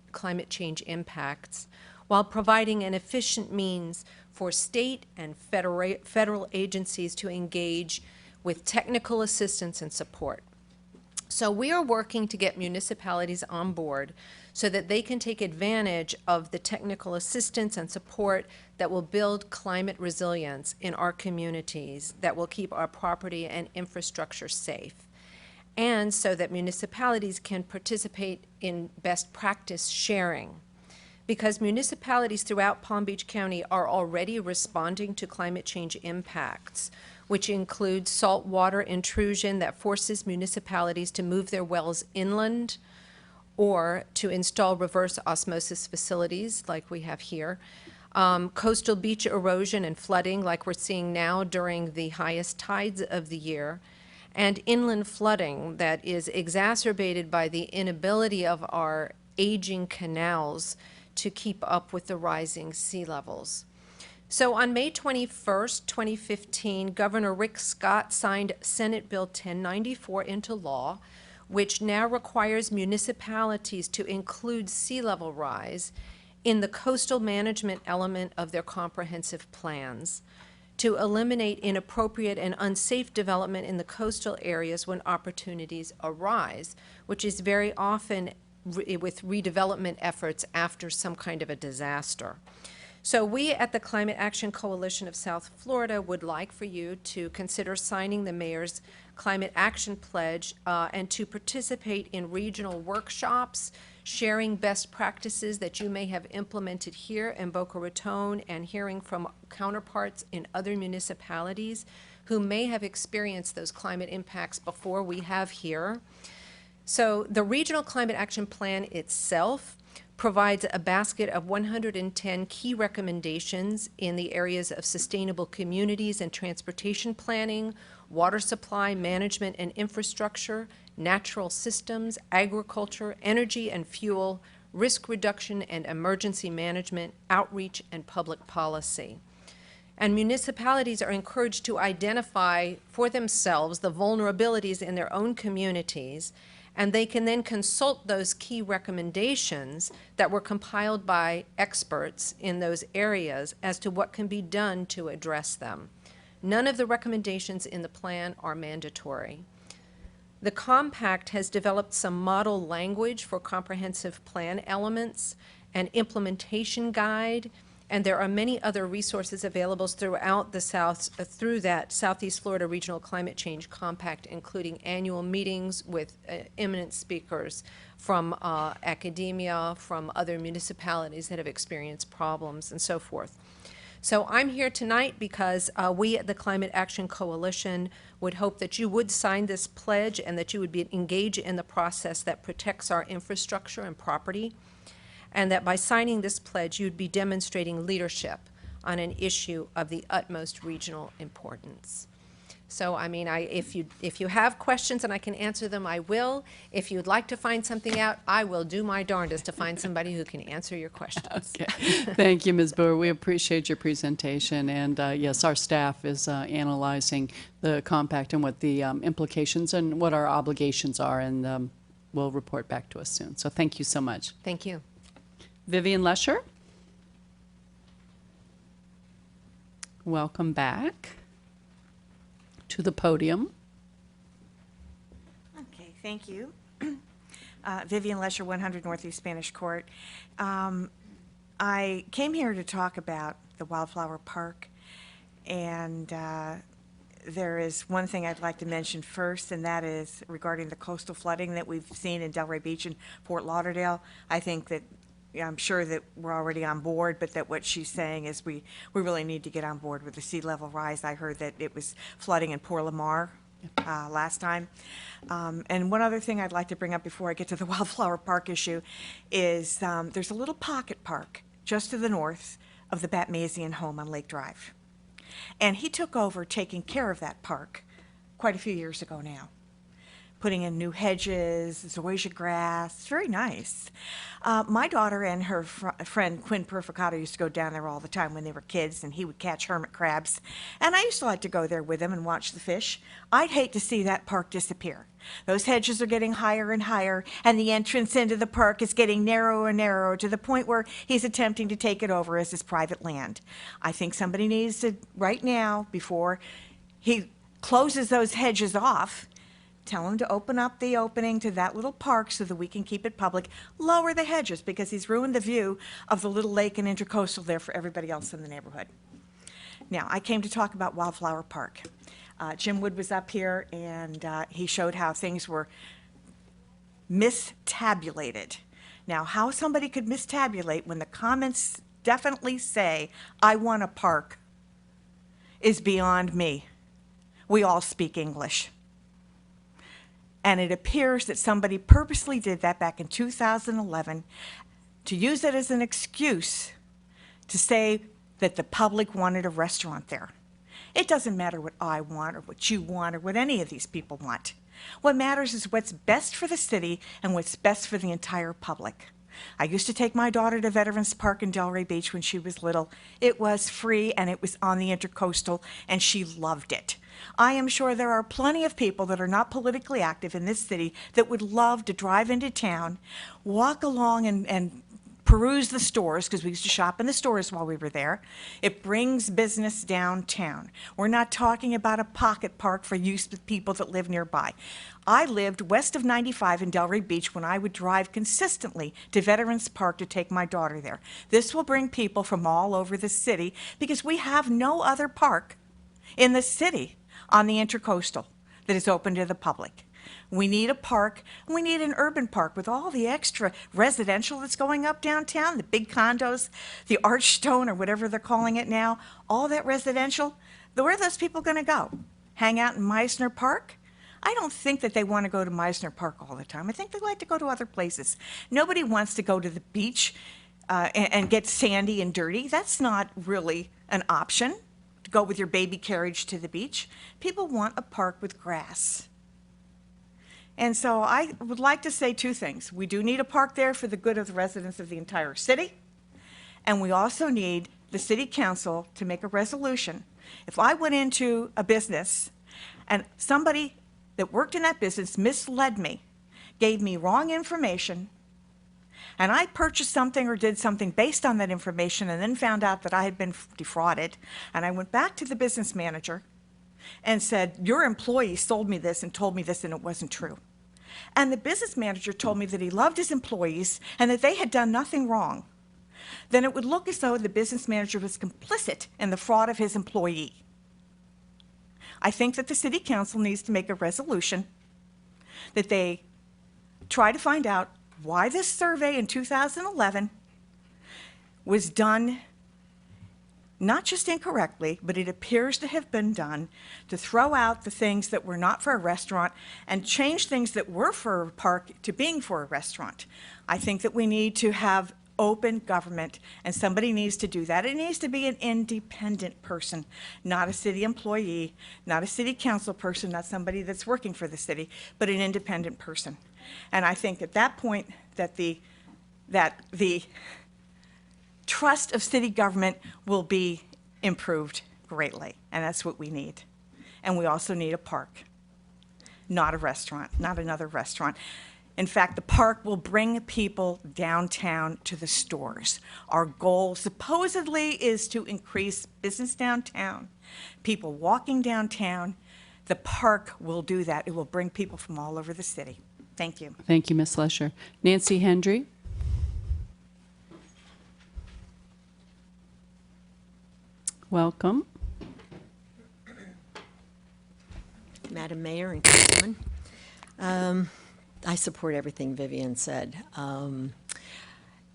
[SPEAKER 21] change impacts while providing an efficient means for state and federal agencies to engage with technical assistance and support. So we are working to get municipalities on board so that they can take advantage of the technical assistance and support that will build climate resilience in our communities, that will keep our property and infrastructure safe, and so that municipalities can participate in best practice sharing. Because municipalities throughout Palm Beach County are already responding to climate change impacts, which includes saltwater intrusion that forces municipalities to move their wells inland or to install reverse osmosis facilities like we have here, coastal beach erosion and flooding like we're seeing now during the highest tides of the year, and inland flooding that is exacerbated by the inability of our aging canals to keep up with the rising sea levels. So on May 21st, 2015, Governor Rick Scott signed Senate Bill 1094 into law, which now requires municipalities to include sea level rise in the coastal management element of their comprehensive plans, to eliminate inappropriate and unsafe development in the coastal areas when opportunities arise, which is very often with redevelopment efforts after some kind of a disaster. So we at the Climate Action Coalition of South Florida would like for you to consider signing the mayor's Climate Action Pledge and to participate in regional workshops, sharing best practices that you may have implemented here in Boca Raton and hearing from counterparts in other municipalities who may have experienced those climate impacts before we have here. So the Regional Climate Action Plan itself provides a basket of 110 key recommendations in the areas of sustainable communities and transportation planning, water supply management and infrastructure, natural systems, agriculture, energy and fuel, risk reduction and emergency management, outreach, and public policy. And municipalities are encouraged to identify for themselves the vulnerabilities in their own communities, and they can then consult those key recommendations that were compiled by experts in those areas as to what can be done to address them. None of the recommendations in the plan are mandatory. The compact has developed some model language for comprehensive plan elements, an implementation guide, and there are many other resources available throughout the through that Southeast Florida Regional Climate Change Compact, including annual meetings with eminent speakers from academia, from other municipalities that have experienced problems, and so forth. So I'm here tonight because we at the Climate Action Coalition would hope that you would sign this pledge and that you would be engaged in the process that protects our infrastructure and property, and that by signing this pledge, you'd be demonstrating leadership on an issue of the utmost regional importance. So, I mean, if you have questions and I can answer them, I will. If you'd like to find something out, I will do my darndest to find somebody who can answer your questions.
[SPEAKER 1] Okay. Thank you, Ms. Boer. We appreciate your presentation. And yes, our staff is analyzing the compact and what the implications and what our obligations are, and will report back to us soon. So thank you so much.
[SPEAKER 21] Thank you.
[SPEAKER 1] Vivian Lesher. Welcome back to the podium.
[SPEAKER 17] Okay, thank you. Vivian Lesher, 100 Northeast Spanish Court. I came here to talk about the Wildflower Park, and there is one thing I'd like to mention first, and that is regarding the coastal flooding that we've seen in Delray Beach and Fort Lauderdale. I think that I'm sure that we're already on board, but that what she's saying is we really need to get on board with the sea level rise. I heard that it was flooding in Port Lamar last time. And one other thing I'd like to bring up before I get to the Wildflower Park issue is there's a little pocket park just to the north of the Batmazian home on Lake Drive. And he took over taking care of that park quite a few years ago now. putting in new hedges, zoysia grass. It's very nice. My daughter and her friend Quinn Purificato used to go down there all the time when they were kids, and he would catch hermit crabs. And I used to like to go there with him and watch the fish. I'd hate to see that park disappear. Those hedges are getting higher and higher, and the entrance into the park is getting narrower and narrower to the point where he's attempting to take it over as his private land. I think somebody needs to, right now, before he closes those hedges off, tell him to open up the opening to that little park so that we can keep it public. Lower the hedges because he's ruined the view of the little lake and intercoastal there for everybody else in the neighborhood. Now, I came to talk about Wildflower Park. Jim Wood was up here and he showed how things were mistabulated. Now, how somebody could mistabulate when the comments definitely say, I want a park, is beyond me. We all speak English. And it appears that somebody purposely did that back in 2011 to use it as an excuse to say that the public wanted a restaurant there. It doesn't matter what I want or what you want or what any of these people want. What matters is what's best for the city and what's best for the entire public. I used to take my daughter to Veterans Park in Delray Beach when she was little. It was free and it was on the Intercoastal and she loved it. I am sure there are plenty of people that are not politically active in this city that would love to drive into town, walk along and peruse the stores, because we used to shop in the stores while we were there. It brings business downtown. We're not talking about a pocket park for use with people that live nearby. I lived west of 95 in Delray Beach when I would drive consistently to Veterans Park to take my daughter there. This will bring people from all over the city because we have no other park in the city on the Intercoastal that is open to the public. We need a park, and we need an urban park with all the extra residential that's going up downtown, the big condos, the Archstone or whatever they're calling it now, all that residential. Where are those people going to go? Hang out in Meisner Park? I don't think that they want to go to Meisner Park all the time. I think they like to go to other places. Nobody wants to go to the beach and get sandy and dirty. That's not really an option, to go with your baby carriage to the beach. People want a park with grass. And so I would like to say two things. We do need a park there for the good of the residents of the entire city, and we also need the city council to make a resolution. If I went into a business and somebody that worked in that business misled me, gave me wrong information, and I purchased something or did something based on that information and then found out that I had been defrauded, and I went back to the business manager and said, your employee sold me this and told me this and it wasn't true. And the business manager told me that he loved his employees and that they had done nothing wrong. Then it would look as though the business manager was complicit in the fraud of his employee. I think that the city council needs to make a resolution that they try to find out why this survey in 2011 was done not just incorrectly, but it appears to have been done to throw out the things that were not for a restaurant and change things that were for a park to being for a restaurant. I think that we need to have open government, and somebody needs to do that. It needs to be an independent person, not a city employee, not a city council person, not somebody that's working for the city, but an independent person. And I think at that point that the trust of city government will be improved greatly, and that's what we need. And we also need a park, not a restaurant, not another restaurant. In fact, the park will bring people downtown to the stores. Our goal supposedly is to increase business downtown, people walking downtown. The park will do that. It will bring people from all over the city. Thank you.
[SPEAKER 1] Thank you, Ms. Lesher. Nancy Hendry. Welcome.
[SPEAKER 11] Madam Mayor and Councilman, I support everything Vivian said. And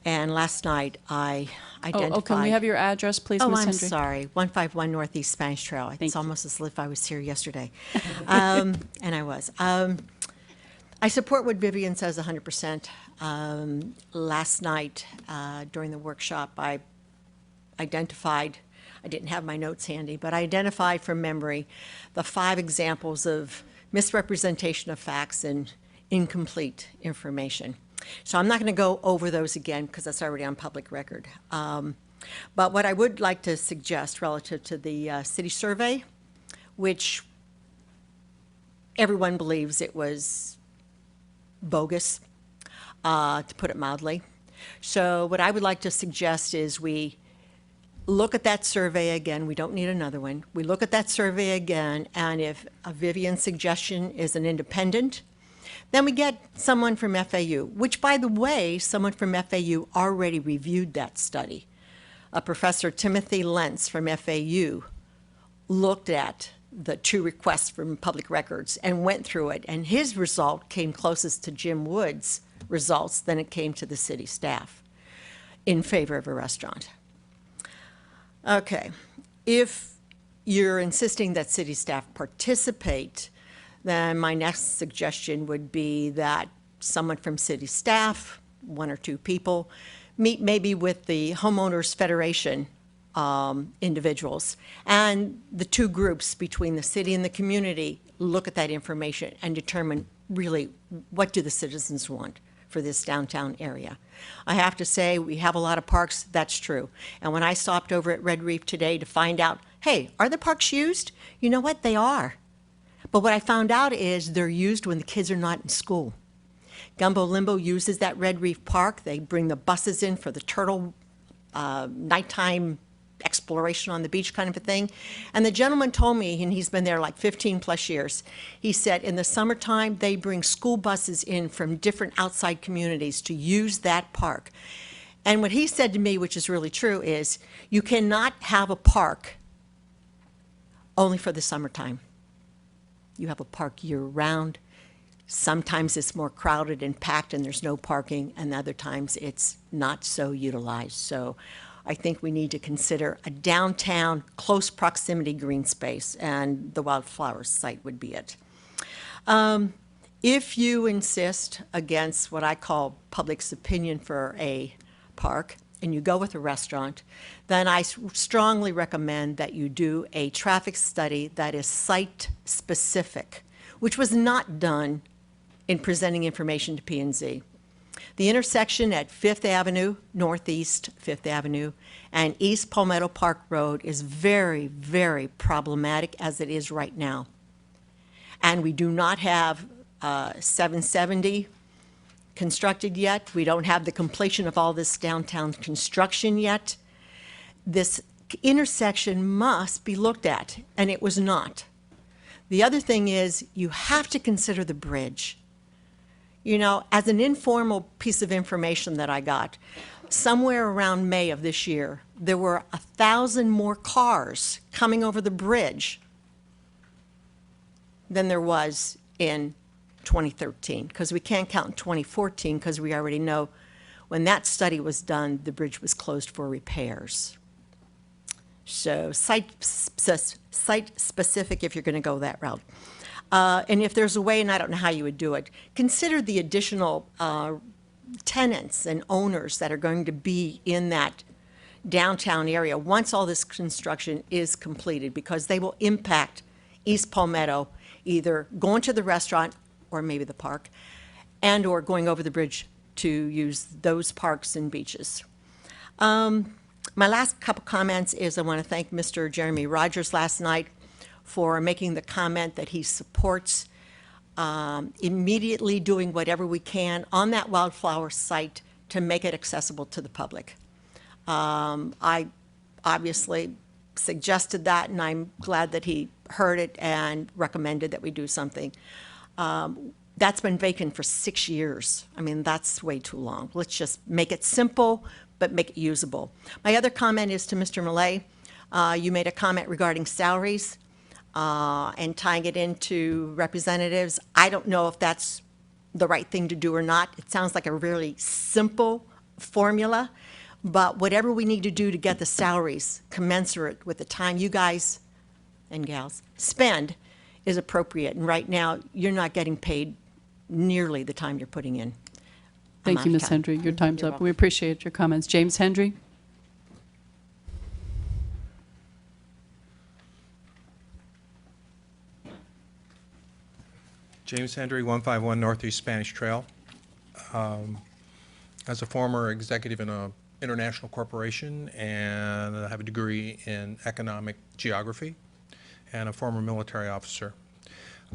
[SPEAKER 11] last night I identified...
[SPEAKER 1] Oh, can we have your address, please,
[SPEAKER 11] Oh,
[SPEAKER 1] Ms.
[SPEAKER 11] I'm
[SPEAKER 1] Hendry?
[SPEAKER 11] sorry. 151 Northeast Spanish Trail.
[SPEAKER 1] Thank
[SPEAKER 11] It's
[SPEAKER 1] you.
[SPEAKER 11] almost as if I was here yesterday. And I was. I support what Vivian says 100%. Last night during the workshop, I identified... I didn't have my notes handy, but I identified from memory the 5 examples of misrepresentation of facts, and incomplete information. So I'm not going to go over those again because that's already on public record. But what I would like to suggest relative to the city survey, which everyone believes it was bogus, to put it mildly. So what I would like to suggest is we look at that survey again. We don't need another one. We look at that survey again, and if Vivian's suggestion is an independent, then we get someone from FAU, which, by the way, someone from FAU already reviewed that study. Professor Timothy Lentz from FAU looked at the 2 requests from public records and went through it, and his result came closest to Jim Wood's results than it came to the city staff in favor of a restaurant. Okay, if you're insisting that city staff participate, then my next suggestion would be that someone from city staff, 1 or 2 people, meet maybe with the Homeowners Federation individuals, and the 2 groups between the city and the community look at that information and determine really what do the citizens want for this downtown area. I have to say, we have a lot of parks, that's true. And when I stopped over at Red Reef today to find out, hey, are the parks used? You know what, they are. But what I found out is they're used when the kids are not in school. Gumbo Limbo uses that Red Reef Park. They bring the buses in for the turtle nighttime exploration on the beach kind of a thing. And the gentleman told me, and he's been there like 15 plus years, he said in the summertime they bring school buses in from different outside communities to use that park. And what he said to me, which is really true, is you cannot have a park only for the summertime. You have a park year-round. Sometimes it's more crowded and packed and there's no parking, and other times it's not so utilized. So I think we need to consider a downtown close proximity green space, and the Wildflowers site would be it. If you insist against what I call public's opinion for a park, and you go with a restaurant, then I strongly recommend that you do a traffic study that is site-specific, which was not done in presenting information to P&Z. The intersection at 5th Avenue, Northeast 5th Avenue, and East Palmetto Park Road is very, very problematic as it is right now. And we do not have 770 constructed yet. We don't have the completion of all this downtown construction yet. This intersection must be looked at, and it was not. The other thing is you have to consider the bridge. You know, as an informal piece of information that I got, somewhere around May of this year, there were 1,000 more cars coming over the bridge than there was in 2013, because we can't count in 2014 because we already know when that study was done, the bridge was closed for repairs. So site-specific if you're going to go that route. And if there's a way, and I don't know how you would do it, consider the additional tenants and owners that are going to be in that downtown area once all this construction is completed, because they will impact East Palmetto, either going to the restaurant or maybe the park, and or going over the bridge to use those parks and beaches. My last couple comments is I want to thank Mr. Jeremy Rogers last night for making the comment that he supports immediately doing whatever we can on that wildflower site to make it accessible to the public. I obviously suggested that, and I'm glad that he heard it and recommended that we do something. That's been vacant for 6 years. I mean, that's way too long. Let's just make it simple, but make it usable. My other comment is to Mr. Millay. You made a comment regarding salaries and tying it into representatives. I don't know if that's the right thing to do or not. It sounds like a really simple formula, but whatever we need to do to get the salaries commensurate with the time you guys and gals spend is appropriate. And right now, you're not getting paid nearly the time you're putting in.
[SPEAKER 1] Thank you, Ms. Hendry. Your time's up. We appreciate your comments. James Hendry?
[SPEAKER 12] James Hendry, 151 Northeast Spanish Trail. As a former executive in an international corporation, and I have a degree in economic geography, and a former military officer.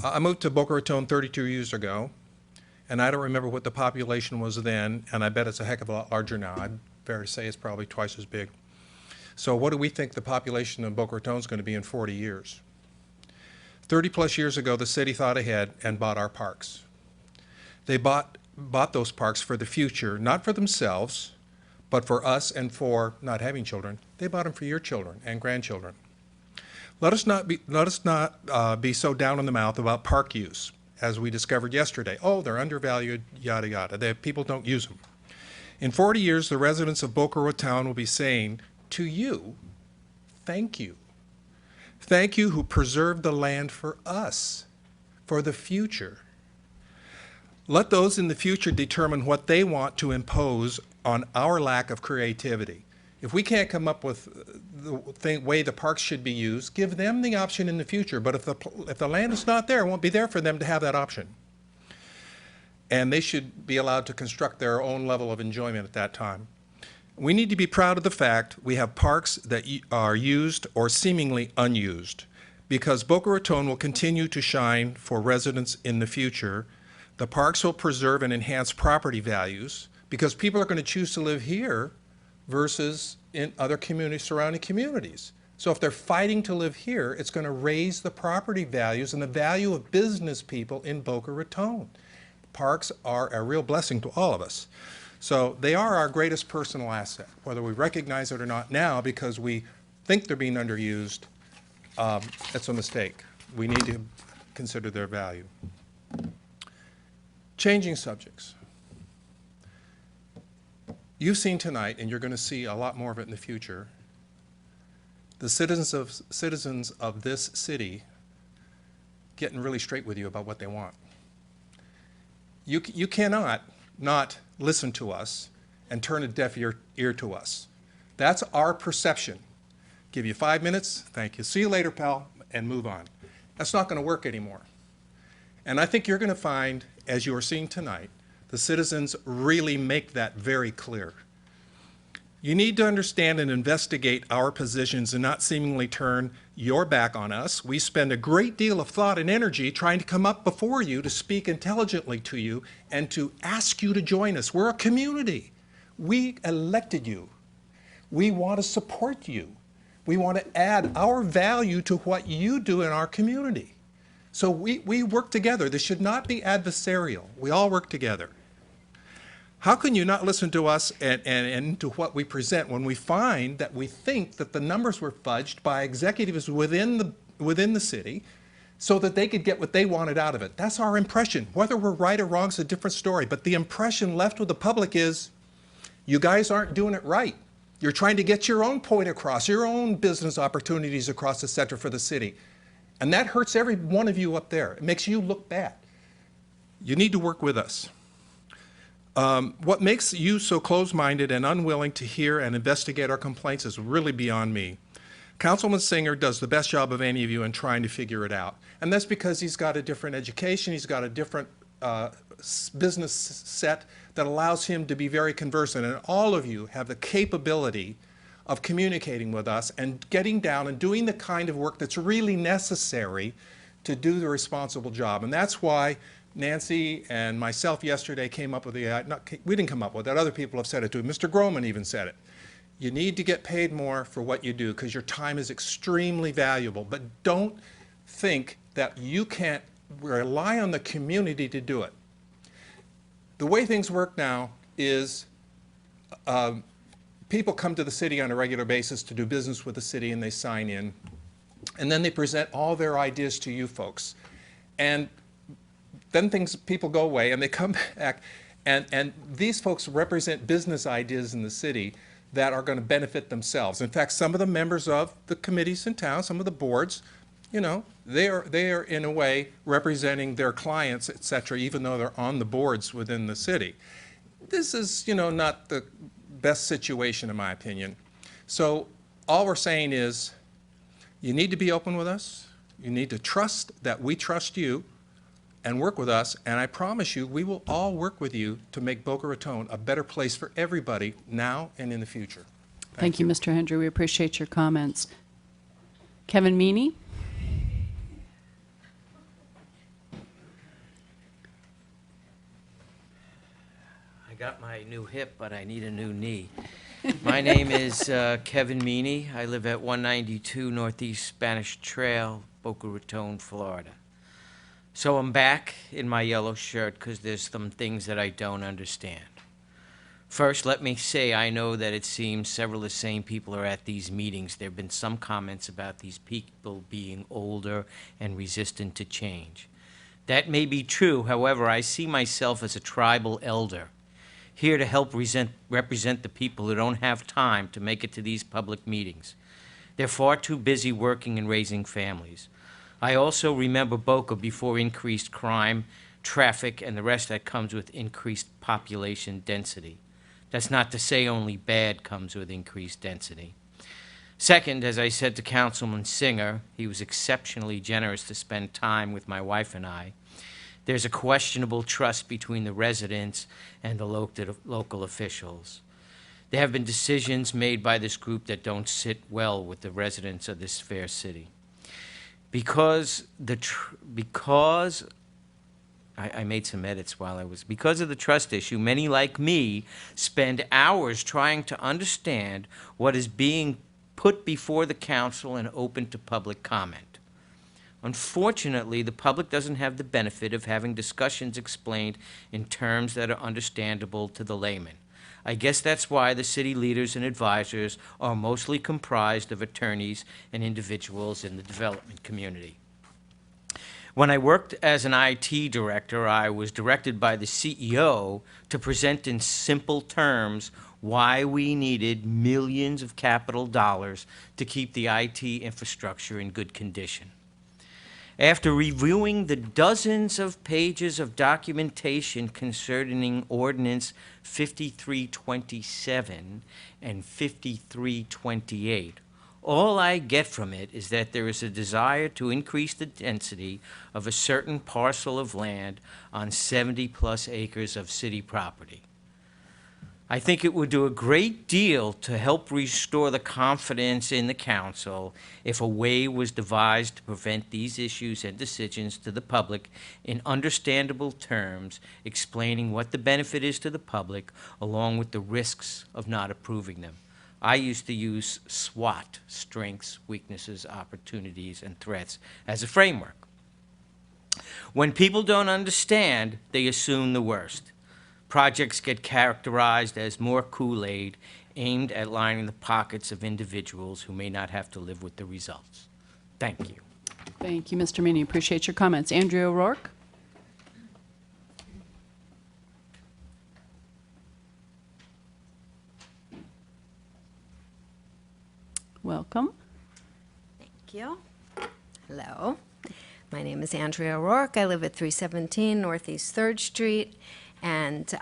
[SPEAKER 12] I moved to Boca Raton 32 years ago, and I don't remember what the population was then, and I bet it's a heck of a lot larger now. I'd fair to say it's probably twice as big. So what do we think the population of Boca Raton is going to be in 40 years? 30 plus years ago, the city thought ahead and bought our parks. They bought those parks for the future, not for themselves, but for us and for not having children. They bought them for your children and grandchildren. Let us not be so down in the mouth about park use, as we discovered yesterday. Oh, they're undervalued, yada, yada. People don't use them. In 40 years, the residents of Boca Raton will be saying to you, thank you. Thank you who preserved the land for us, for the future. Let those in the future determine what they want to impose on our lack of creativity. If we can't come up with the way the parks should be used, give them the option in the future. But if the land is not there, it won't be there for them to have that option. And they should be allowed to construct their own level of enjoyment at that time. We need to be proud of the fact we have parks that are used or seemingly unused, because Boca Raton will continue to shine for residents in the future. The parks will preserve and enhance property values because people are going to choose to live here versus in other communities, surrounding communities. So if they're fighting to live here, it's going to raise the property values and the value of business people in Boca Raton. Parks are a real blessing to all of us. So they are our greatest personal asset, whether we recognize it or not now because we think they're being underused. It's a mistake. We need to consider their value. Changing subjects. You've seen tonight, and you're going to see a lot more of it in the future, the citizens of this city getting really straight with you about what they want. You cannot not listen to us and turn a deaf ear to us. That's our perception. Give you 5 minutes, thank you, see you later, pal, and move on. That's not going to work anymore. And I think you're going to find, as you are seeing tonight, the citizens really make that very clear. You need to understand and investigate our positions and not seemingly turn your back on us. We spend a great deal of thought and energy trying to come up before you to speak intelligently to you and to ask you to join us. We're a community. We elected you. We want to support you. We want to add our value to what you do in our community. So we work together. This should not be adversarial. We all work together. How can you not listen to us and to what we present when we find that we think that the numbers were fudged by executives within the city so that they could get what they wanted out of it? That's our impression. Whether we're right or wrong is a different story, but the impression left with the public is you guys aren't doing it right. You're trying to get your own point across, your own business opportunities across the center for the city. And that hurts every one of you up there. It makes you look bad. You need to work with us. What makes you so close-minded and unwilling to hear and investigate our complaints is really beyond me. Councilman Singer does the best job of any of you in trying to figure it out. And that's because he's got a different education, he's got a different business set that allows him to be very conversant. And all of you have the capability of communicating with us and getting down and doing the kind of work that's really necessary to do the responsible job. And that's why Nancy and myself yesterday came up with we didn't come up with it, other people have said it too. Mr. Groman even said it. You need to get paid more for what you do because your time is extremely valuable. But don't think that you can't rely on the community to do it. The way things work now is people come to the city on a regular basis to do business with the city and they sign in. And then they present all their ideas to you folks. And then people go away and they come back, and these folks represent business ideas in the city that are going to benefit themselves. In fact, some of the members of the committees in town, some of the boards, you know, they are in a way representing their clients, et cetera, even though they're on the boards within the city. This is, you know, not the best situation in my opinion. So all we're saying is you need to be open with us. You need to trust that we trust you. and work with us, and I promise you, we will all work with you to make Boca Raton a better place for everybody now and in the future.
[SPEAKER 1] Thank you, Mr. Hendry. We appreciate your comments. Kevin Meany?
[SPEAKER 14] I got my new hip, but I need a new knee. My name is Kevin Meany. I live at 192 Northeast Spanish Trail, Boca Raton, Florida. So I'm back in my yellow shirt because there's some things that I don't understand. First, let me say I know that it seems several of the same people are at these meetings. There have been some comments about these people being older and resistant to change. That may be true. However, I see myself as a tribal elder, here to help represent the people who don't have time to make it to these public meetings. They're far too busy working and raising families. I also remember Boca before increased crime, traffic, and the rest that comes with increased population density. That's not to say only bad comes with increased density. Second, as I said to Councilman Singer, he was exceptionally generous to spend time with my wife and I. There's a questionable trust between the residents and the local officials. There have been decisions made by this group that don't sit well with the residents of this fair city. Because I made some edits while I was, because of the trust issue, many like me spend hours trying to understand what is being put before the council and open to public comment. Unfortunately, the public doesn't have the benefit of having discussions explained in terms that are understandable to the layman. I guess that's why the city leaders and advisors are mostly comprised of attorneys and individuals in the development community. When I worked as an IT director, I was directed by the CEO to present in simple terms why we needed millions of capital dollars to keep the IT infrastructure in good condition. After reviewing the dozens of pages of documentation concerning Ordinance 5327 and 5328, all I get from it is that there is a desire to increase the density of a certain parcel of land on 70-plus acres of city property. I think it would do a great deal to help restore the confidence in the council if a way was devised to prevent these issues and decisions to the public in understandable terms, explaining what the benefit is to the public, along with the risks of not approving them. I used to use SWOT, strengths, weaknesses, opportunities, and threats, as a framework. When people don't understand, they assume the worst. Projects get characterized as more Kool-Aid, aimed at lining the pockets of individuals who may not have to live with the results. Thank you.
[SPEAKER 1] Thank you, Mr. Meany. Appreciate your comments. Andrea O'Rourke? Welcome.
[SPEAKER 22] Thank you. Hello. My name is Andrea O'Rourke. I live at 317 Northeast 3rd Street, and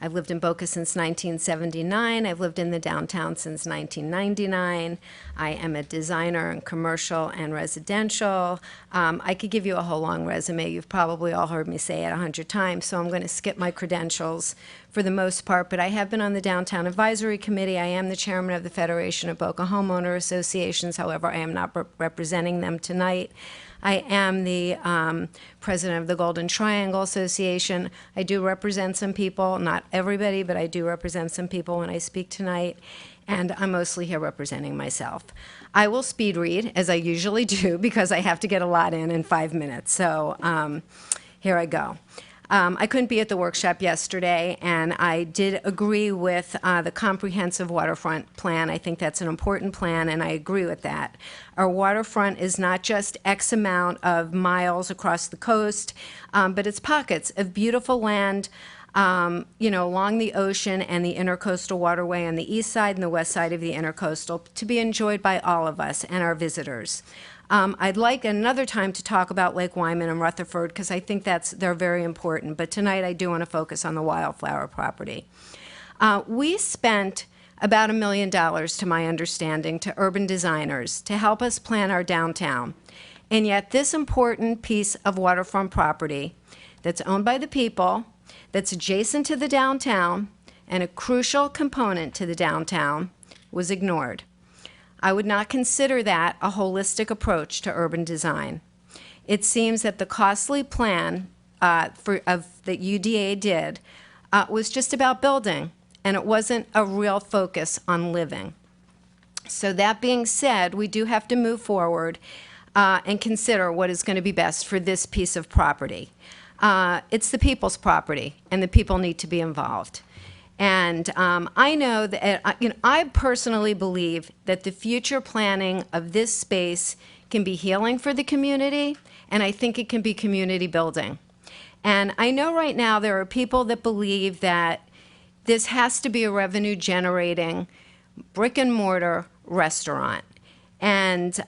[SPEAKER 22] I've lived in Boca since 1979. I've lived in the downtown since 1999. I am a designer in commercial and residential. I could give you a whole long resume. You've probably all heard me say it 100 times, so I'm going to skip my credentials for the most part, but I have been on the Downtown Advisory Committee. I am the chairman of the Federation of Boca Homeowner Associations. However, I am not representing them tonight. I am the president of the Golden Triangle Association. I do represent some people, not everybody, but I do represent some people when I speak tonight, and I'm mostly here representing myself. I will speed read, as I usually do, because I have to get a lot in 5 minutes. So here I go. I couldn't be at the workshop yesterday, and I did agree with the comprehensive waterfront plan. I think that's an important plan, and I agree with that. Our waterfront is not just X amount of miles across the coast, but it's pockets of beautiful land, along the ocean and the intercoastal waterway on the east side and the west side of the intercoastal to be enjoyed by all of us and our visitors. I'd like another time to talk about Lake Wyman and Rutherford because I think they're very important, but tonight I do want to focus on the Wildflower property. We spent about $1 million, to my understanding, to urban designers to help us plan our downtown. And yet this important piece of waterfront property that's owned by the people, that's adjacent to the downtown, and a crucial component to the downtown, was ignored. I would not consider that a holistic approach to urban design. It seems that the costly plan that UDA did was just about building, and it wasn't a real focus on living. So that being said, we do have to move forward and consider what is going to be best for this piece of property. It's the people's property, and the people need to be involved. And I know that, I personally believe that the future planning of this space can be healing for the community, and I think it can be community building. And I know right now there are people that believe that this has to be a revenue-generating brick and mortar restaurant, and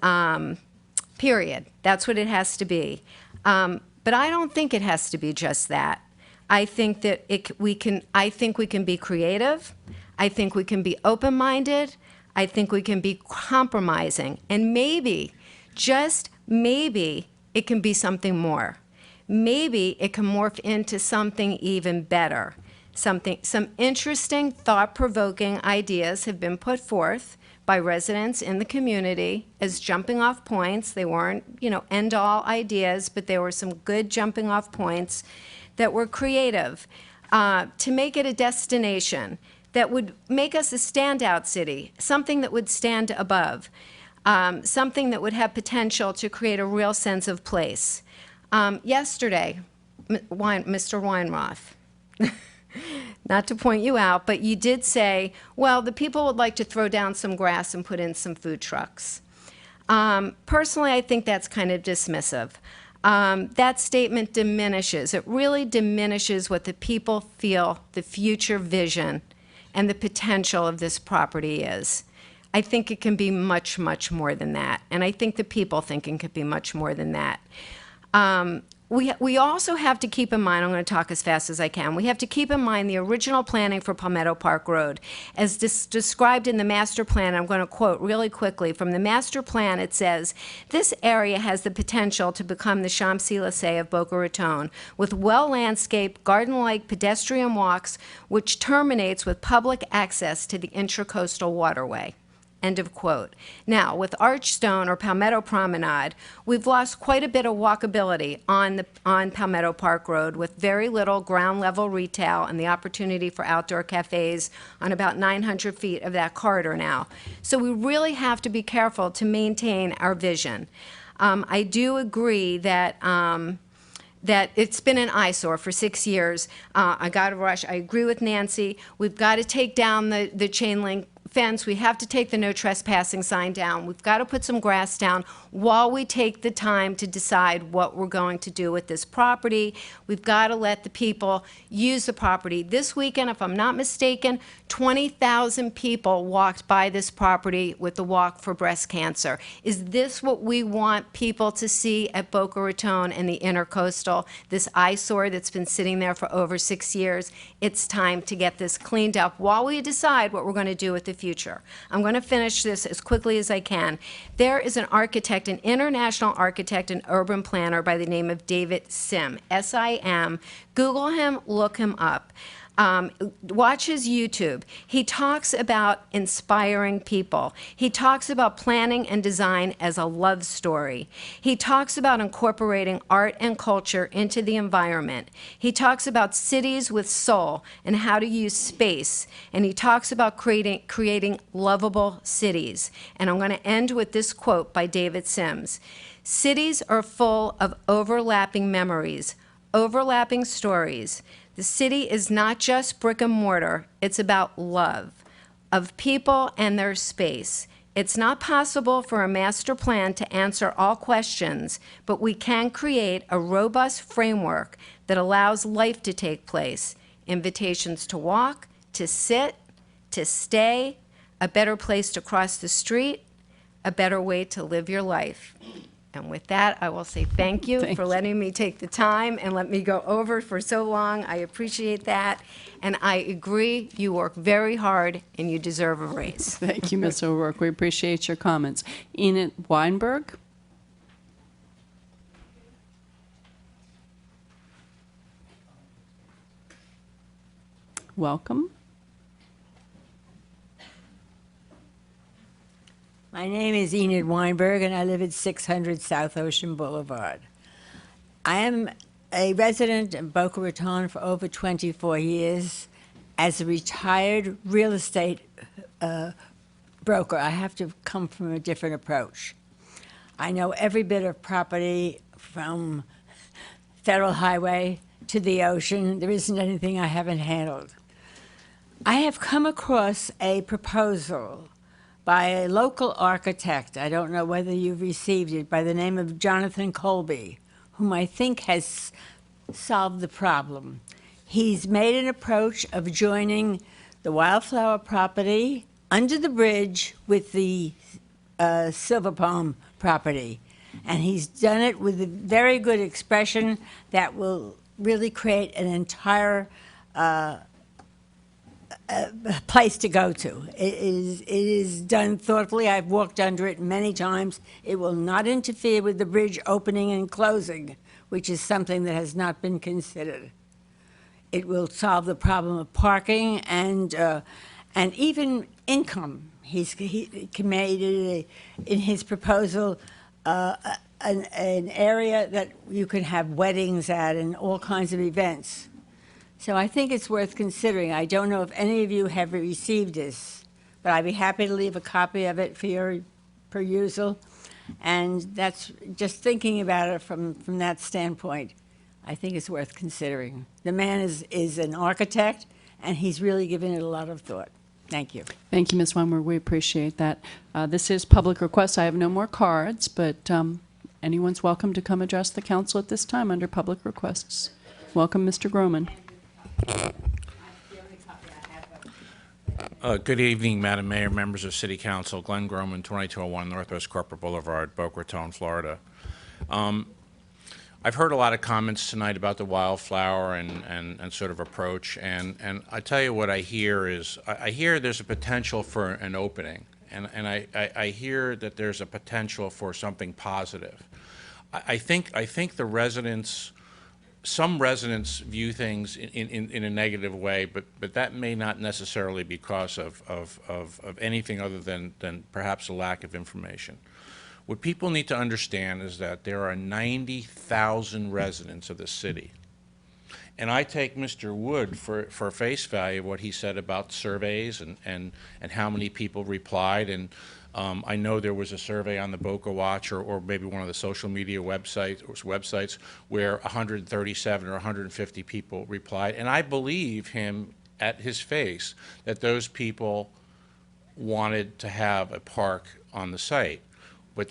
[SPEAKER 22] period. That's what it has to be. But I don't think it has to be just that. I think that we can be creative. I think we can be open-minded. I think we can be compromising. And maybe, just maybe, it can be something more. Maybe it can morph into something even better. Some interesting, thought-provoking ideas have been put forth by residents in the community as jumping-off points. They weren't, end-all ideas, but there were some good jumping-off points that were creative to make it a destination that would make us a standout city, something that would stand above, something that would have potential to create a real sense of place. Yesterday, Mr. Weinroth, not to point you out, but you did say, well, the people would like to throw down some grass and put in some food trucks. Personally, I think that's kind of dismissive. That statement diminishes. It really diminishes what the people feel the future vision and the potential of this property is. I think it can be much, much more than that. And I think the people think it could be much more than that. We also have to keep in mind, I'm going to talk as fast as I can, we have to keep in mind the original planning for Palmetto Park Road. As described in the master plan, I'm going to quote really quickly. From the master plan, it says, this area has the potential to become the Champs-Élysées of Boca Raton, with well-landscaped, garden-like pedestrian walks, which terminates with public access to the Intracoastal Waterway. End of quote. Now, with Archstone or Palmetto Promenade, we've lost quite a bit of walkability on Palmetto Park Road, with very little ground-level retail and the opportunity for outdoor cafes on about 900 feet of that corridor now. So we really have to be careful to maintain our vision. I do agree that that it's been an eyesore for 6 years. I got to rush. I agree with Nancy. We've got to take down the chain link fence. We have to take the no trespassing sign down. We've got to put some grass down while we take the time to decide what we're going to do with this property. We've got to let the people use the property. This weekend, if I'm not mistaken, 20,000 people walked by this property with the Walk for Breast Cancer. Is this what we want people to see at Boca Raton and the Intercoastal, this eyesore that's been sitting there for over 6 years? It's time to get this cleaned up while we decide what we're going to do with the future. I'm going to finish this as quickly as I can. There is an architect, an international architect and urban planner by the name of David Sim, S-I-M. Google him, look him up. Watch his YouTube. He talks about inspiring people. He talks about planning and design as a love story. He talks about incorporating art and culture into the environment. He talks about cities with soul and how to use space. And he talks about creating lovable cities. And I'm going to end with this quote by David Sims. Cities are full of overlapping memories, overlapping stories. The city is not just brick and mortar, it's about love of people and their space. It's not possible for a master plan to answer all questions, but we can create a robust framework that allows life to take place. Invitations to walk, to sit, to stay, a better place to cross the street, a better way to live your life. And with that, I will say thank you for letting me take the time and let me go over for so long. I appreciate that. And I agree, you work very hard and you deserve a raise.
[SPEAKER 1] Thank you, Ms. O'Rourke. We appreciate your comments. Enid Weinberg? Welcome.
[SPEAKER 9] My name is Enid Weinberg, and I live at 600 South Ocean Boulevard. I am a resident of Boca Raton for over 24 years. As a retired real estate broker, I have to come from a different approach. I know every bit of property from Federal Highway to the ocean. There isn't anything I haven't handled. I have come across a proposal by a local architect, I don't know whether you've received it, by the name of Jonathan Colby, whom I think has solved the problem. He's made an approach of joining the Wildflower property under the bridge with the Silver Palm property. And he's done it with a very good expression that will really create an entire place to go to. It is done thoughtfully. I've walked under it many times. It will not interfere with the bridge opening and closing, which is something that has not been considered. It will solve the problem of parking and even income. He made it in his proposal an area that you can have weddings at and all kinds of events. So I think it's worth considering. I don't know if any of you have received this, but I'd be happy to leave a copy of it for your perusal. And that's just thinking about it from that standpoint. I think it's worth considering. The man is an architect, and he's really given it a lot of thought. Thank you.
[SPEAKER 1] Thank you, Ms. Weinberg. We appreciate that. This is public request. I have no more cards, but anyone's welcome to come address the council at this time under public requests. Welcome, Mr. Groman.
[SPEAKER 16] Good evening, Madam Mayor, members of City Council. Glenn Groman, 2201 Northwest Corporate Boulevard, Boca Raton, Florida. I've heard a lot of comments tonight about the wildflower and sort of approach, and I tell you what I hear is, I hear there's a potential for an opening, and I hear that there's a potential for something positive. I think the residents, some residents view things in a negative way, but that may not necessarily be because of anything other than perhaps a lack of information. What people need to understand is that there are 90,000 residents of the city. And I take Mr. Wood for face value what he said about surveys and how many people replied. And I know there was a survey on the BOCA Watch or maybe one of the social media websites where 137 or 150 people replied. And I believe him at his face that those people wanted to have a park on the site. But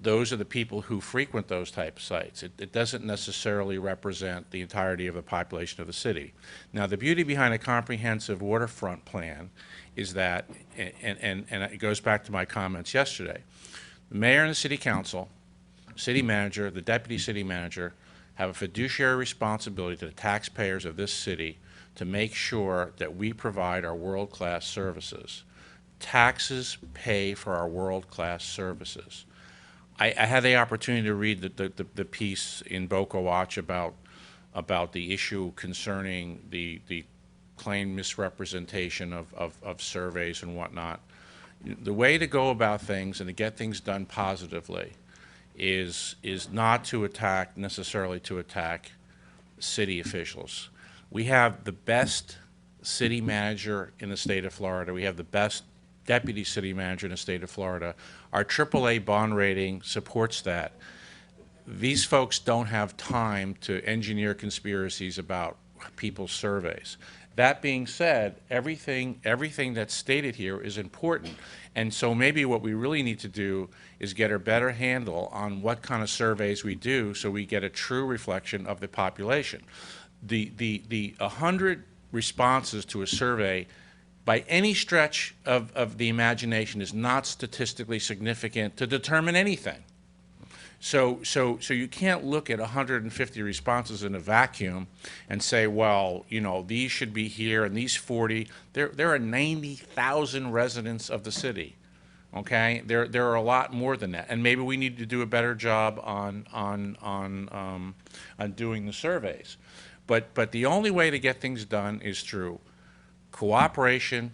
[SPEAKER 16] those are the people who frequent those type of sites. It doesn't necessarily represent the entirety of the population of the city. Now, the beauty behind a comprehensive waterfront plan is that, and it goes back to my comments yesterday, the mayor and the city council, city manager, the deputy city manager, have a fiduciary responsibility to the taxpayers of this city to make sure that we provide our world-class services. Taxes pay for our world-class services. I had the opportunity to read the piece in BOCA Watch about the issue concerning the claimed misrepresentation of surveys and whatnot. The way to go about things and to get things done positively is not to necessarily attack city officials. We have the best city manager in the state of Florida. We have the best deputy city manager in the state of Florida. Our AAA bond rating supports that. These folks don't have time to engineer conspiracies about people's surveys. That being said, everything that's stated here is important. And so maybe what we really need to do is get a better handle on what kind of surveys we do so we get a true reflection of the population. The 100 responses to a survey by any stretch of the imagination is not statistically significant to determine anything. So you can't look at 150 responses in a vacuum and say, well, you know, these should be here and these 40. There are 90,000 residents of the city. Okay, there are a lot more than that, and maybe we need to do a better job on doing the surveys. But the only way to get things done is through cooperation,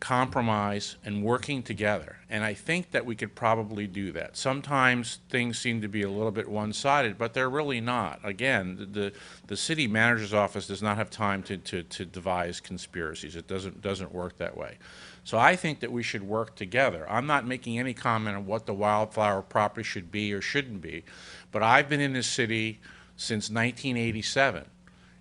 [SPEAKER 16] compromise, and working together. And I think that we could probably do that. Sometimes things seem to be a little bit one-sided, but they're really not. Again, the city manager's office does not have time to devise conspiracies. It doesn't work that way. So I think that we should work together. I'm not making any comment on what the wildflower property should be or shouldn't be, but I've been in this city since 1987.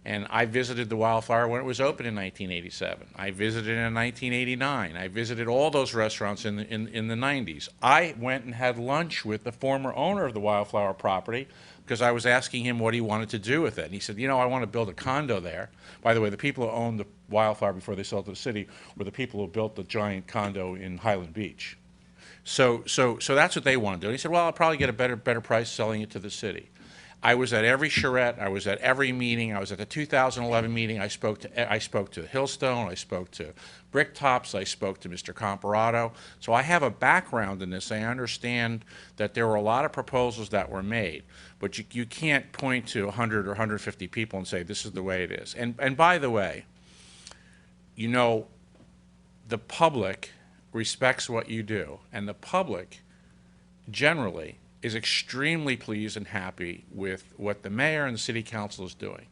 [SPEAKER 16] And I visited the Wildflower when it was open in 1987. I visited it in 1989. I visited all those restaurants in the 90s. I went and had lunch with the former owner of the Wildflower property because I was asking him what he wanted to do with it. And he said, you know, I want to build a condo there. By the way, the people who owned the Wildflower before they sold it to the city were the people who built the giant condo in Highland Beach. So that's what they want to do. And he said, well, I'll probably get a better price selling it to the city. I was at every charrette. I was at every meeting. I was at the 2011 meeting. I spoke to Hillstone. I spoke to Bricktops. I spoke to Mr. Comparato. So I have a background in this. I understand that there were a lot of proposals that were made, but you can't point to 100 or 150 people and say this is the way it is. And by the way, you know, the public respects what you do, and the public generally is extremely pleased and happy with what the mayor and the city council is doing.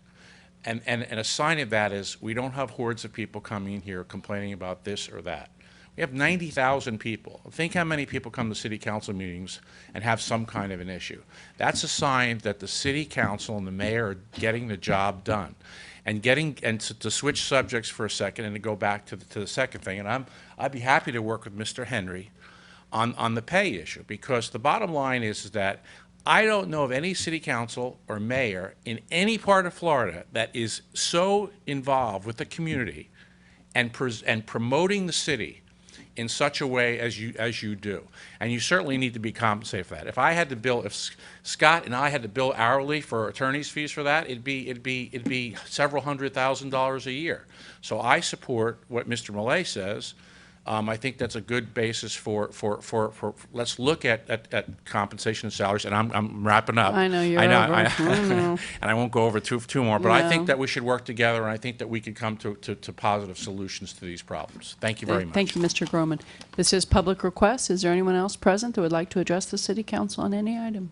[SPEAKER 16] And a sign of that is we don't have hordes of people coming in here complaining about this or that. We have 90,000 people. Think how many people come to city council meetings and have some kind of an issue. That's a sign that the city council and the mayor are getting the job done. And to switch subjects for a second and to go back to the second thing, and I'd be happy to work with Mr. Henry on the pay issue, because the bottom line is that I don't know of any city council or mayor in any part of Florida that is so involved with the community and promoting the city in such a way as you do. And you certainly need to be compensated for that. If Scott and I had to bill hourly for attorney's fees for that, it'd be several $100,000s a year. So I support what Mr. Millay says. I think that's a good basis for let's look at compensation and salaries. And I'm wrapping up.
[SPEAKER 1] I know you're
[SPEAKER 16] I
[SPEAKER 1] over. I know.
[SPEAKER 16] And I won't go over two more. But I think
[SPEAKER 1] No.
[SPEAKER 16] that we should work together, and I think that we can come to positive solutions to these problems. Thank you very much.
[SPEAKER 1] Thank you, Mr. Groman. This is public request. Is there anyone else present that would like to address the city council on any item?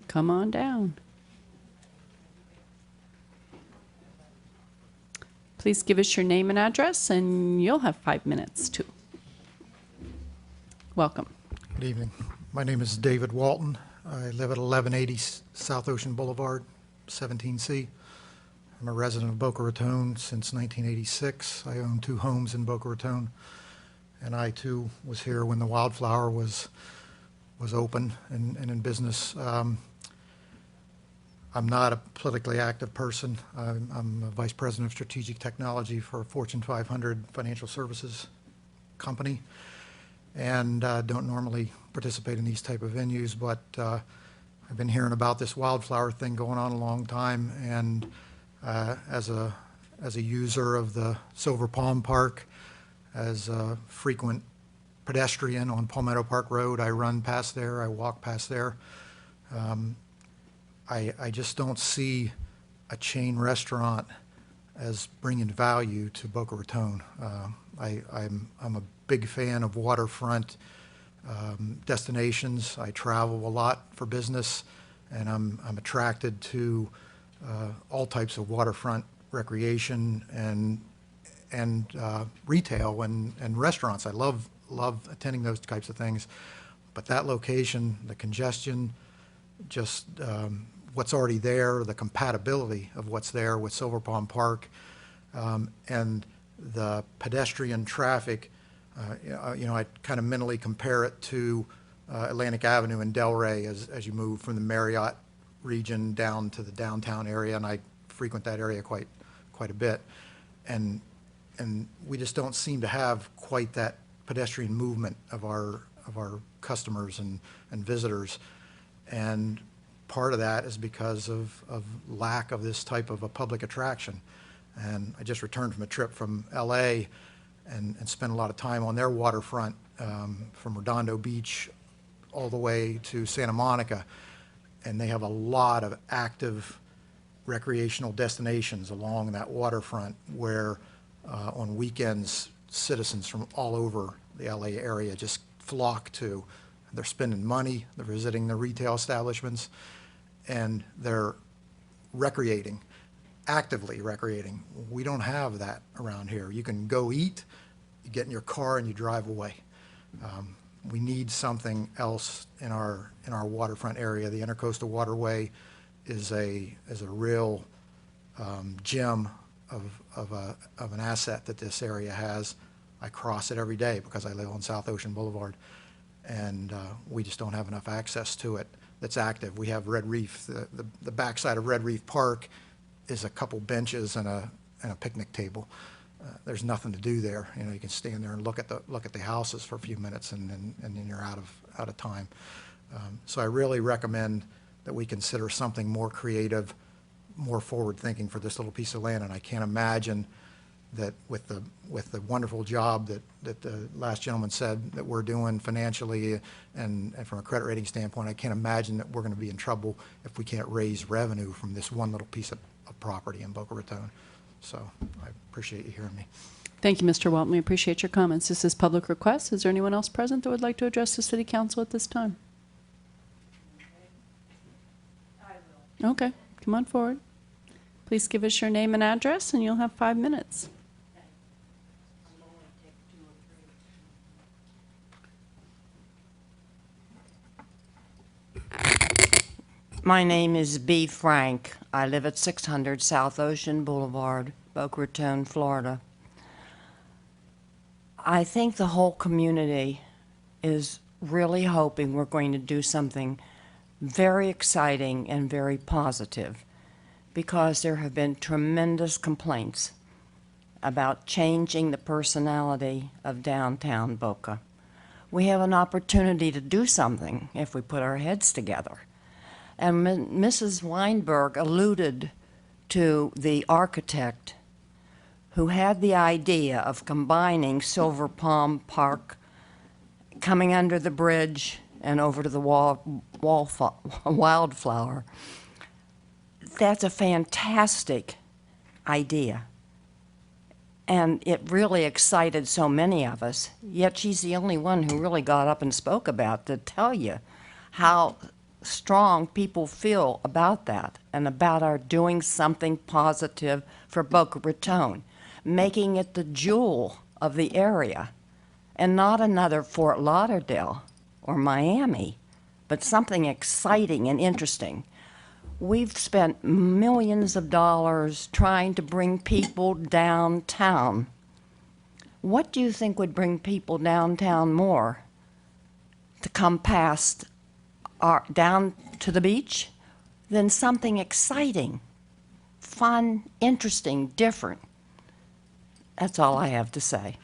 [SPEAKER 1] Come on down. Please give us your name and address, and you'll have 5 minutes too. Welcome.
[SPEAKER 8] Good evening. My name is David Walton. I live at 1180 South Ocean Boulevard, 17C. I'm a resident of Boca Raton since 1986. I own 2 homes in Boca Raton, and I too was here when the Wildflower was open and in business. I'm not a politically active person. I'm a vice president of strategic technology for a Fortune 500 financial services company, and don't normally participate in these type of venues, but I've been hearing about this Wildflower thing going on a long time, and as a user of the Silver Palm Park, as a frequent pedestrian on Palmetto Park Road, I run past there, I walk past there. I just don't see a chain restaurant as bringing value to Boca Raton. I'm a big fan of waterfront destinations. I travel a lot for business, and I'm attracted to all types of waterfront recreation and retail and restaurants. I love attending those types of things, but that location, the congestion, just what's already there, the compatibility of what's there with Silver Palm Park, and the pedestrian traffic, I kind of mentally compare it to Atlantic Avenue in Delray as you move from the Marriott region down to the downtown area, and I frequent that area quite a bit, and we just don't seem to have quite that pedestrian movement of our customers and visitors, and part of that is because of lack of this type of a public attraction. And I just returned from a trip from LA and spent a lot of time on their waterfront, from Redondo Beach all the way to Santa Monica, and they have a lot of active recreational destinations along that waterfront where on weekends, citizens from all over the LA area just flock to. They're spending money, they're visiting the retail establishments, and they're recreating, actively recreating. We don't have that around here. You can go eat, you get in your car and you drive away. We need something else in our waterfront area. The Intercoastal Waterway is a real gem of an asset that this area has. I cross it every day because I live on South Ocean Boulevard, and we just don't have enough access to it that's active. We have Red Reef. The backside of Red Reef Park is a couple benches and a picnic table. There's nothing to do there. You know, you can stand there and look at the houses for a few minutes, and then you're out of time. So I really recommend that we consider something more creative, more forward-thinking for this little piece of land. And I can't imagine that with the wonderful job that the last gentleman said that we're doing financially and from a credit rating standpoint, I can't imagine that we're going to be in trouble if we can't raise revenue from this one little piece of property in Boca Raton. So I appreciate you hearing me.
[SPEAKER 1] Thank you, Mr. Walton. We appreciate your comments. This is public request. Is there anyone else present that would like to address the City Council at this time? Okay, come on forward. Please give us your name and address, and you'll have 5 minutes.
[SPEAKER 7] My name is B. Frank. I live at 600 South Ocean Boulevard, Boca Raton, Florida. I think the whole community is really hoping we're going to do something very exciting and very positive, because there have been tremendous complaints about changing the personality of downtown Boca. We have an opportunity to do something if we put our heads together. And Mrs. Weinberg alluded to the architect who had the idea of combining Silver Palm Park, coming under the bridge and over to the Wildflower. That's a fantastic idea. And it really excited so many of us, yet she's the only one who really got up and spoke about it, to tell you how strong people feel about that and about our doing something positive for Boca Raton, making it the jewel of the area and not another Fort Lauderdale or Miami, but something exciting and interesting. We've spent millions of dollars trying to bring people downtown. What do you think would bring people downtown more? To come past down to the beach? Then something exciting, fun, interesting, different. That's all I have to say.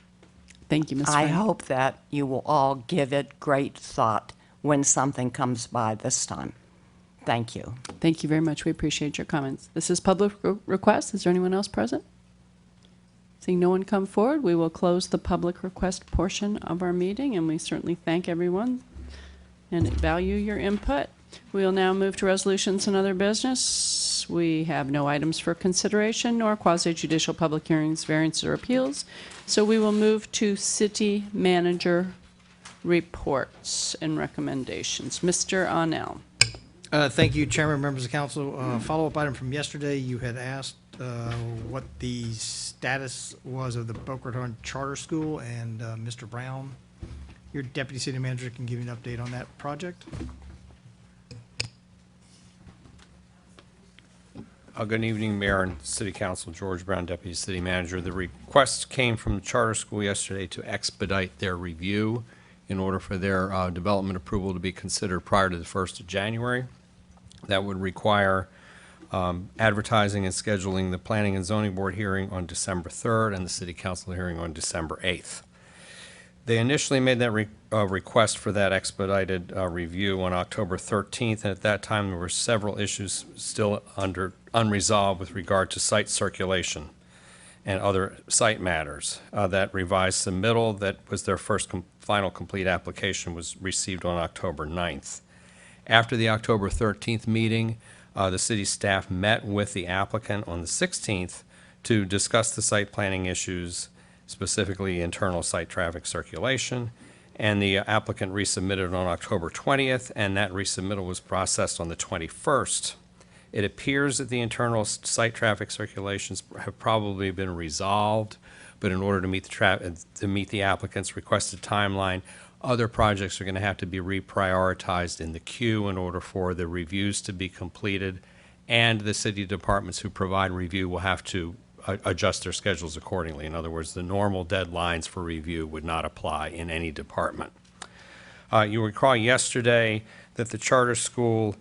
[SPEAKER 1] Thank you, Ms.
[SPEAKER 7] I
[SPEAKER 1] Frank.
[SPEAKER 7] hope that you will all give it great thought when something comes by this time. Thank you.
[SPEAKER 1] Thank you very much. We appreciate your comments. This is public request. Is there anyone else present? Seeing no one come forward, we will close the public request portion of our meeting, and we certainly thank everyone and value your input. We will now move to resolutions and other business. We have no items for consideration nor quasi-judicial public hearings, variances, or appeals. So we will move to city manager reports and recommendations. Mr. Onell.
[SPEAKER 5] Thank you, Chairman, members of council. Follow-up item from yesterday, you had asked what the status was of the Boca Raton Charter School, and Mr. Brown, your deputy city manager, can give you an update on that project.
[SPEAKER 10] Good evening, Mayor and City Council. George Brown, Deputy City Manager. The request came from the charter school yesterday to expedite their review in order for their development approval to be considered prior to the 1st of January. That would require advertising and scheduling the Planning and Zoning Board hearing on December 3rd and the City Council hearing on December 8th. They initially made that request for that expedited review on October 13th, and at that time there were several issues still unresolved with regard to site circulation and other site matters. That revised submittal, that was their first final complete application, was received on October 9th. After the October 13th meeting, The city staff met with the applicant on the 16th to discuss the site planning issues, specifically internal site traffic circulation, and the applicant resubmitted on October 20th, and that resubmittal was processed on the 21st. It appears that the internal site traffic circulations have probably been resolved, but in order to meet the applicant's requested timeline, other projects are going to have to be reprioritized in the queue in order for the reviews to be completed, and the city departments who provide review will have to adjust their schedules accordingly. In other words, the normal deadlines for review would not apply in any department. You recall yesterday that the charter school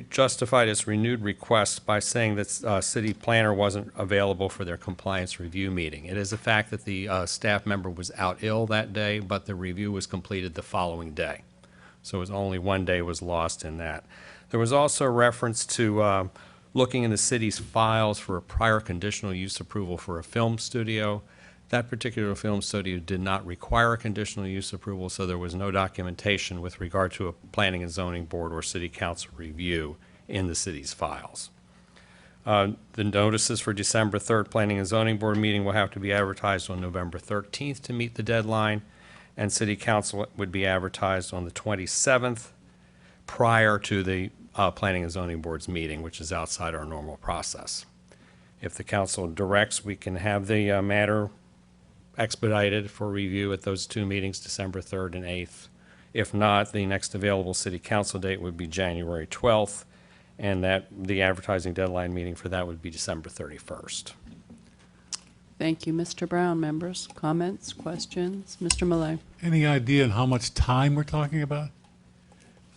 [SPEAKER 10] justified its renewed request by saying that city planner wasn't available for their compliance review meeting. It is a fact that the staff member was out ill that day, but the review was completed the following day. So it was only one day was lost in that. There was also reference to looking in the city's files for a prior conditional use approval for a film studio. That particular film studio did not require a conditional use approval, so there was no documentation with regard to a planning and zoning board or city council review in the city's files. The notices for December 3rd planning and zoning board meeting will have to be advertised on November 13th to meet the deadline, and city council would be advertised on the 27th prior to the planning and zoning board's meeting, which is outside our normal process. If the council directs, we can have the matter expedited for review at those two meetings, December 3rd and 8th. If not, the next available city council date would be January 12th, and that the advertising deadline meeting for that would be December 31st.
[SPEAKER 1] Thank you, Mr. Brown. Members, comments, questions? Mr. Millay.
[SPEAKER 6] Any idea on how much time we're talking about?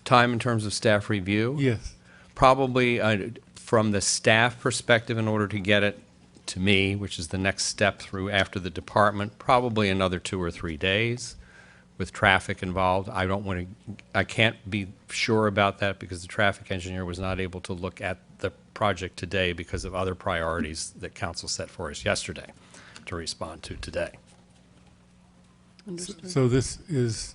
[SPEAKER 10] Time in terms of staff review?
[SPEAKER 6] Yes.
[SPEAKER 10] Probably from the staff perspective, in order to get it to me, which is the next step through after the department, probably another 2 or 3 days with traffic involved. I can't be sure about that because the traffic engineer was not able to look at the project today because of other priorities that council set for us yesterday to respond to today.
[SPEAKER 1] Understood.
[SPEAKER 6] So this is,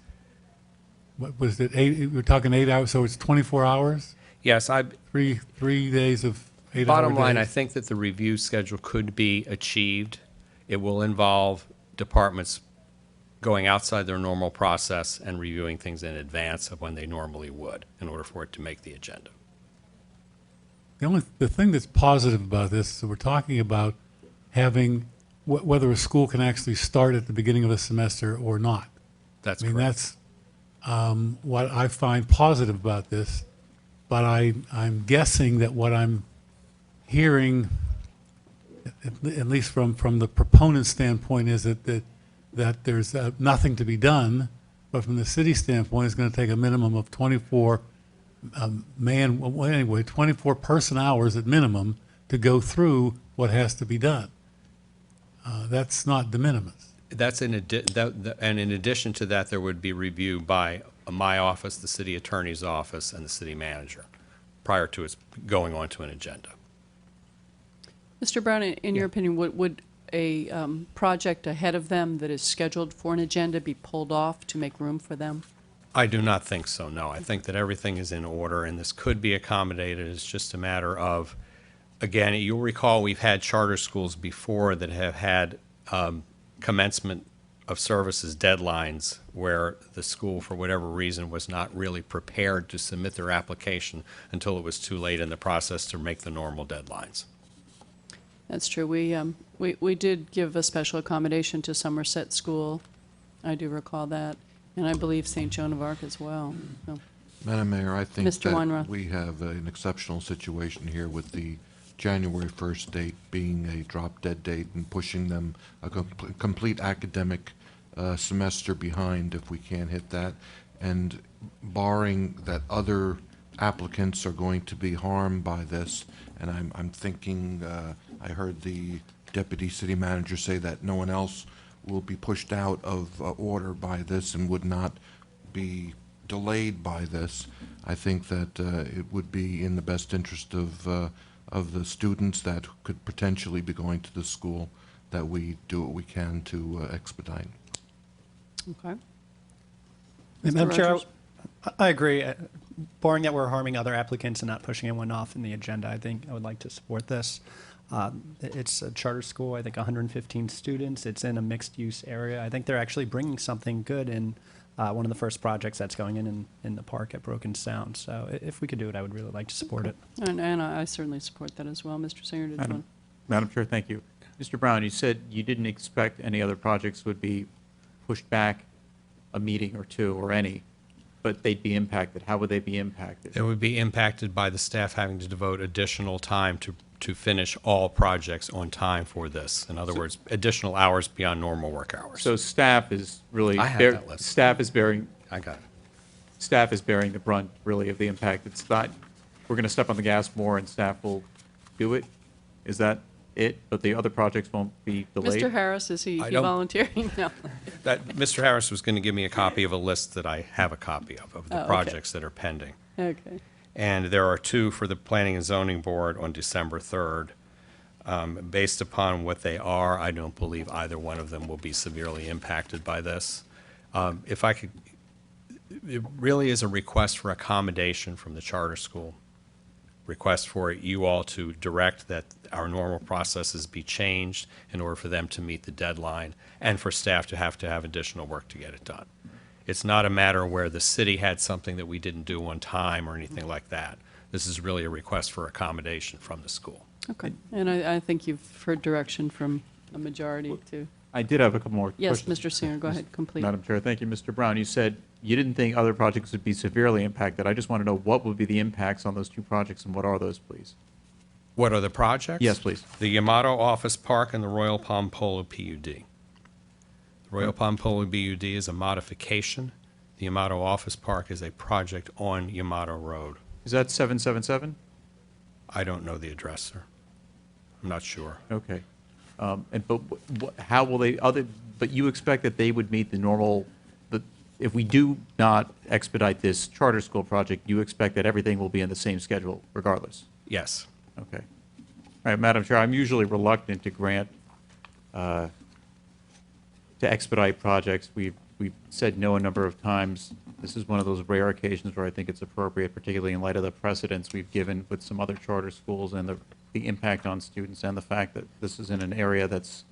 [SPEAKER 6] what was it, we're talking 8 hours, so it's 24 hours?
[SPEAKER 10] Yes,
[SPEAKER 6] Three days of 8-hour
[SPEAKER 10] bottom line, I
[SPEAKER 6] days.
[SPEAKER 10] think that the review schedule could be achieved. It will involve departments going outside their normal process and reviewing things in advance of when they normally would in order for it to make the agenda.
[SPEAKER 6] The thing that's positive about this is that we're talking about having, whether a school can actually start at the beginning of a semester or not.
[SPEAKER 10] That's
[SPEAKER 6] I mean,
[SPEAKER 10] correct.
[SPEAKER 6] that's what I find positive about this, but I'm guessing that what I'm hearing, at least from the proponent standpoint, is that there's nothing to be done, but from the city standpoint, it's going to take a minimum of 24 24 person hours at minimum to go through what has to be done. That's not de minimis.
[SPEAKER 10] That's and in addition to that, there would be review by my office, the city attorney's office, and the city manager prior to its going on to an agenda.
[SPEAKER 1] Mr. Brown, in your opinion, would a project ahead of them that is scheduled for an agenda be pulled off to make room for them?
[SPEAKER 10] I do not think so, no. I think that everything is in order, and this could be accommodated. It's just a matter of, again, you'll recall we've had charter schools before that have had commencement of services deadlines where the school, for whatever reason, was not really prepared to submit their application until it was too late in the process to make the normal deadlines.
[SPEAKER 1] That's true. We did give a special accommodation to Somerset School. I do recall that. And I believe St. Joan of Arc as well. So.
[SPEAKER 4] Madam Mayor, I think
[SPEAKER 1] Mr.
[SPEAKER 4] that
[SPEAKER 1] Weinroth.
[SPEAKER 4] we have an exceptional situation here with the January 1st date being a drop-dead date and pushing them a complete academic semester behind if we can't hit that. And barring that other applicants are going to be harmed by this, and I'm thinking, I heard the deputy city manager say that no one else will be pushed out of order by this and would not be delayed by this. I think that it would be in the best interest of the students that could potentially be going to the school that we do what we can to expedite.
[SPEAKER 1] Okay.
[SPEAKER 2] Madam Chair, I agree. Barring that we're harming other applicants and not pushing anyone off in the agenda, I think I would like to support this. It's a charter school, I think 115 students. It's in a mixed-use area. I think they're actually bringing something good in one of the first projects that's going in the park at Broken Sound. So if we could do it, I would really like to support it.
[SPEAKER 1] And I certainly support that as well. Mr. Singer, did you want?
[SPEAKER 15] Madam Chair, thank you. Mr. Brown, you said you didn't expect any other projects would be pushed back a meeting or two or any, but they'd be impacted. How would they be impacted?
[SPEAKER 10] It would be impacted by the staff having to devote additional time to finish all projects on time for this. In other words, additional hours beyond normal work hours.
[SPEAKER 15] So staff is really,
[SPEAKER 10] I have that list.
[SPEAKER 15] staff is bearing,
[SPEAKER 10] I got it.
[SPEAKER 15] staff is bearing the brunt really of the impact. It's not, we're going to step on the gas more and staff will do it. Is that it? But the other projects won't be delayed?
[SPEAKER 1] Mr. Harris, is he
[SPEAKER 10] don't-
[SPEAKER 1] volunteering? No.
[SPEAKER 10] That, Mr. Harris was going to give me a copy of a list that I have a copy of the
[SPEAKER 1] Oh, okay.
[SPEAKER 10] projects that are pending.
[SPEAKER 1] Okay.
[SPEAKER 10] And there are two for the Planning and Zoning Board on December 3rd. Based upon what they are, I don't believe either one of them will be severely impacted by this. If I could, it really is a request for accommodation from the charter school. Request for you all to direct that our normal processes be changed in order for them to meet the deadline and for staff to have additional work to get it done. It's not a matter where the city had something that we didn't do on time or anything like that. This is really a request for accommodation from the school.
[SPEAKER 1] Okay. And I think you've heard direction from a majority to.
[SPEAKER 15] I did have a couple more
[SPEAKER 1] Yes,
[SPEAKER 15] questions.
[SPEAKER 1] Mr. Singer, go ahead, complete.
[SPEAKER 15] Madam Chair, thank you. Mr. Brown, you said you didn't think other projects would be severely impacted. I just want to know what would be the impacts on those two projects and what are those, please?
[SPEAKER 10] What are the projects?
[SPEAKER 15] Yes, please.
[SPEAKER 10] The Yamato Office Park and the Royal Palm Polo PUD. The Royal Palm Polo PUD is a modification. The Yamato Office Park is a project on Yamato Road.
[SPEAKER 15] Is that 777?
[SPEAKER 10] I don't know the address, sir. I'm not sure.
[SPEAKER 15] Okay. But how will they, but you expect that they would meet the normal, if we do not expedite this charter school project, you expect that everything will be in the same schedule regardless?
[SPEAKER 10] Yes.
[SPEAKER 15] Okay. All right, Madam Chair, I'm usually reluctant to grant, to expedite projects. We've said no a number of times. This is one of those rare occasions where I think it's appropriate, particularly in light of the precedents we've given with some other charter schools and the impact on students and the fact that this is in an area that's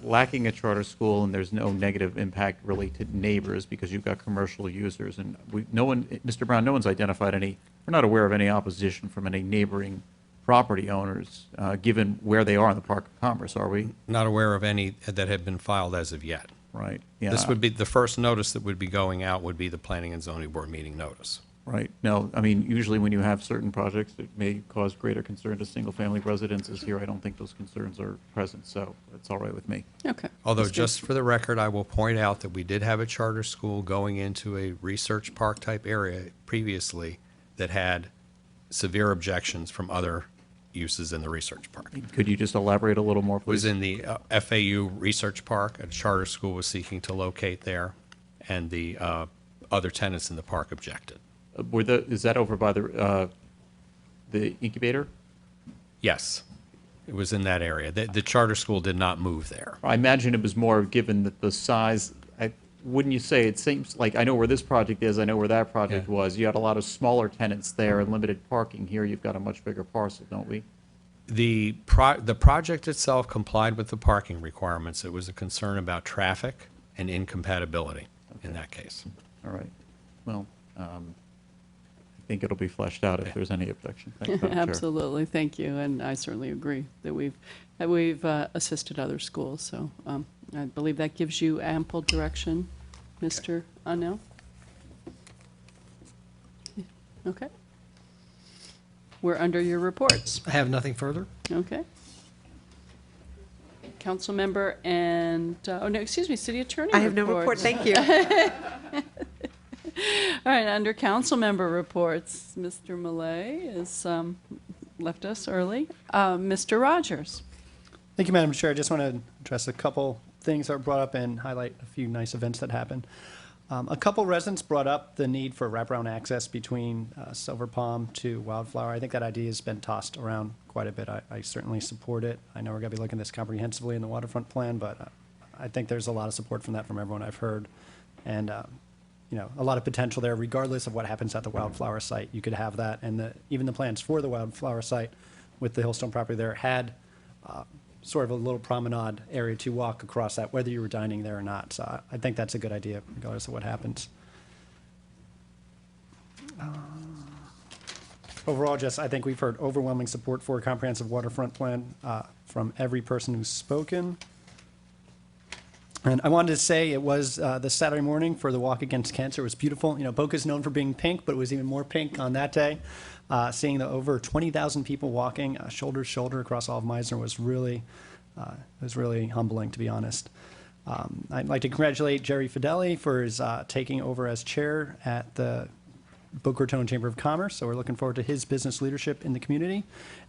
[SPEAKER 15] lacking a charter school and there's no negative impact really to neighbors because you've got commercial users. And no one, Mr. Brown, no one's identified any, we're not aware of any opposition from any neighboring property owners, given where they are in the Park of Commerce, are we?
[SPEAKER 10] Not aware of any that have been filed as of yet.
[SPEAKER 15] Right. Yeah.
[SPEAKER 10] This would be, the first notice that would be going out would be the Planning and Zoning Board meeting notice.
[SPEAKER 15] Right. No, I mean, usually when you have certain projects that may cause greater concern to single-family residences here, I don't think those concerns are present, so it's all right with me.
[SPEAKER 1] Okay.
[SPEAKER 10] Although,
[SPEAKER 1] That's good.
[SPEAKER 10] just for the record, I will point out that we did have a charter school going into a research park type area previously that had severe objections from other uses in the research park.
[SPEAKER 15] Could you just elaborate a little more,
[SPEAKER 10] It was
[SPEAKER 15] please?
[SPEAKER 10] in the FAU Research Park. A charter school was seeking to locate there, and the other tenants in the park objected.
[SPEAKER 15] Is that over by the incubator?
[SPEAKER 10] Yes, it was in that area. The charter school did not move there.
[SPEAKER 15] I imagine it was more given that the size, wouldn't you say, it seems like, I know where this project is, I know where that project was. You had a lot of smaller tenants there and limited parking. Here, you've got a much bigger parcel, don't we?
[SPEAKER 10] The project itself complied with the parking requirements. It was a concern about traffic and incompatibility in that case.
[SPEAKER 15] All right. Well, I think it'll be fleshed out if there's any objection. Thanks, Madam Chair.
[SPEAKER 1] Absolutely, thank you, and I certainly agree that we've assisted other schools, so I believe that gives you ample direction, Mr. Unnell. Okay. We're under your reports.
[SPEAKER 5] I have nothing further.
[SPEAKER 1] Okay. Council member and, oh no, excuse me, city attorney
[SPEAKER 11] I have no report,
[SPEAKER 1] reports.
[SPEAKER 11] thank you.
[SPEAKER 1] All right, under council member reports, Mr. Millay has left us early. Mr. Rogers.
[SPEAKER 2] Thank you, Madam Chair. I just want to address a couple things that were brought up and highlight a few nice events that happened. A couple residents brought up the need for wraparound access between Silver Palm to Wildflower. I think that idea has been tossed around quite a bit. I certainly support it. I know we're going to be looking at this comprehensively in the waterfront plan, but I think there's a lot of support from that from everyone I've heard. And a lot of potential there, regardless of what happens at the wildflower site. You could have that, and even the plans for the wildflower site with the Hillstone property there had sort of a little promenade area to walk across that, whether you were dining there or not. So I think that's a good idea, regardless of what happens. Overall, I think we've heard overwhelming support for a comprehensive waterfront plan from every person who's spoken. And I wanted to say it was this Saturday morning for the Walk Against Cancer. It was beautiful. BOCA is known for being pink, but it was even more pink on that day. Seeing the over 20,000 people walking shoulder to shoulder across all of Meisner was really humbling, to be honest. I'd like to congratulate Jerry Fideli for his taking over as chair at the Boca Raton Chamber of Commerce. So we're looking forward to his business leadership in the community.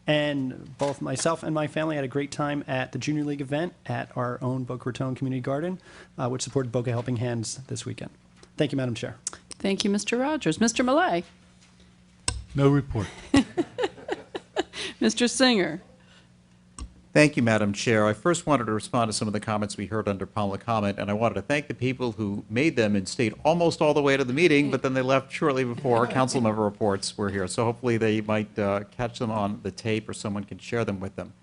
[SPEAKER 2] And both myself and my family had a great time at the Junior League event at our own Boca Raton Community Garden, which supported Boca Helping Hands this weekend. Thank you, Madam Chair.
[SPEAKER 1] Thank you, Mr. Rogers. Mr. Millay.
[SPEAKER 6] No report.
[SPEAKER 1] Mr. Singer.
[SPEAKER 15] Thank you, Madam Chair. I first wanted to respond to some of the comments we heard under public comment, and I wanted to thank the people who made them and stayed almost all the way to the meeting, but then they left shortly before our council member reports were here. So hopefully they might catch them on the tape or someone can share them with them.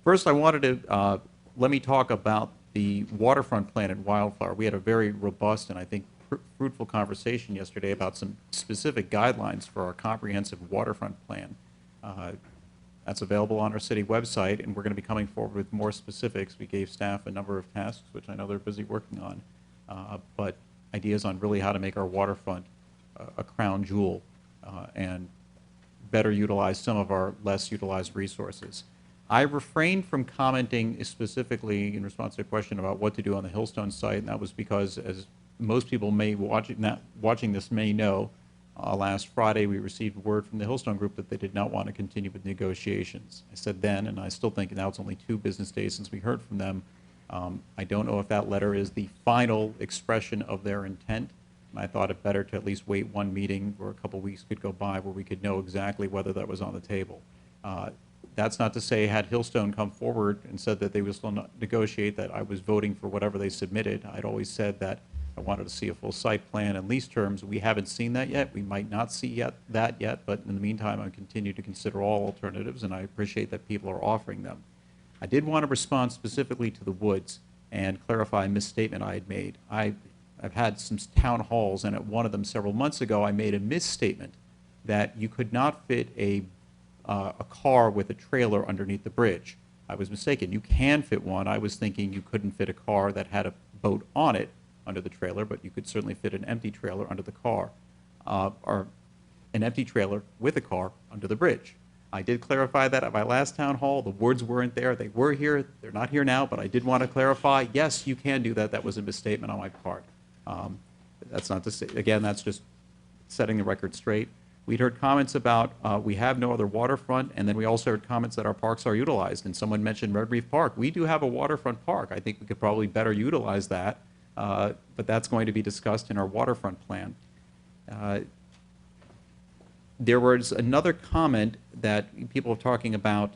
[SPEAKER 15] First, I wanted to let me talk about the waterfront plan at Wildflower. We had a very robust and I think fruitful conversation yesterday about some specific guidelines for our comprehensive waterfront plan. That's available on our city website, and we're going to be coming forward with more specifics. We gave staff a number of tasks, which I know they're busy working on, but ideas on really how to make our waterfront a crown jewel and better utilize some of our less utilized resources. I refrained from commenting specifically in response to a question about what to do on the Hillstone site, and that was because, as most people watching this may know, last Friday we received word from the Hillstone Group that they did not want to continue with negotiations. I said then, and I still think now it's only 2 business days since we heard from them. I don't know if that letter is the final expression of their intent, and I thought it better to at least wait 1 meeting where a couple weeks could go by where we could know exactly whether that was on the table. That's not to say had Hillstone come forward and said that they would still not negotiate, that I was voting for whatever they submitted. I'd always said that I wanted to see a full site plan and lease terms. We haven't seen that yet. We might not see that yet, but in the meantime, I continue to consider all alternatives, and I appreciate that people are offering them. I did want to respond specifically to the woods and clarify a misstatement I had made. I've had some town halls, and at one of them several months ago, I made a misstatement that you could not fit a car with a trailer underneath the bridge. I was mistaken. You can fit one. I was thinking you couldn't fit a car that had a boat on it under the trailer, but you could certainly fit an empty trailer under the car, or an empty trailer with a car under the bridge. I did clarify that at my last town hall. The words weren't there. They were here. They're not here now, but I did want to clarify, yes, you can do that. That was a misstatement on my part. That's not to say, again, that's just setting the record straight. We'd heard comments about we have no other waterfront, and then we also heard comments that our parks are utilized, and someone mentioned Red Reef Park. We do have a waterfront park. I think we could probably better utilize that. But that's going to be discussed in our waterfront plan. There was another comment that people are talking about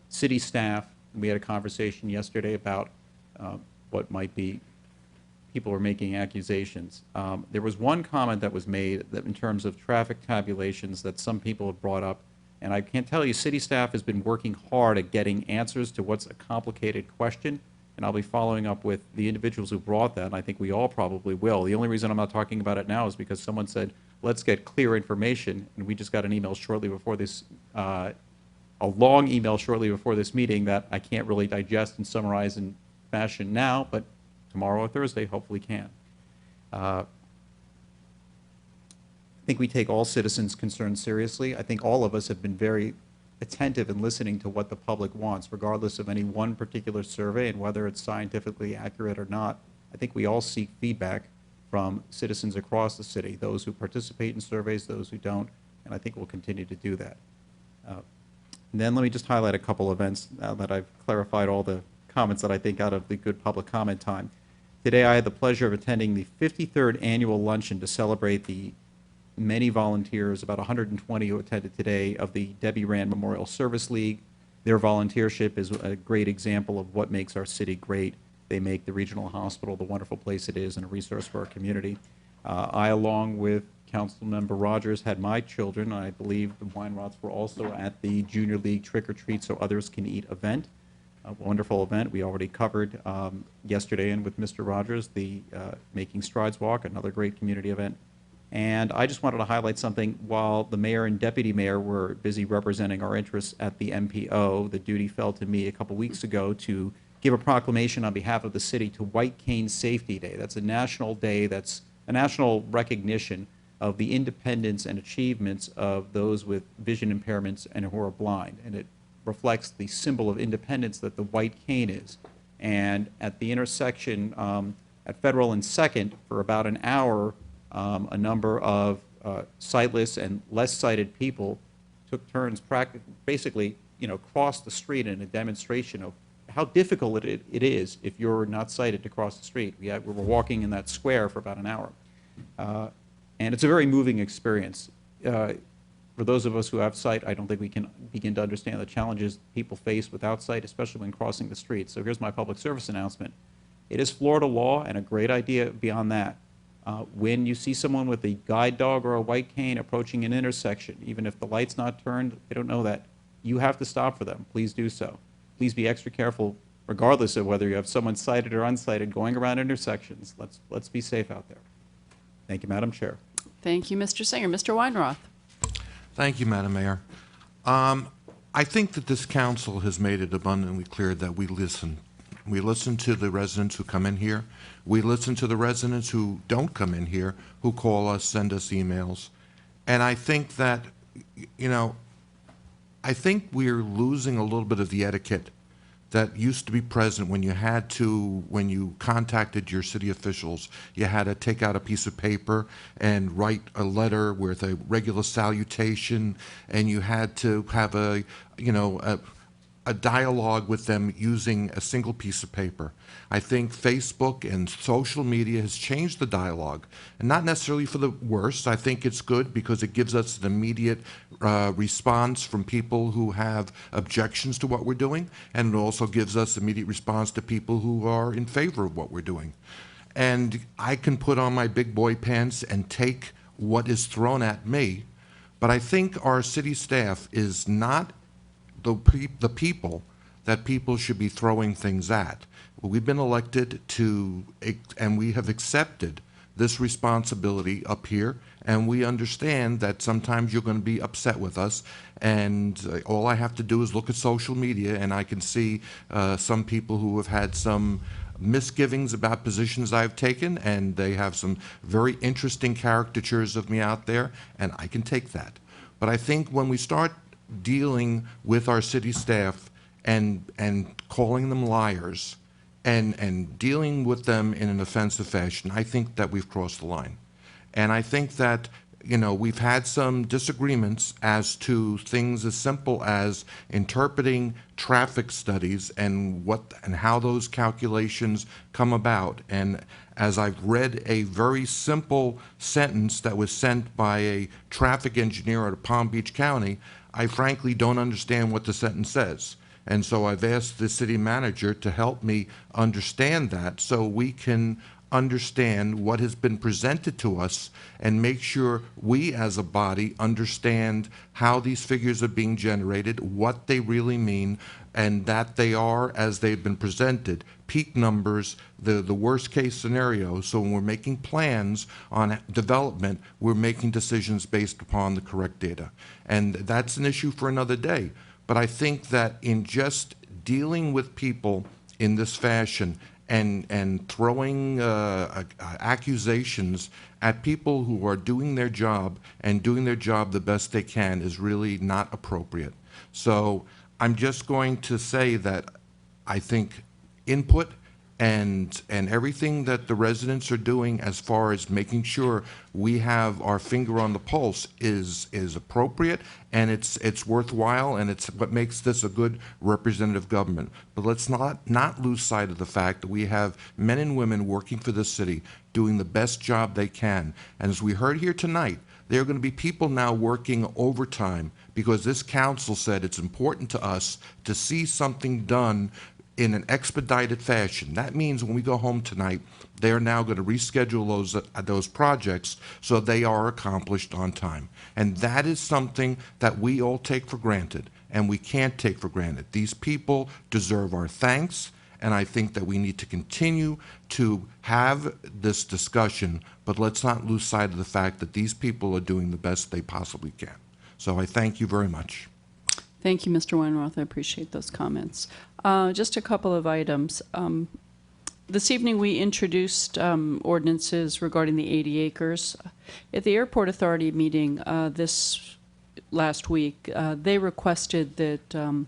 [SPEAKER 15] city staff. We had a conversation yesterday about what might be, people are making accusations. There was one comment that was made that in terms of traffic tabulations that some people have brought up, and I can't tell you, city staff has been working hard at getting answers to what's a complicated question. And I'll be following up with the individuals who brought that, and I think we all probably will. The only reason I'm not talking about it now is because someone said, let's get clear information, and we just got an email shortly before this, a long email shortly before this meeting that I can't really digest and summarize in fashion now, but tomorrow or Thursday hopefully can. I think we take all citizens' concerns seriously. I think all of us have been very attentive in listening to what the public wants, regardless of any one particular survey and whether it's scientifically accurate or not. I think we all seek feedback from citizens across the city, those who participate in surveys, those who don't, and I think we'll continue to do that. And then let me just highlight a couple events now that I've clarified all the comments that I think out of the good public comment time. Today I had the pleasure of attending the 53rd annual luncheon to celebrate the many volunteers, about 120 who attended today, of the Debbie Rand Memorial Service League. Their volunteership is a great example of what makes our city great. They make the regional hospital the wonderful place it is and a resource for our community. I, along with Councilmember Rogers, had my children, and I believe the Weinroths were also at the Junior League Trick or Treat So Others Can Eat event. A wonderful event. We already covered yesterday, and with Mr. Rogers, the Making Strides Walk, another great community event. And I just wanted to highlight something. While the mayor and deputy mayor were busy representing our interests at the MPO, the duty fell to me a couple weeks ago to give a proclamation on behalf of the city to White Cane Safety Day. That's a national day, that's a national recognition of the independence and achievements of those with vision impairments and who are blind. And it reflects the symbol of independence that the white cane is. And at the intersection at Federal and Second, for about an hour, a number of sightless and less sighted people took turns basically, crossed the street in a demonstration of how difficult it is if you're not sighted to cross the street. We were walking in that square for about an hour. And it's a very moving experience. For those of us who have sight, I don't think we can begin to understand the challenges people face without sight, especially when crossing the street. So here's my public service announcement. It is Florida law, and a great idea beyond that. When you see someone with a guide dog or a white cane approaching an intersection, even if the light's not turned, they don't know that, you have to stop for them. Please do so. Please be extra careful, regardless of whether you have someone sighted or unsighted going around intersections. Let's be safe out there. Thank you, Madam Chair.
[SPEAKER 1] Thank you, Mr. Singer. Mr. Weinroth.
[SPEAKER 4] Thank you, Madam Mayor. I think that this council has made it abundantly clear that we listen. We listen to the residents who come in here. We listen to the residents who don't come in here, who call us, send us emails. And I think that, I think we're losing a little bit of the etiquette that used to be present when you contacted your city officials. You had to take out a piece of paper and write a letter with a regular salutation, and you had to have a dialogue with them using a single piece of paper. I think Facebook and social media has changed the dialogue, and not necessarily for the worse. I think it's good because it gives us an immediate response from people who have objections to what we're doing, and it also gives us immediate response to people who are in favor of what we're doing. And I can put on my big boy pants and take what is thrown at me, but I think our city staff is not the people that people should be throwing things at. We've been elected to, and we have accepted this responsibility up here, and we understand that sometimes you're going to be upset with us, and all I have to do is look at social media, and I can see some people who have had some misgivings about positions I've taken, and they have some very interesting caricatures of me out there, and I can take that. But I think when we start dealing with our city staff and calling them liars and dealing with them in an offensive fashion, I think that we've crossed the line. And I think that, we've had some disagreements as to things as simple as interpreting traffic studies and how those calculations come about. And as I've read a very simple sentence that was sent by a traffic engineer out of Palm Beach County, I frankly don't understand what the sentence says. And so I've asked the city manager to help me understand that so we can understand what has been presented to us and make sure we as a body understand how these figures are being generated, what they really mean, and that they are, as they've been presented, peak numbers, the worst case scenario. So when we're making plans on development, we're making decisions based upon the correct data. And that's an issue for another day. But I think that in just dealing with people in this fashion and throwing accusations at people who are doing their job and doing their job the best they can is really not appropriate. So I'm just going to say that I think input and everything that the residents are doing as far as making sure we have our finger on the pulse is appropriate, and it's worthwhile, and it's what makes this a good representative government. But let's not lose sight of the fact that we have men and women working for this city doing the best job they can. And as we heard here tonight, there are going to be people now working overtime because this council said it's important to us to see something done in an expedited fashion. That means when we go home tonight, they are now going to reschedule those projects so they are accomplished on time. And that is something that we all take for granted, and we can't take for granted. These people deserve our thanks, and I think that we need to continue to have this discussion, but let's not lose sight of the fact that these people are doing the best they possibly can. So I thank you very much.
[SPEAKER 1] Thank you, Mr. Weinroth. I appreciate those comments. Just a couple of items. This evening, we introduced ordinances regarding the 80 acres. At the Airport Authority meeting this last week, they requested that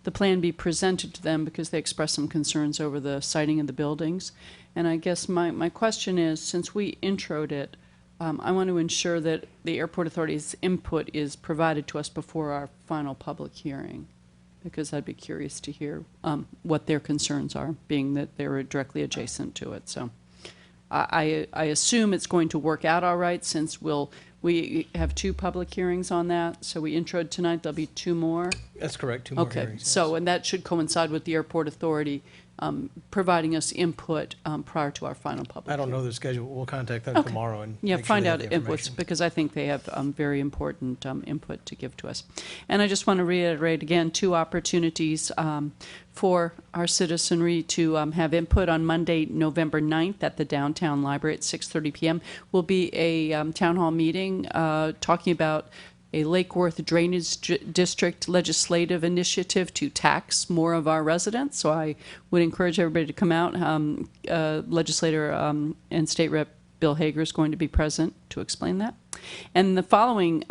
[SPEAKER 1] the plan be presented to them because they expressed some concerns over the siting of the buildings. And I guess my question is, since we introed it, I want to ensure that the Airport Authority's input is provided to us before our final public hearing, because I'd be curious to hear what their concerns are, being that they're directly adjacent to it. So I assume it's going to work out all right, since we have 2 public hearings on that. So we introed tonight, there'll be 2 more.
[SPEAKER 5] That's correct, 2 more
[SPEAKER 1] Okay,
[SPEAKER 5] hearings.
[SPEAKER 1] so, and that should coincide with the Airport Authority providing us input prior to our final public.
[SPEAKER 5] I don't know the schedule. We'll contact them
[SPEAKER 1] Okay.
[SPEAKER 5] tomorrow and
[SPEAKER 1] Yeah,
[SPEAKER 5] make sure
[SPEAKER 1] find
[SPEAKER 5] they
[SPEAKER 1] out
[SPEAKER 5] have the
[SPEAKER 1] inputs,
[SPEAKER 5] information.
[SPEAKER 1] because I think they have very important input to give to us. And I just want to reiterate again 2 opportunities for our citizenry to have input. On Monday, November 9th at the Downtown Library at 6:30 p.m. will be a town hall meeting talking about a Lake Worth Drainage District legislative initiative to tax more of our residents. So I would encourage everybody to come out. Legislator and State Rep Bill Hager is going to be present to explain that. And the following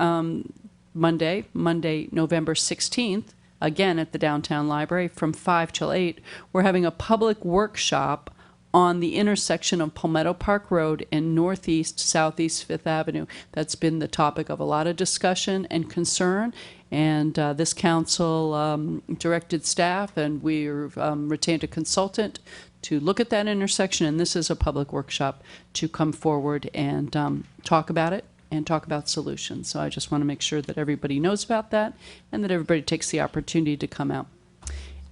[SPEAKER 1] Monday, November 16th, again at the Downtown Library from 5 till 8, we're having a public workshop on the intersection of Palmetto Park Road and Northeast Southeast Fifth Avenue. That's been the topic of a lot of discussion and concern, and this council directed staff, and we retained a consultant to look at that intersection, and this is a public workshop to come forward and talk about it and talk about solutions. So I just want to make sure that everybody knows about that and that everybody takes the opportunity to come out.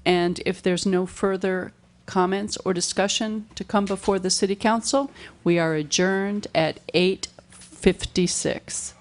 [SPEAKER 1] And if there's no further comments or discussion to come before the City Council, we are adjourned at 8:56.